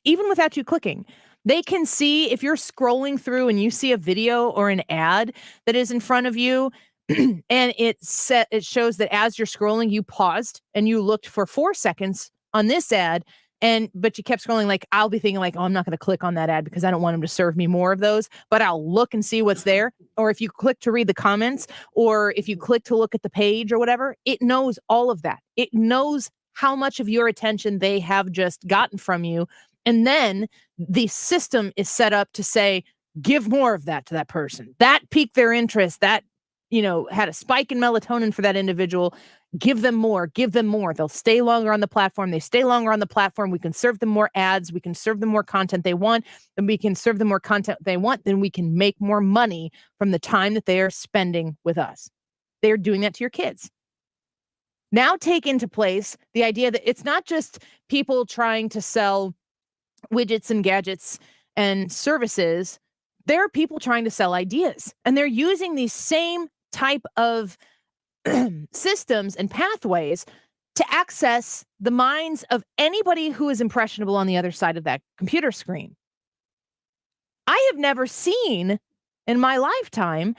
even without you clicking. They can see if you're scrolling through and you see a video or an ad that is in front of you and it shows that as you're scrolling, you paused and you looked for 4 seconds on this ad, but you kept scrolling. Like, I'll be thinking like, oh, I'm not going to click on that ad because I don't want them to serve me more of those, but I'll look and see what's there. Or if you click to read the comments, or if you click to look at the page or whatever, it knows all of that. It knows how much of your attention they have just gotten from you. And then the system is set up to say, give more of that to that person. That piqued their interest. That, had a spike in melatonin for that individual. Give them more. Give them more. They'll stay longer on the platform. They stay longer on the platform. We can serve them more ads. We can serve them more content they want. And we can serve them more content they want. Then we can make more money from the time that they are spending with us. They're doing that to your kids. Now take into place the idea that it's not just people trying to sell widgets and gadgets and services. There are people trying to sell ideas, and they're using these same type of systems and pathways to access the minds of anybody who is impressionable on the other side of that computer screen. I have never seen in my lifetime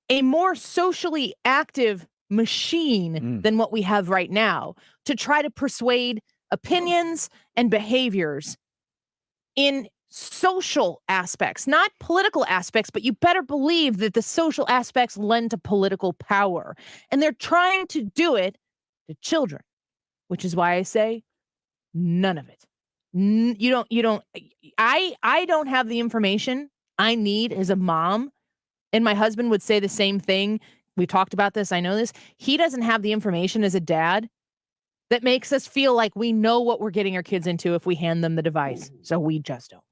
a more socially active machine than what we have right now to try to persuade opinions and behaviors in social aspects, not political aspects, but you better believe that the social aspects lend to political power. And they're trying to do it to children, which is why I say none of it. I don't have the information I need as a mom. And my husband would say the same thing. We talked about this. I know this. He doesn't have the information as a dad that makes us feel like we know what we're getting our kids into if we hand them the device. So we just don't.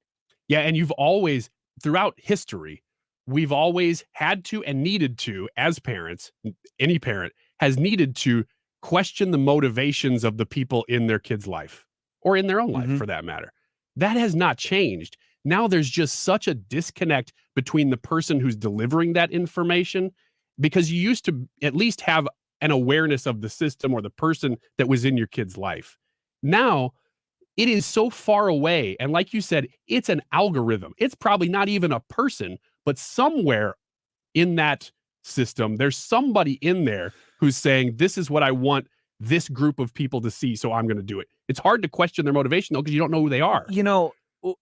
Yeah, and you've always, throughout history, we've always had to and needed to, as parents, any parent has needed to question the motivations of the people in their kid's life, or in their own life for that matter. That has not changed. Now there's just such a disconnect between the person who's delivering that information, because you used to at least have an awareness of the system or the person that was in your kid's life. Now, it is so far away. And like you said, it's an algorithm. It's probably not even a person, but somewhere in that system, there's somebody in there who's saying, this is what I want this group of people to see, so I'm going to do it. It's hard to question their motivation, though, because you don't know who they are.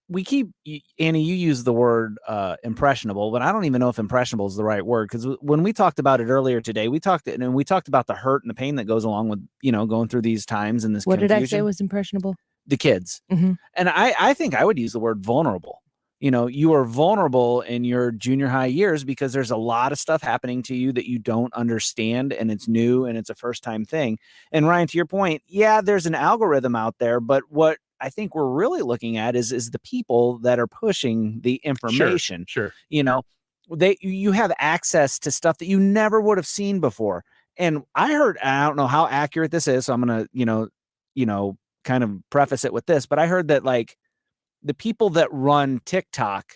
We keep, Annie, you use the word impressionable, but I don't even know if impressionable is the right word, because when we talked about it earlier today, we talked about the hurt and the pain that goes along with, going through these times and this What confusion. did I say was impressionable? The kids. And I think I would use the word vulnerable. You are vulnerable in your junior high years because there's a lot of stuff happening to you that you don't understand, and it's new and it's a first time thing. And Ryan, to your point, yeah, there's an algorithm out there, but what I think we're really looking at is the people that are pushing the information. Sure. You have access to stuff that you never would have seen before. And I don't know how accurate this is, so I'm going to, kind of preface it with this, but I heard that like the people that run TikTok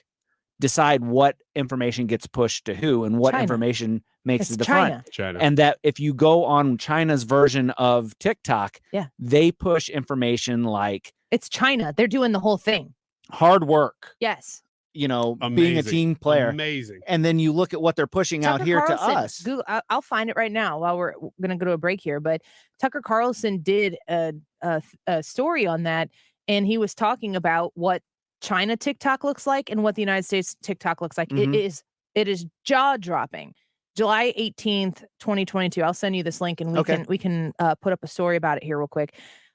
decide what information gets pushed to who and what information makes it the front. China. And that if you go on China's version of TikTok, they push information like it's China. They're doing the whole thing. Hard work. Yes. being a team player. Amazing. And then you look at what they're pushing Tucker out here Carlson, to us. Google, I'll find it right now while we're going to go to a break here. But Tucker Carlson did a story on that, and he was talking about what China TikTok looks like and what the United States TikTok looks like. Mhm. It is jaw dropping. July 18th, 2022. I'll send you this link, and we can put up a story about it here real quick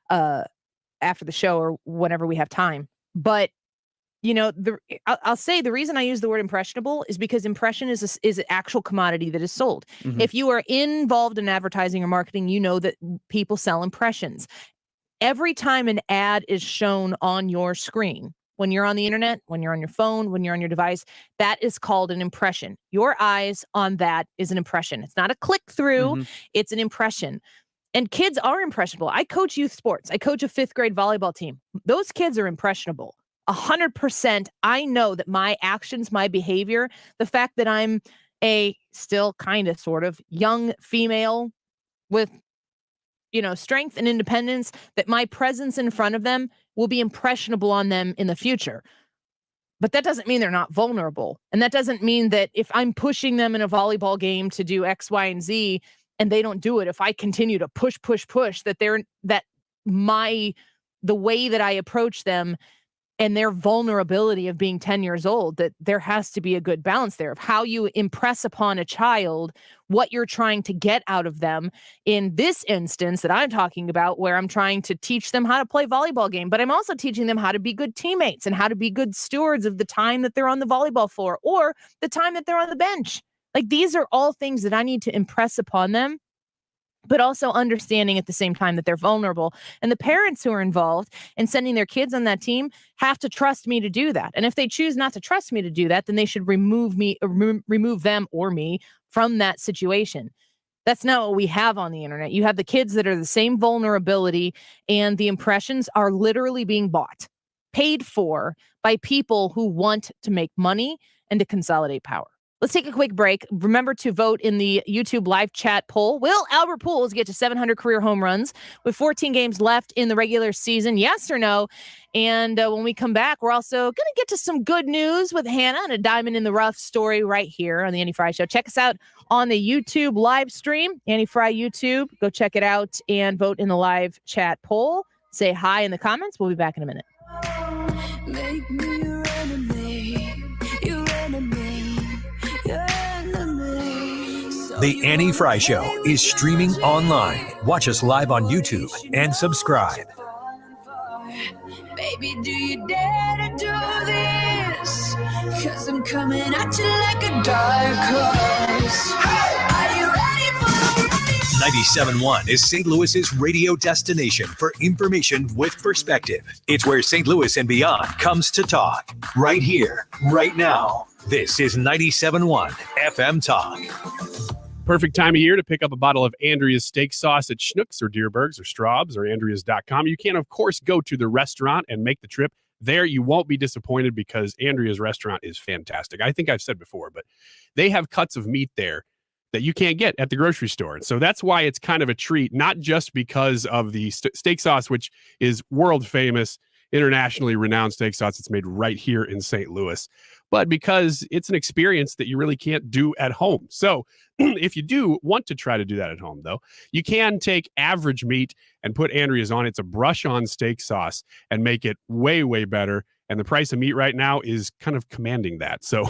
after the show or whenever we have time. But I'll say the reason I use the word impressionable is because impression is an actual commodity that is sold. Mhm. If you are involved in advertising or marketing, you know that people sell impressions. Every time an ad is shown on your screen, when you're on the internet, when you're on your phone, when you're on your device, that is called an impression. Your eyes on that is an impression. It's not a click through, Mhm. it's an impression. And kids are impressionable. I coach youth sports. I coach a 5th grade volleyball team. Those kids are impressionable. 100%. I know that my actions, my behavior, the fact that I'm a still kind of sort of young female with, strength and independence, that my presence in front of them will be impressionable on them in the future. But that doesn't mean they're not vulnerable. And that doesn't mean that if I'm pushing them in a volleyball game to do X, Y, and Z, and they don't do it, if I continue to push, that the way that I approach them and their vulnerability of being 10 years old, that there has to be a good balance there of how you impress upon a child what you're trying to get out of them. In this instance that I'm talking about, where I'm trying to teach them how to play volleyball game, but I'm also teaching them how to be good teammates and how to be good stewards of the time that they're on the volleyball floor or the time that they're on the bench. Like, these are all things that I need to impress upon them, but also understanding at the same time that they're vulnerable. And the parents who are involved in sending their kids on that team have to trust me to do that. And if they choose not to trust me to do that, then they should remove them or me from that situation. That's not what we have on the internet. You have the kids that are the same vulnerability, and the impressions are literally being bought, paid for by people who want to make money and to consolidate power. Let's take a quick break. Remember to vote in the YouTube live chat poll. Will Albert Pujols get to 700 career home runs with 14 games left in the regular season? Yes or no? And when we come back, we're also going to get to some good news with Hannah and a diamond in the rough story right here on the Annie Frey Show. Check us out on the YouTube live stream, Annie Frey YouTube. Go check it out and vote in the live chat poll. Say hi in the comments. We'll be back in a minute. Make me your enemy, your enemy, your enemy. The Annie Frey Show is streaming online. Watch us live on YouTube and subscribe. Baby, do you dare to do this? 'Cause I'm coming at you like a dark horse. Are you ready for the race? 97.1 is St. Louis's radio destination for information with perspective. It's where St. Louis and beyond comes to talk. Right here, right now. This is 97.1 FM Talk. Perfect time of year to pick up a bottle of Andrea's steak sauce at Schnucks or Deerbergs or Straub's or Andreas.com. You can, of course, go to the restaurant and make the trip. There, you won't be disappointed because Andrea's restaurant is fantastic. I think I've said before, but they have cuts of meat there that you can't get at the grocery store. And so that's why it's kind of a treat, not just because of the steak sauce, which is world famous, internationally renowned steak sauce. It's made right here in St. Louis, but because it's an experience that you really can't do at home. So if you do want to try to do that at home, though, you can take average meat and put Andrea's on. It's a brush-on steak sauce and make it way, way better. And the price of meat right now is kind of commanding that. So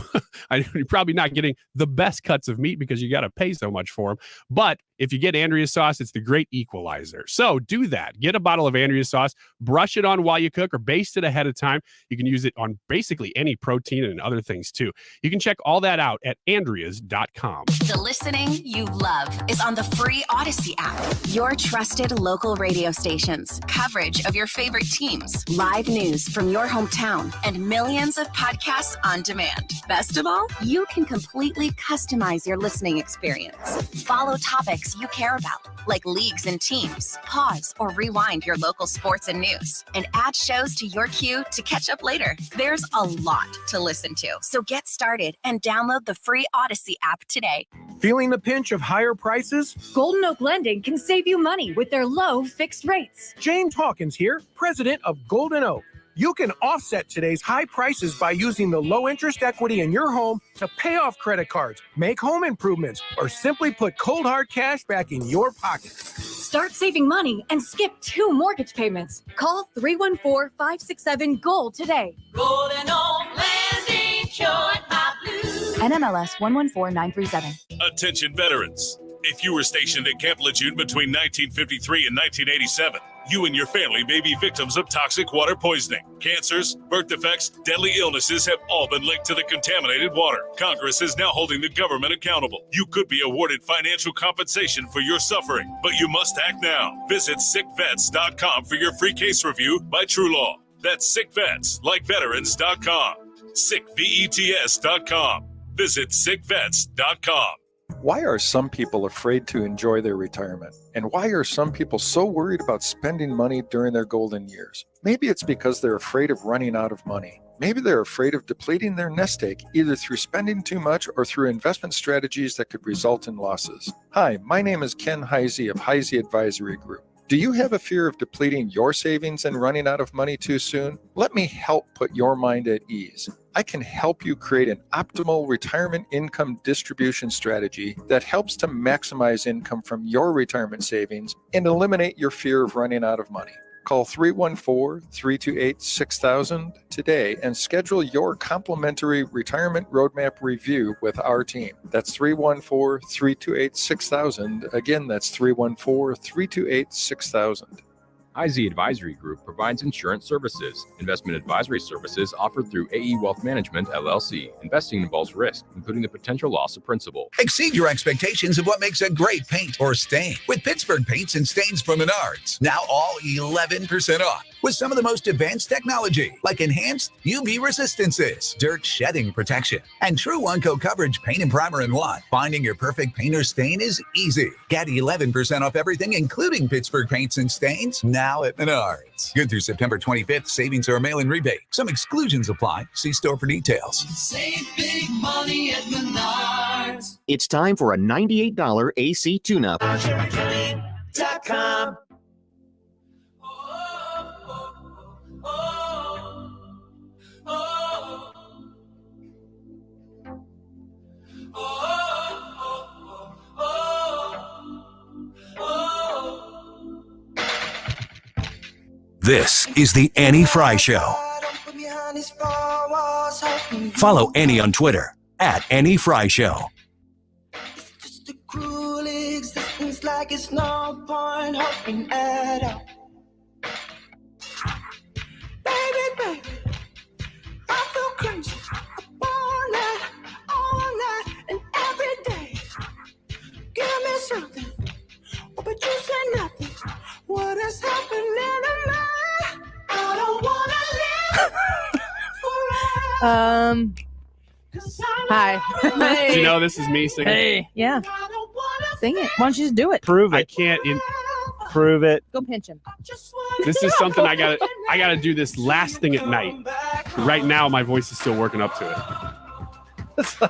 you're probably not getting the best cuts of meat because you got to pay so much for them. But if you get Andrea's sauce, it's the great equalizer. So do that. Get a bottle of Andrea's sauce, brush it on while you cook or baste it ahead of time. You can use it on basically any protein and other things too. You can check all that out at Andreas.com. The listening you love is on the free Odyssey app. Your trusted local radio stations, coverage of your favorite teams, live news from your hometown, and millions of podcasts on demand. Best of all, you can completely customize your listening experience. Follow topics you care about, like leagues and teams. Pause or rewind your local sports and news, and add shows to your queue to catch up later. There's a lot to listen to, so get started and download the free Odyssey app today. Feeling the pinch of higher prices? Golden Oak Lending can save you money with their low fixed rates. James Hawkins here, president of Golden Oak. You can offset today's high prices by using the low-interest equity in your home to pay off credit cards, make home improvements, or simply put cold hard cash back in your pocket. Start saving money and skip 2 mortgage payments. Call 314-567-GOLD today. Golden Home Landing, join my blue. NMLS 114937. Attention veterans. If you were stationed at Camp Lejeune between 1953 and 1987, you and your family may be victims of toxic water poisoning. Cancers, birth defects, deadly illnesses have all been linked to the contaminated water. Congress is now holding the government accountable. You could be awarded financial compensation for your suffering, but you must act now. Visit sickvets.com for your free case review by True Law. That's sickvets, like veterans.com. Sickvets.com. Visit sickvets.com. Why are some people afraid to enjoy their retirement? And why are some people so worried about spending money during their golden years? Maybe it's because they're afraid of running out of money. Maybe they're afraid of depleting their nest egg, either through spending too much or through investment strategies that could result in losses. Hi, my name is Ken Heisey of Heisey Advisory Group. Do you have a fear of depleting your savings and running out of money too soon? Let me help put your mind at ease. I can help you create an optimal retirement income distribution strategy that helps to maximize income from your retirement savings and eliminate your fear of running out of money. Call 314-328-6000 today and schedule your complimentary retirement roadmap review with our team. That's 314-328-6000. Again, that's 314-328-6000. IZ Advisory Group provides insurance services. Investment advisory services offered through AE Wealth Management, LLC. Investing involves risk, including the potential loss of principal. Exceed your expectations of what makes a great paint or stain with Pittsburgh Paints and Stains from Menards. Now all 11% off with some of the most advanced technology like enhanced UV resistances, dirt shedding protection, and true one-coat coverage paint and primer in one. Finding your perfect paint or stain is easy. Get 11% off everything, including Pittsburgh Paints and Stains, now at Menards. Good through September 25th. Savings are a mail-in rebate. Some exclusions apply. See store for details. Save big money at Menards. It's time for a $98 AC tune-up. .com. This is the Annie Frey Show. Follow Annie on Twitter at Annie Frey Show. Cruel existence, like it's no point hoping at all. Baby, I feel crazy. All night, and every day. Give me something, but you say nothing. What is happening to me? I don't wanna live Hi. Do you know this is me singing? Hey. Yeah. Sing it. Why don't you just do it? Prove it. I can't. Prove it. Go pinch him. This is something I gotta do this last thing at night. Right now, my voice is still working up to it. It's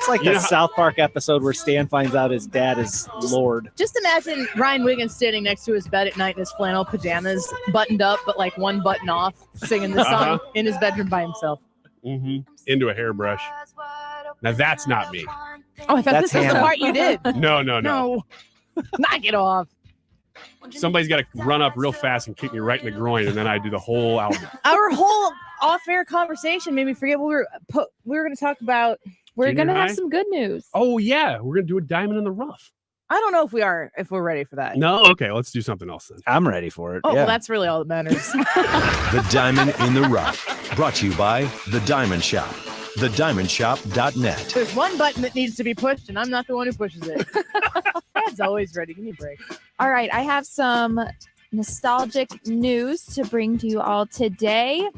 like the South Park episode where Stan finds out his dad is Lord. Just imagine Ryan Wiggins standing next to his bed at night in his flannel pajamas, buttoned up, but like one button off, singing this song in his bedroom by himself. Into a hairbrush. Now that's not me. Oh, I thought this was the part you did. No. Knock it off. Somebody's got to run up real fast and kick me right in the groin, and then I do the whole album. Our whole off-air conversation made me forget what we were going to talk about. We're going to have high? some good news. Oh yeah, we're gonna do a diamond in the rough. I don't know if we're ready for that. No, okay, let's do something else then. I'm ready for it. Oh, well, that's really all that matters. The Diamond in the Rough. Brought to you by The Diamond Shop. TheDiamondShop.net. There's one button that needs to be pushed, and I'm not the one who pushes it. Dad's always ready. Give me a break. All right, I have some nostalgic news to bring to you all today.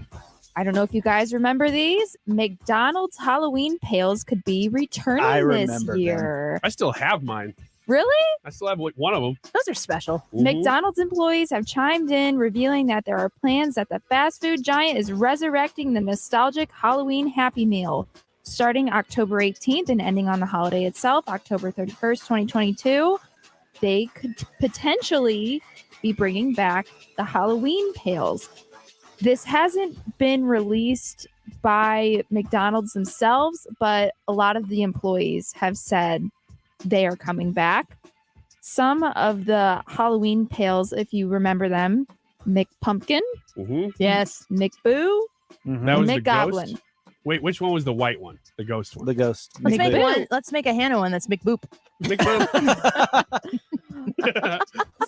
I don't know if you guys remember these. McDonald's Halloween pails could be returning this year. I still have mine. Really? I still have like one of them. Those are special. McDonald's employees have chimed in, revealing that there are plans that the fast food giant is resurrecting the nostalgic Halloween Happy Meal. Starting October 18th and ending on the holiday itself, October 31st, 2022, they could potentially be bringing back the Halloween pails. This hasn't been released by McDonald's themselves, but a lot of the employees have said they are coming back. Some of the Halloween pails, if you remember them, McPumpkin, yes, McBoo, That was the McGoblin. ghost. Wait, which one was the white one? The ghost one. The ghost. Let's make one. Let's make a Hannah one that's McBoop.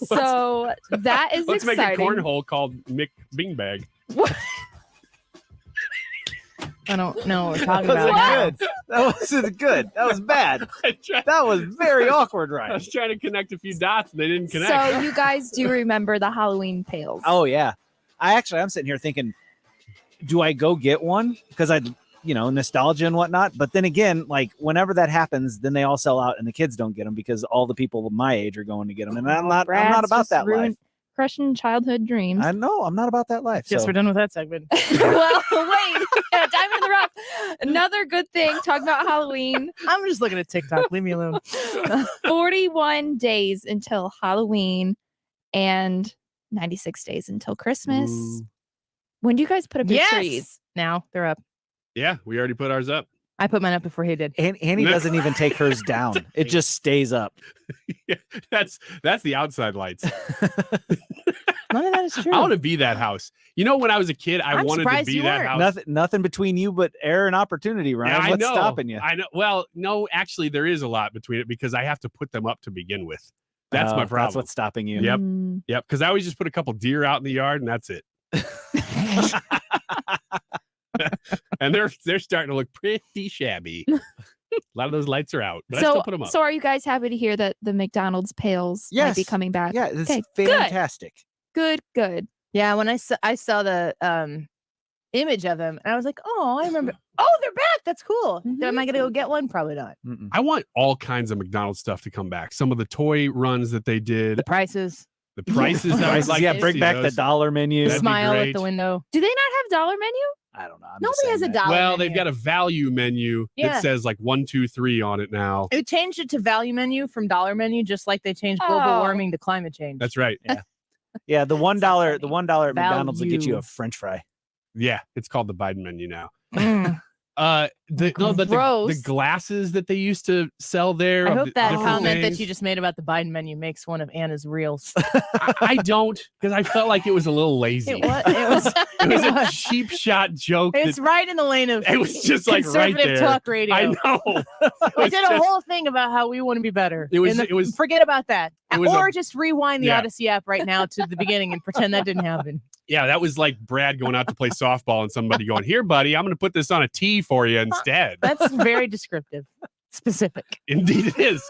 So that is Let's exciting. make a cornhole called Mick Beanbag. I don't know what we're talking That about now. wasn't good. That wasn't good. That was bad. That was very awkward, I Ryan. was trying to connect a few dots and they didn't connect. So you guys do remember the Halloween pails? Oh yeah. I'm sitting here thinking, do I go get one? Because nostalgia and whatnot. But then again, like whenever that happens, then they all sell out and the kids don't get them because all the people my age are going to get them. And I'm not about just that life. Crushing childhood dreams. I know. I'm not about that life. Guess so. we're done with that segment. Well, wait. Yeah, diamond in the rough. Another good thing, talking about Halloween. I'm just looking at TikTok. Leave me alone. 41 days until Halloween and 96 days until Christmas. Ooh. When do you guys put up your Yes. trees? Now they're up. Yeah, we already put ours up. I put mine up before he did. And Annie doesn't even take hers down. It just stays up. Yeah, that's the outside lights. None of that is true. I want to be that house. You know, when I was a kid, I I'm wanted to surprised be you that weren't. house. Nothing between you but air and opportunity, Ryan. Yeah, I What's know. stopping you? I know. Well, no, actually, there is a lot between it because I have to put them up to begin with. That's my problem. That's what's stopping you. Yep. Mm. Yep. Because I always just put a couple deer out in the yard and that's it. And they're starting to look pretty shabby. A lot of those lights are out, but I still put them up. So are you guys happy to hear that the McDonald's pails might be Yes. coming back? Yeah, it's Okay, fantastic. Good. Yeah, when I saw the image of them, and I was like, oh, I remember. Oh, they're back. That's cool. Am I gonna go get one? Probably not. I want all kinds of McDonald's stuff to come back. Some of the toy runs that they did. The prices. The prices. I would Prices, like yeah, to bring see back those. the dollar menu. That'd be Smile at great. the window. Do they not have dollar menu? I don't know. I'm just Nobody saying has a that. dollar. Well, menu. they've got a value menu Yeah. that says like 1, 2, 3 on it now. It changed it to value menu from dollar menu, just like they changed global Oh. warming to climate change. That's right. Yeah, the $1 at McDonald's will get you Value. a French fry. Yeah, it's called the Biden menu now. Mm. The glasses that they used to sell there. I of hope the that different comment things. that you just made about the Biden menu makes one of Anna's reels. I don't, because I felt like it was a little lazy. It was It was a cheap shot joke. It's that- right in the lane of It was just like right conservative there. talk radio. I know. I did a whole thing about how we want to be better. It was- forget about that. it was Or a- just rewind the Yeah. Odyssey app right now to the beginning and pretend that didn't happen. Yeah, that was like Brad going out to play softball and somebody going, "Here, buddy, I'm going to put this on a tee for you instead." That's very descriptive. Specific. Indeed, it is.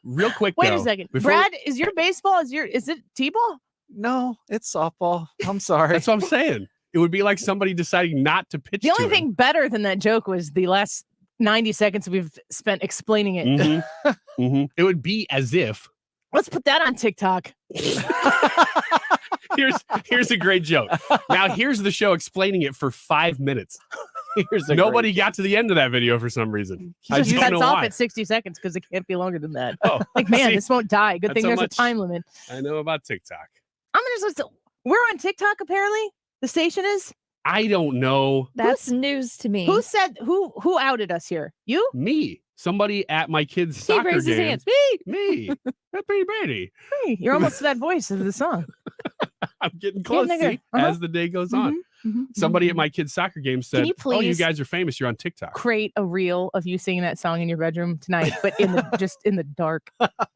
Real quick, Wait though, a second. before- Brad, is your baseball is it T-ball? No, it's softball. I'm sorry. That's what I'm saying. It would be like somebody deciding not to pitch. The only to him. thing better than that joke was the last 90 seconds we've spent explaining it. Mhm. Mhm. It would be as if Let's put that on TikTok. here's a great joke. Now here's the show explaining it for 5 minutes. Here's a Nobody got to the end of that video for some reason. I Just don't cuts know off why. at 60 seconds because it can't be longer than that. Oh, Like, man, see, this won't die. Good that's thing how there's much a time limit. I know about TikTok. We're on TikTok apparently. The station is. I don't know. That's news to me. Who said who outed us here? You? Me. Somebody at my kid's He soccer raised his game. hands. Me. That's pretty pretty. Hey, you're almost to that voice of the song. I'm getting close there. see, Uh-huh. as the day goes on. Somebody at my kid's soccer game said, you "Oh, you please guys are famous. You're on TikTok." Create a reel of you singing that song in your bedroom tonight, but in the just in the dark.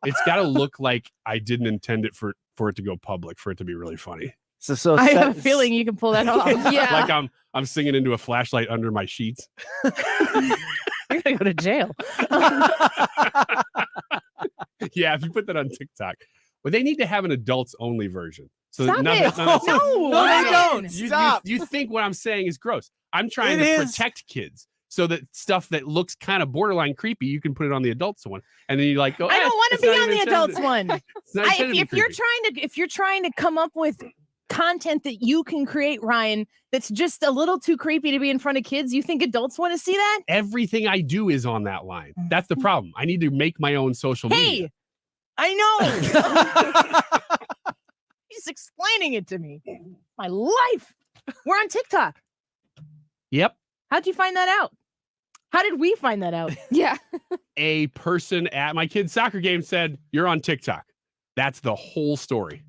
It's got to look like I didn't intend it for it to go public, for it to be really funny. So I have a feeling you can pull that off. Yeah. Like I'm singing into a flashlight under my sheets. You're gonna go to jail. Yeah, if you put that on TikTok. But they need to have an adults only version. So Stop none it. of- none of- No, No, Ryan. they don't. You, Stop. You think what I'm saying is gross. I'm trying It to is. protect kids so that stuff that looks kind of borderline creepy, you can put it on the adults one. And then you like go, I don't want to it's be not on even the intended- adults one. It's not intended to be If you're trying to come up with content that you can create, Ryan, that's just a little too creepy to be in front of kids, you think adults want to see that? Everything I do is on that line. That's the problem. I need to make my own social media. Hey, I know. He's explaining it to me. My life. We're on TikTok. Yep. How'd you find that out? How did we find that out? Yeah. A person at my kid's soccer game said, "You're on TikTok." That's the whole story.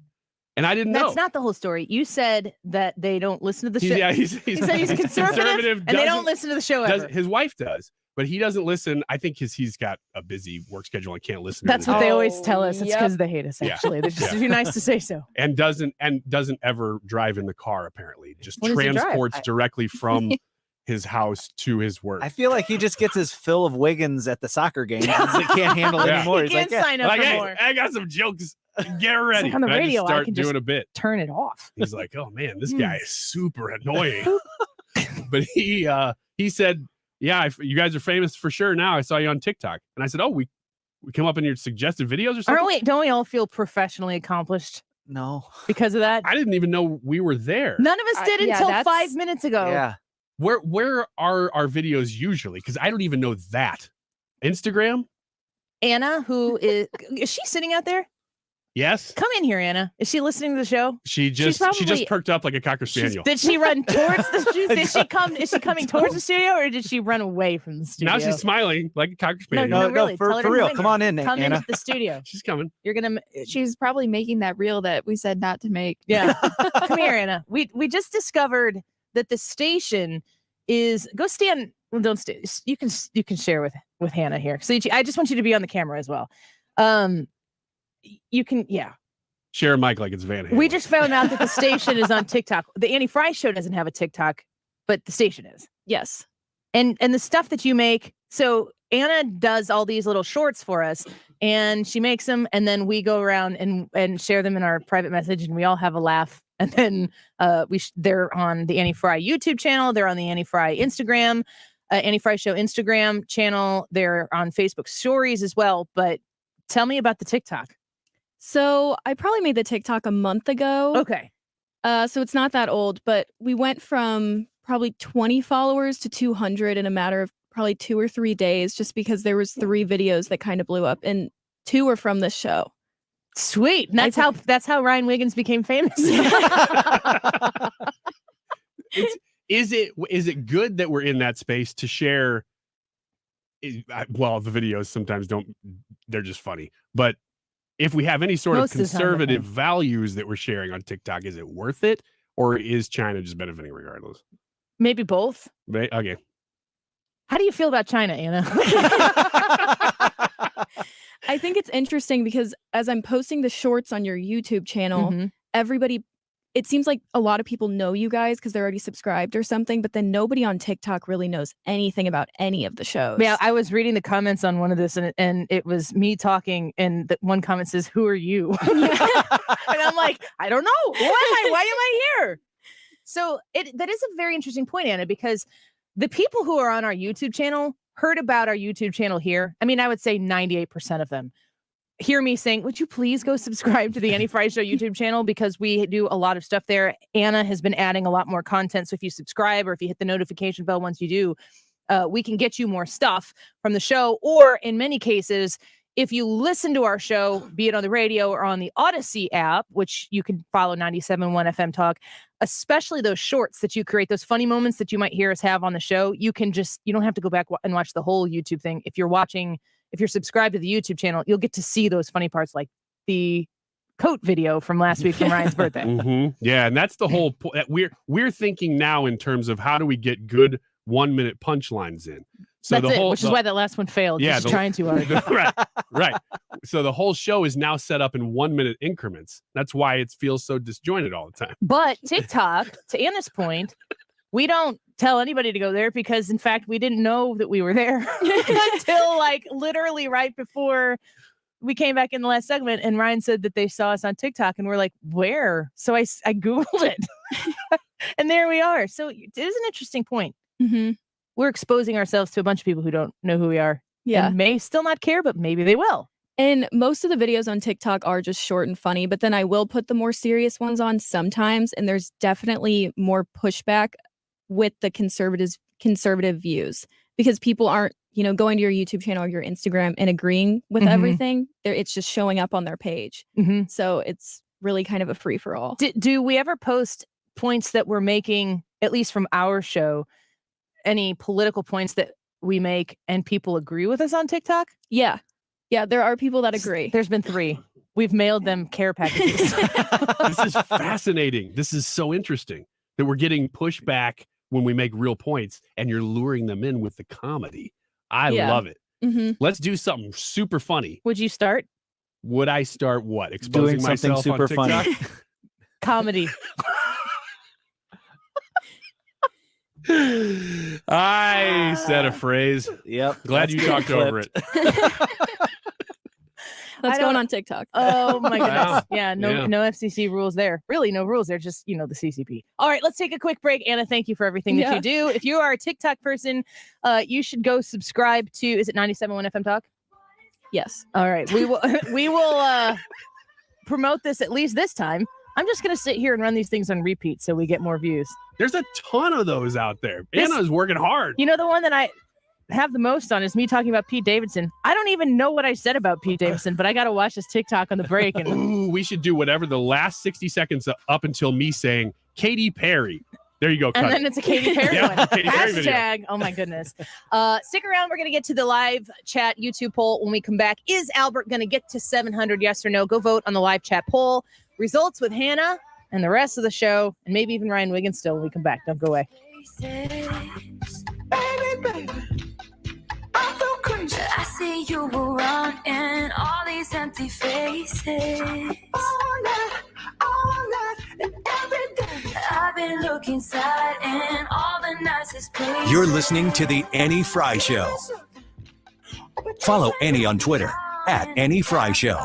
And I didn't know. That's not the whole story. You said that they don't listen to the show. Yeah, he said he's conservative and they don't listen to the show ever. His wife does, but he doesn't listen. I think because he's got a busy work schedule and can't listen. That's what they always tell us. It's because they hate us, Yeah. actually. They're just Yeah. too nice to say so. And doesn't ever drive in the car, apparently. Just What does he drive? transports directly from his house to his work. I feel like he just gets his fill of Wiggins at the soccer game because he can't handle Yeah. anymore. He He's can't like, sign up Like, for hey, more. I got some jokes. Get ready. It's like on the And I just radio, I start can doing just a bit. turn it off. He's like, "Oh man, this guy is super annoying." But he said, "Yeah, you guys are famous for sure now. I saw you on TikTok." And I said, "Oh, we came up in your suggested videos or something?" Don't we all feel professionally accomplished No. because of that? I didn't even know we were there. None of us did yeah, until that's- 5 minutes ago. Yeah. Where are our videos usually? Because I don't even know that. Instagram? Anna, who is she sitting out there? Yes. Come in here, Anna. Is she listening to the show? She just perked up like a cocker spaniel. Did she run towards the studio? Is she coming towards the studio or did she run away from the studio? Now she's smiling like a cocker spaniel. No, really. Tell her to for real. come Come on in, Come Anna. into the studio. She's coming. You're gonna. She's probably making that reel that we said not to make. Yeah. Come here, Anna. We just discovered that the station is. Go stand. Well, don't stay. You can share with Hannah here. So I just want you to be on the camera as well. You can. Yeah. Share a mic like it's Van Halen. We just found out that the station is on TikTok. The Annie Frey show doesn't have a TikTok, but the station is. Yes. And the stuff that you make. So Anna does all these little shorts for us and she makes them and then we go around and share them in our private message and we all have a laugh. And then they're on the Annie Frey YouTube channel. They're on the Annie Frey Instagram, Annie Frey Show Instagram channel. They're on Facebook stories as well. But tell me about the TikTok. So I probably made the TikTok a month ago. Okay. So it's not that old, but we went from probably 20 followers to 200 in a matter of probably 2 or 3 days, just because there was 3 videos that kind of blew up and 2 were from this show. Sweet. And that's how Ryan Wiggins became famous. Is it good that we're in that space to share? Well, the videos sometimes they're just funny, but if we have any sort of conservative values that we're sharing on TikTok, is it worth it? Or is China just benefiting regardless? Maybe both. Okay. How do you feel about China, Anna? I think it's interesting because as I'm posting the shorts on your YouTube channel, it seems like a lot of people know you guys because they're already subscribed or something, but then nobody on TikTok really knows anything about any of the shows. Yeah, I was reading the comments on one of this and it was me talking and the one comment says, "Who are you?" And I'm like, I don't know. Why am I here? So that is a very interesting point, Anna, because the people who are on our YouTube channel heard about our YouTube channel here. I mean, I would say 98% of them hear me saying, "Would you please go subscribe to the Annie Frey Show YouTube channel?" Because we do a lot of stuff there. Anna has been adding a lot more content. So if you subscribe or if you hit the notification bell once you do, we can get you more stuff from the show. Or in many cases, if you listen to our show, be it on the radio or on the Odyssey app, which you can follow 97.1 FM Talk, especially those shorts that you create, those funny moments that you might hear us have on the show, you don't have to go back and watch the whole YouTube thing. If you're subscribed to the YouTube channel, you'll get to see those funny parts like the coat video from last week from Ryan's birthday. Yeah, and that's the whole point. We're thinking now in terms of how do we get good 1-minute punchlines in. So That's which is why that last one failed. Yeah, just trying too hard. Right. So the whole show is now set up in 1-minute increments. That's why it feels so disjointed all the time. But TikTok, to Anna's point, we don't tell anybody to go there because, in fact, we didn't know that we were there until like literally right before we came back in the last segment. And Ryan said that they saw us on TikTok and we're like, where? So I Googled it and there we are. So it is an interesting point. We're exposing ourselves to a bunch of people who don't know who we are. Yeah. And may still not care, but maybe they will. And most of the videos on TikTok are just short and funny, but then I will put the more serious ones on sometimes. And there's definitely more pushback with the conservative views because people aren't, going to your YouTube channel or your Instagram and agreeing with everything. It's just showing up on their page. So it's really kind of a free for all. Do we ever post points that we're making, at least from our show, any political points that we make and people agree with us on TikTok? Yeah. Yeah, there are people that agree. There's been 3. We've mailed them care packages. This is fascinating. This is so interesting that we're getting pushback when we make real points and you're luring them in with the comedy. I love it. Mm-hmm. Let's do something super funny. Would you start? Would I start what? Exposing Doing something myself super on TikTok? funny. Comedy. I said a phrase. Yep. Glad you talked over it. That's going on TikTok. Oh my goodness. Wow. Yeah, no Yeah. no FCC rules there. Really no rules. They're just, the CCP. All right, let's take a quick break. Anna, thank you for everything that you do. If you are a TikTok person, you should go subscribe to, is it 97.1 FM Talk? Yes. All right. We will promote this at least this time. I'm just going to sit here and run these things on repeat so we get more views. There's a ton of those out there. Anna's working hard. The one that I have the most on is me talking about Pete Davidson. I don't even know what I said about Pete Davidson, but I got to watch this TikTok on the break. And Ooh, we should do whatever the last 60 seconds up until me saying Katy Perry. There you go. And cut then it. it's a Katy Perry Yeah, one. Katy Perry video. Hashtag, oh my goodness. Stick around. We're going to get to the live chat YouTube poll when we come back. Is Albert going to get to 700? Yes or no? Go vote on the live chat poll. Results with Hannah and the rest of the show, and maybe even Ryan Wiggins still when we come back. Don't go away. I see you around in all these empty faces. All night, and every day. I've been looking sad in all the nicest places. You're listening to The Annie Frey Show. Follow Annie on Twitter at Annie Frey Show.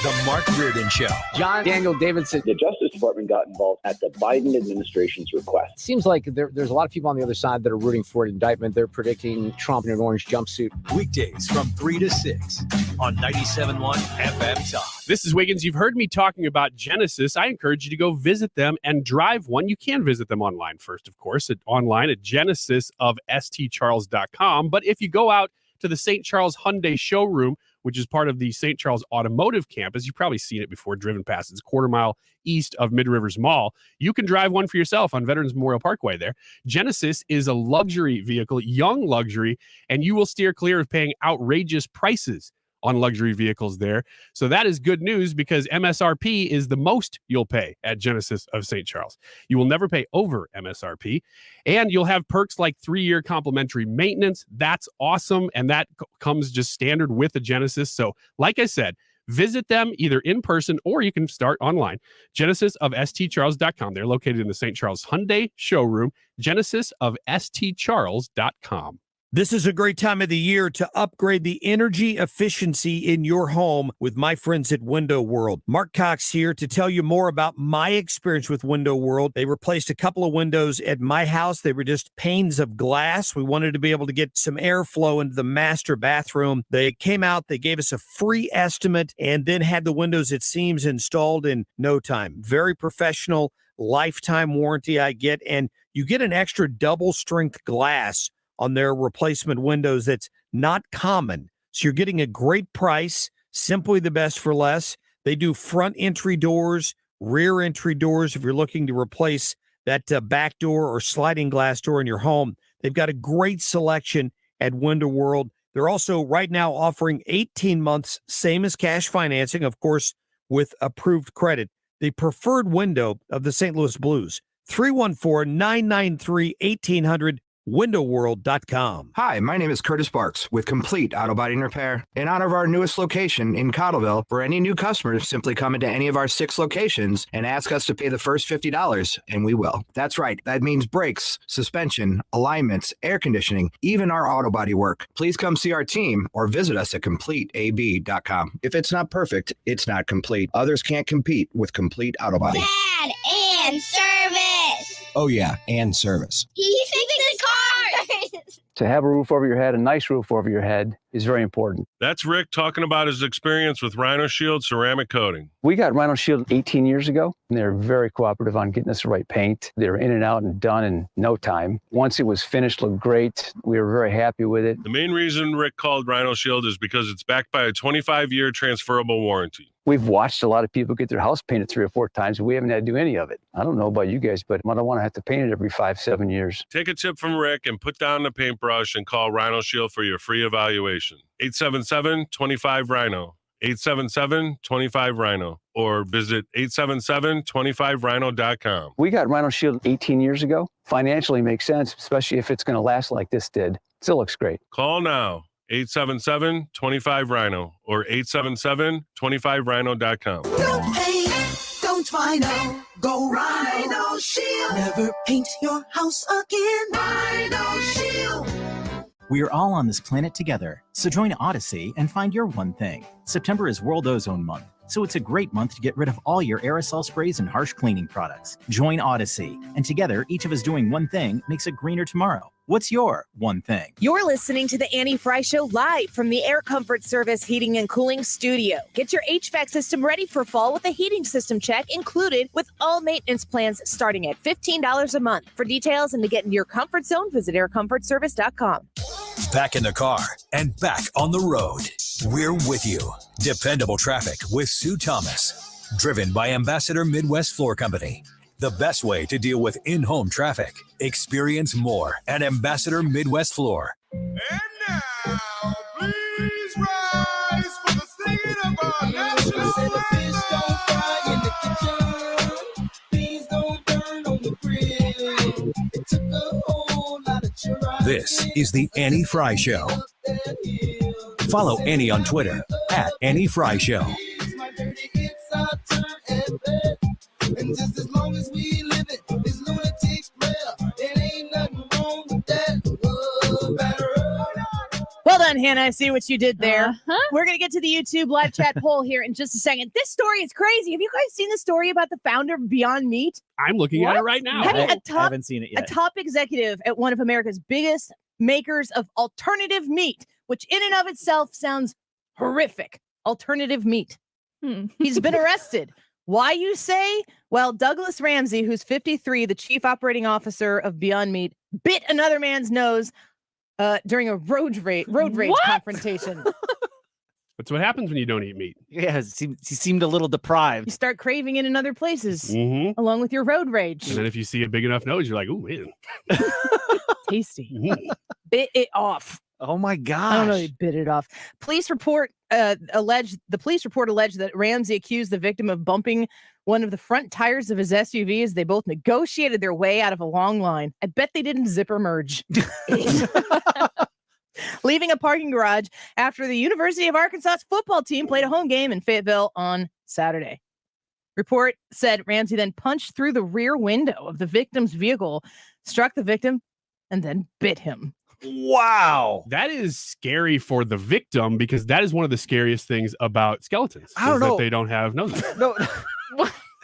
The Mark Reardon Show. John Daniel Davidson. The Justice Department got involved at the Biden administration's request. Seems like there's a lot of people on the other side that are rooting for an indictment. They're predicting Trump in an orange jumpsuit. Weekdays from 3 to 6 on 97.1 FM Talk. This is Wiggins. You've heard me talking about Genesis. I encourage you to go visit them and drive one. You can visit them online first, of course, online at genesisofstcharles.com. But if you go out to the St. Charles Hyundai showroom, which is part of the St. Charles Automotive Campus. You've probably seen it before, driven past. It's a quarter mile east of Mid-Rivers Mall. You can drive one for yourself on Veterans Memorial Parkway there. Genesis is a luxury vehicle, young luxury, and you will steer clear of paying outrageous prices on luxury vehicles there. So that is good news because MSRP is the most you'll pay at Genesis of St. Charles. You will never pay over MSRP, and you'll have perks like 3-year complimentary maintenance. That's awesome, and that comes just standard with the Genesis. So like I said, visit them either in person or you can start online. genesisofstcharles.com. They're located in the St. Charles Hyundai showroom, genesisofstcharles.com. This is a great time of the year to upgrade the energy efficiency in your home with my friends at Window World. Mark Cox here to tell you more about my experience with Window World. They replaced a couple of windows at my house. They were just panes of glass. We wanted to be able to get some airflow into the master bathroom. They came out, they gave us a free estimate, and then had the windows at seams installed in no time. Very professional, lifetime warranty I get, and you get an extra double strength glass on their replacement windows that's not common. So you're getting a great price, simply the best for less. They do front entry doors, rear entry doors if you're looking to replace that back door or sliding glass door in your home. They've got a great selection at Window World. They're also right now offering 18 months, same as cash financing, of course, with approved credit. The preferred window of the St. Louis Blues, 314-993-1800. windowworld.com. Hi, my name is Curtis Barks with Complete Auto Body and Repair. In honor of our newest location in Cottleville, for any new customers, simply come into any of our 6 locations and ask us to pay the first $50, and we will. That's right. That means brakes, suspension, alignments, air conditioning, even our auto body work. Please come see our team or visit us at CompleteAB.com. If it's not perfect, it's not complete. Others can't compete with Complete Auto Body. Dad, and service. Oh yeah, and service. He fixes cars. To have a roof over your head, a nice roof over your head, is very important. That's Rick talking about his experience with Rhino Shield ceramic coating. We got Rhino Shield 18 years ago, and they're very cooperative on getting us the right paint. They're in and out and done in no time. Once it was finished, looked great. We were very happy with it. The main reason Rick called Rhino Shield is because it's backed by a 25-year transferable warranty. We've watched a lot of people get their house painted 3 or 4 times, and we haven't had to do any of it. I don't know about you guys, but I don't want to have to paint it every 5-7 years. Take a tip from Rick and put down the paintbrush and call Rhino Shield for your free evaluation. 877-25-RHINO. 877-25-RHINO. Or visit 877-25rhino.com. We got Rhino Shield 18 years ago. Financially makes sense, especially if it's going to last like this did. Still looks great. Call now. 877-25-RHINO or 877-25rhino.com. Don't paint, don't Rhino, go Rhino Shield. Never paint your house again. Rhino Shield. We are all on this planet together, so join Odyssey and find your one thing. September is World Ozone Month, so it's a great month to get rid of all your aerosol sprays and harsh cleaning products. Join Odyssey, and together, each of us doing one thing makes a greener tomorrow. What's your one thing? You're listening to the Annie Frey Show live from the Air Comfort Service Heating and Cooling Studio. Get your HVAC system ready for fall with a heating system check included with all maintenance plans starting at $15 a month. For details and to get into your comfort zone, visit aircomfortservice.com. Back in the car and back on the road. We're with you. Dependable traffic with Sue Thomas. Driven by Ambassador Midwest Floor Company. The best way to deal with in-home traffic. Experience more at Ambassador Midwest Floor. And now, please rise for the singing of our national anthem. Don't fry in the kitchen. Please don't burn on the grill. It took a whole lot of trying. This is the Annie Frey Show. Follow Annie on Twitter at Annie Frey Show. And just as long as we live it, it's lunatic prayer. It ain't nothing wrong with that. Well done, Hannah. I see what you did there. We're going to get to the YouTube live chat poll here in just a second. This story is crazy. Have you guys seen the story about the founder of Beyond Meat? I'm looking at it right now. I haven't seen it yet. A top executive at one of America's biggest makers of alternative meat, which in and of itself sounds horrific. Alternative meat. He's been arrested. Why, you say? Well, Douglas Ramsey, who's 53, the chief operating officer of Beyond Meat, bit another man's nose during a road rage confrontation. That's what happens when you don't eat meat. Yeah, he seemed a little deprived. You start craving it in other places, along with your road rage. And then if you see a big enough nose, you're like, "Ooh, man, tasty." Bit it off. Oh my gosh! I don't know. He bit it off. Police report alleged that Ramsey accused the victim of bumping one of the front tires of his SUV as they both negotiated their way out of a long line. I bet they didn't zipper merge. Leaving a parking garage after the University of Arkansas football team played a home game in Fayetteville on Saturday. Report said Ramsey then punched through the rear window of the victim's vehicle, struck the victim, and then bit him. Wow. That is scary for the victim because that is one of the scariest things about skeletons. I don't know. That they don't have noses. No.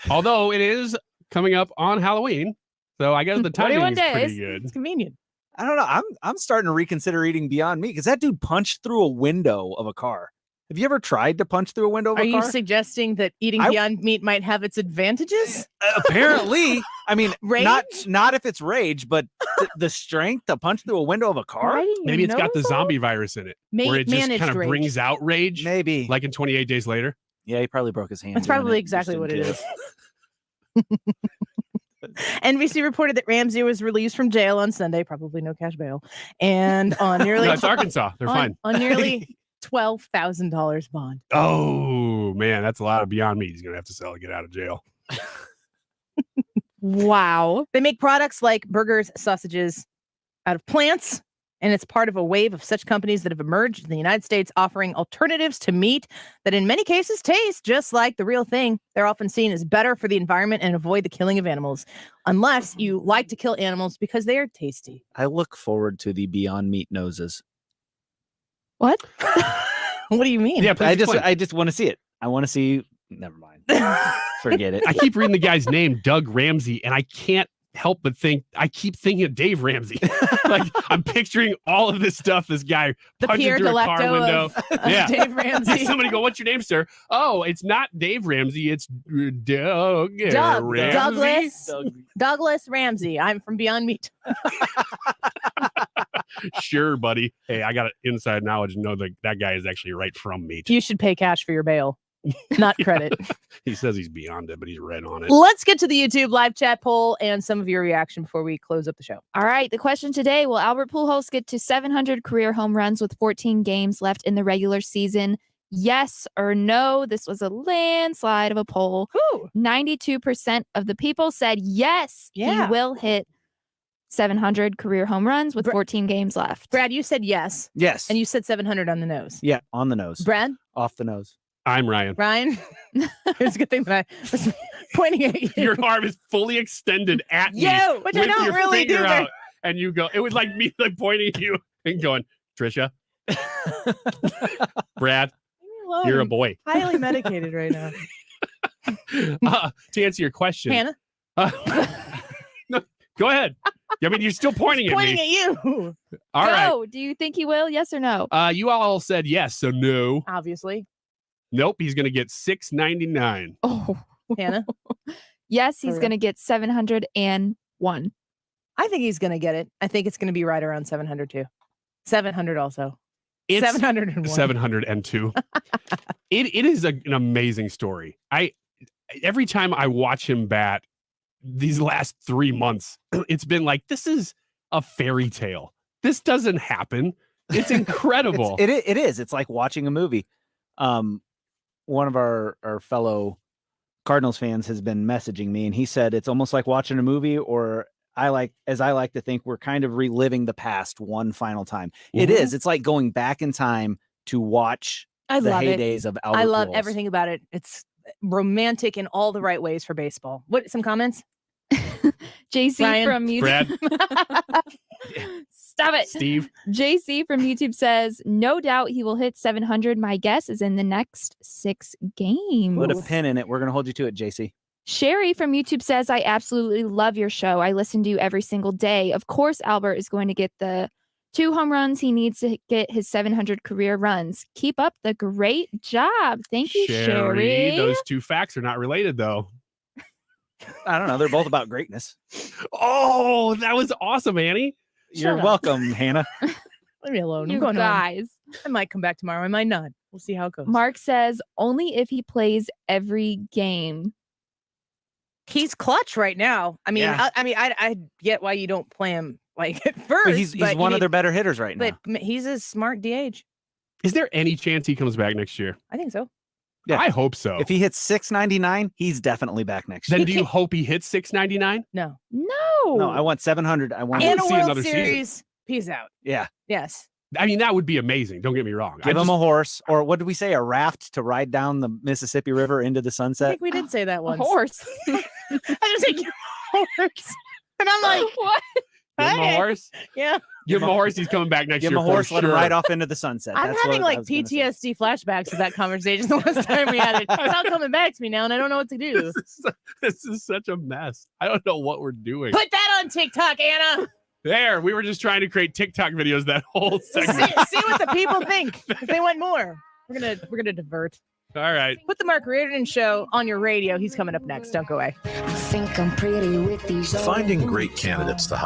Although it is coming up on Halloween. So I guess the timing is pretty good. It's convenient. I don't know. I'm starting to reconsider eating Beyond Meat because that dude punched through a window of a car. Have you ever tried to punch through a window of a car? Are you suggesting that eating Beyond Meat might have its advantages? Apparently. I mean, Rage? not if it's rage, but the strength to punch through a window of a car? Maybe it's got the zombie virus in it. Where it just kind of rage. brings out rage. Maybe. Like in 28 Days Later. Yeah, he probably broke his hand. That's probably exactly what it is. NBC reported that Ramsey was released from jail on Sunday, probably no cash bail, and on nearly No, it's Arkansas. They're fine. On nearly $12,000 bond. Oh man, that's a lot of Beyond Meat he's gonna have to sell to get out of jail. Wow. They make products like burgers, sausages out of plants, and it's part of a wave of such companies that have emerged in the United States offering alternatives to meat that in many cases taste just like the real thing. They're often seen as better for the environment and avoid the killing of animals, unless you like to kill animals because they are tasty. I look forward to the Beyond Meat noses. What? What do you mean? Yeah, I just want to see it. I want to see. Never mind. Forget it. I keep reading the guy's name, Doug Ramsey, and I can't help but think. I keep thinking of Dave Ramsey. Like I'm picturing all of this stuff. This guy The punching Pierre through a car Delecto window. of Yeah, Dave Ramsey. Somebody go, "What's your name, sir?" Oh, it's not Dave Ramsey. It's Doug Ramsey. Douglas Ramsey. I'm from Beyond Meat. Sure, buddy. Hey, I got inside knowledge to know that guy is actually right from meat. You should pay cash for your bail, not credit. He says he's beyond it, but he's right on it. Let's get to the YouTube live chat poll and some of your reaction before we close up the show. All right. The question today, will Albert Pujols get to 700 career home runs with 14 games left in the regular season? Yes or no? This was a landslide of a poll. 92% of the people said yes, he will hit 700 career home runs with 14 games left. Brad, you said yes. Yes. And you said 700 on the nose. Yeah, on the nose. Brad? Off the nose. I'm Ryan. Ryan? It's a good thing that I was pointing at you. Your arm is fully extended at me. You, but you with don't your really finger do that. out, and you go, it was like me like pointing at you and going, Trisha, Brad, you're a boy. Highly medicated right now. To answer your question. Hannah? No, go ahead. I mean, you're still pointing at me. Pointing at you. All right. Go. Do you think he will? Yes or no? You all said yes, so no. Obviously. Nope, he's going to get $699. Oh, Hannah? Yes, he's going to get 701. I think he's going to get it. I think it's going to be right around 700 too. 700 also. It's 701. 702. It is an amazing story. Every time I watch him bat these last 3 months, it's been like, this is a fairy tale. This doesn't happen. It's incredible. It is. It's like watching a movie. One of our fellow Cardinals fans has been messaging me, and he said it's almost like watching a movie, or I like to think we're kind of reliving the past one final time. It is. It's like going back in time to watch the heydays of Albert I love Pujols. everything about it. It's romantic in all the right ways for baseball. What? Some comments? JC Ryan? from YouTube. Brad? Stop it. Steve? JC from YouTube says, no doubt he will hit 700. My guess is in the next 6 games. Put a pin in it. We're going to hold you to it, JC. Sherry from YouTube says, I absolutely love your show. I listen to you every single day. Of course, Albert is going to get the 2 home runs. He needs to get his 700 career runs. Keep up the great job. Thank you, Sherry. Those two facts are not related, though. I don't know. They're both about greatness. Oh, that was awesome, Annie. You're welcome, Hannah. Leave me alone. You I'm going guys. home. I might come back tomorrow. I might not. We'll see how it goes. Mark says, only if he plays every game. He's clutch right now. I mean, Yeah. I get why you don't play him like at first. But he's one of their better hitters right now. But he's a smart DH. Is there any chance he comes back next year? I think so. Yeah. I hope so. If he hits 699, he's definitely back next year. Then do you hope he hits 699? No. No, I want 700. I want And to a see World another season. Series. Peace out. Yeah. Yes. I mean, that would be amazing. Don't get me wrong. Give him a horse, or what did we say? A raft to ride down the Mississippi River into the I sunset. think we did say that once. Horse. I just said horse. And I'm like, what? Give him a Hey. horse. Yeah. Give him a horse. He's coming back next Give year. him a horse, for let him sure. ride off into the sunset. I'm That's having what I like was gonna say. PTSD flashbacks of that conversation the last time we had it. It's all coming back to me now, and I don't know what to do. This is such a mess. I don't know what we're doing. Put that on TikTok, Anna. There, we were just trying to create TikTok videos that whole see, segment. see what the people think. If they want more, we're gonna divert. All right. Put the Mark Reardon Show on your radio. He's coming up next. Don't go away. Think I'm pretty with these Finding great candidates to hire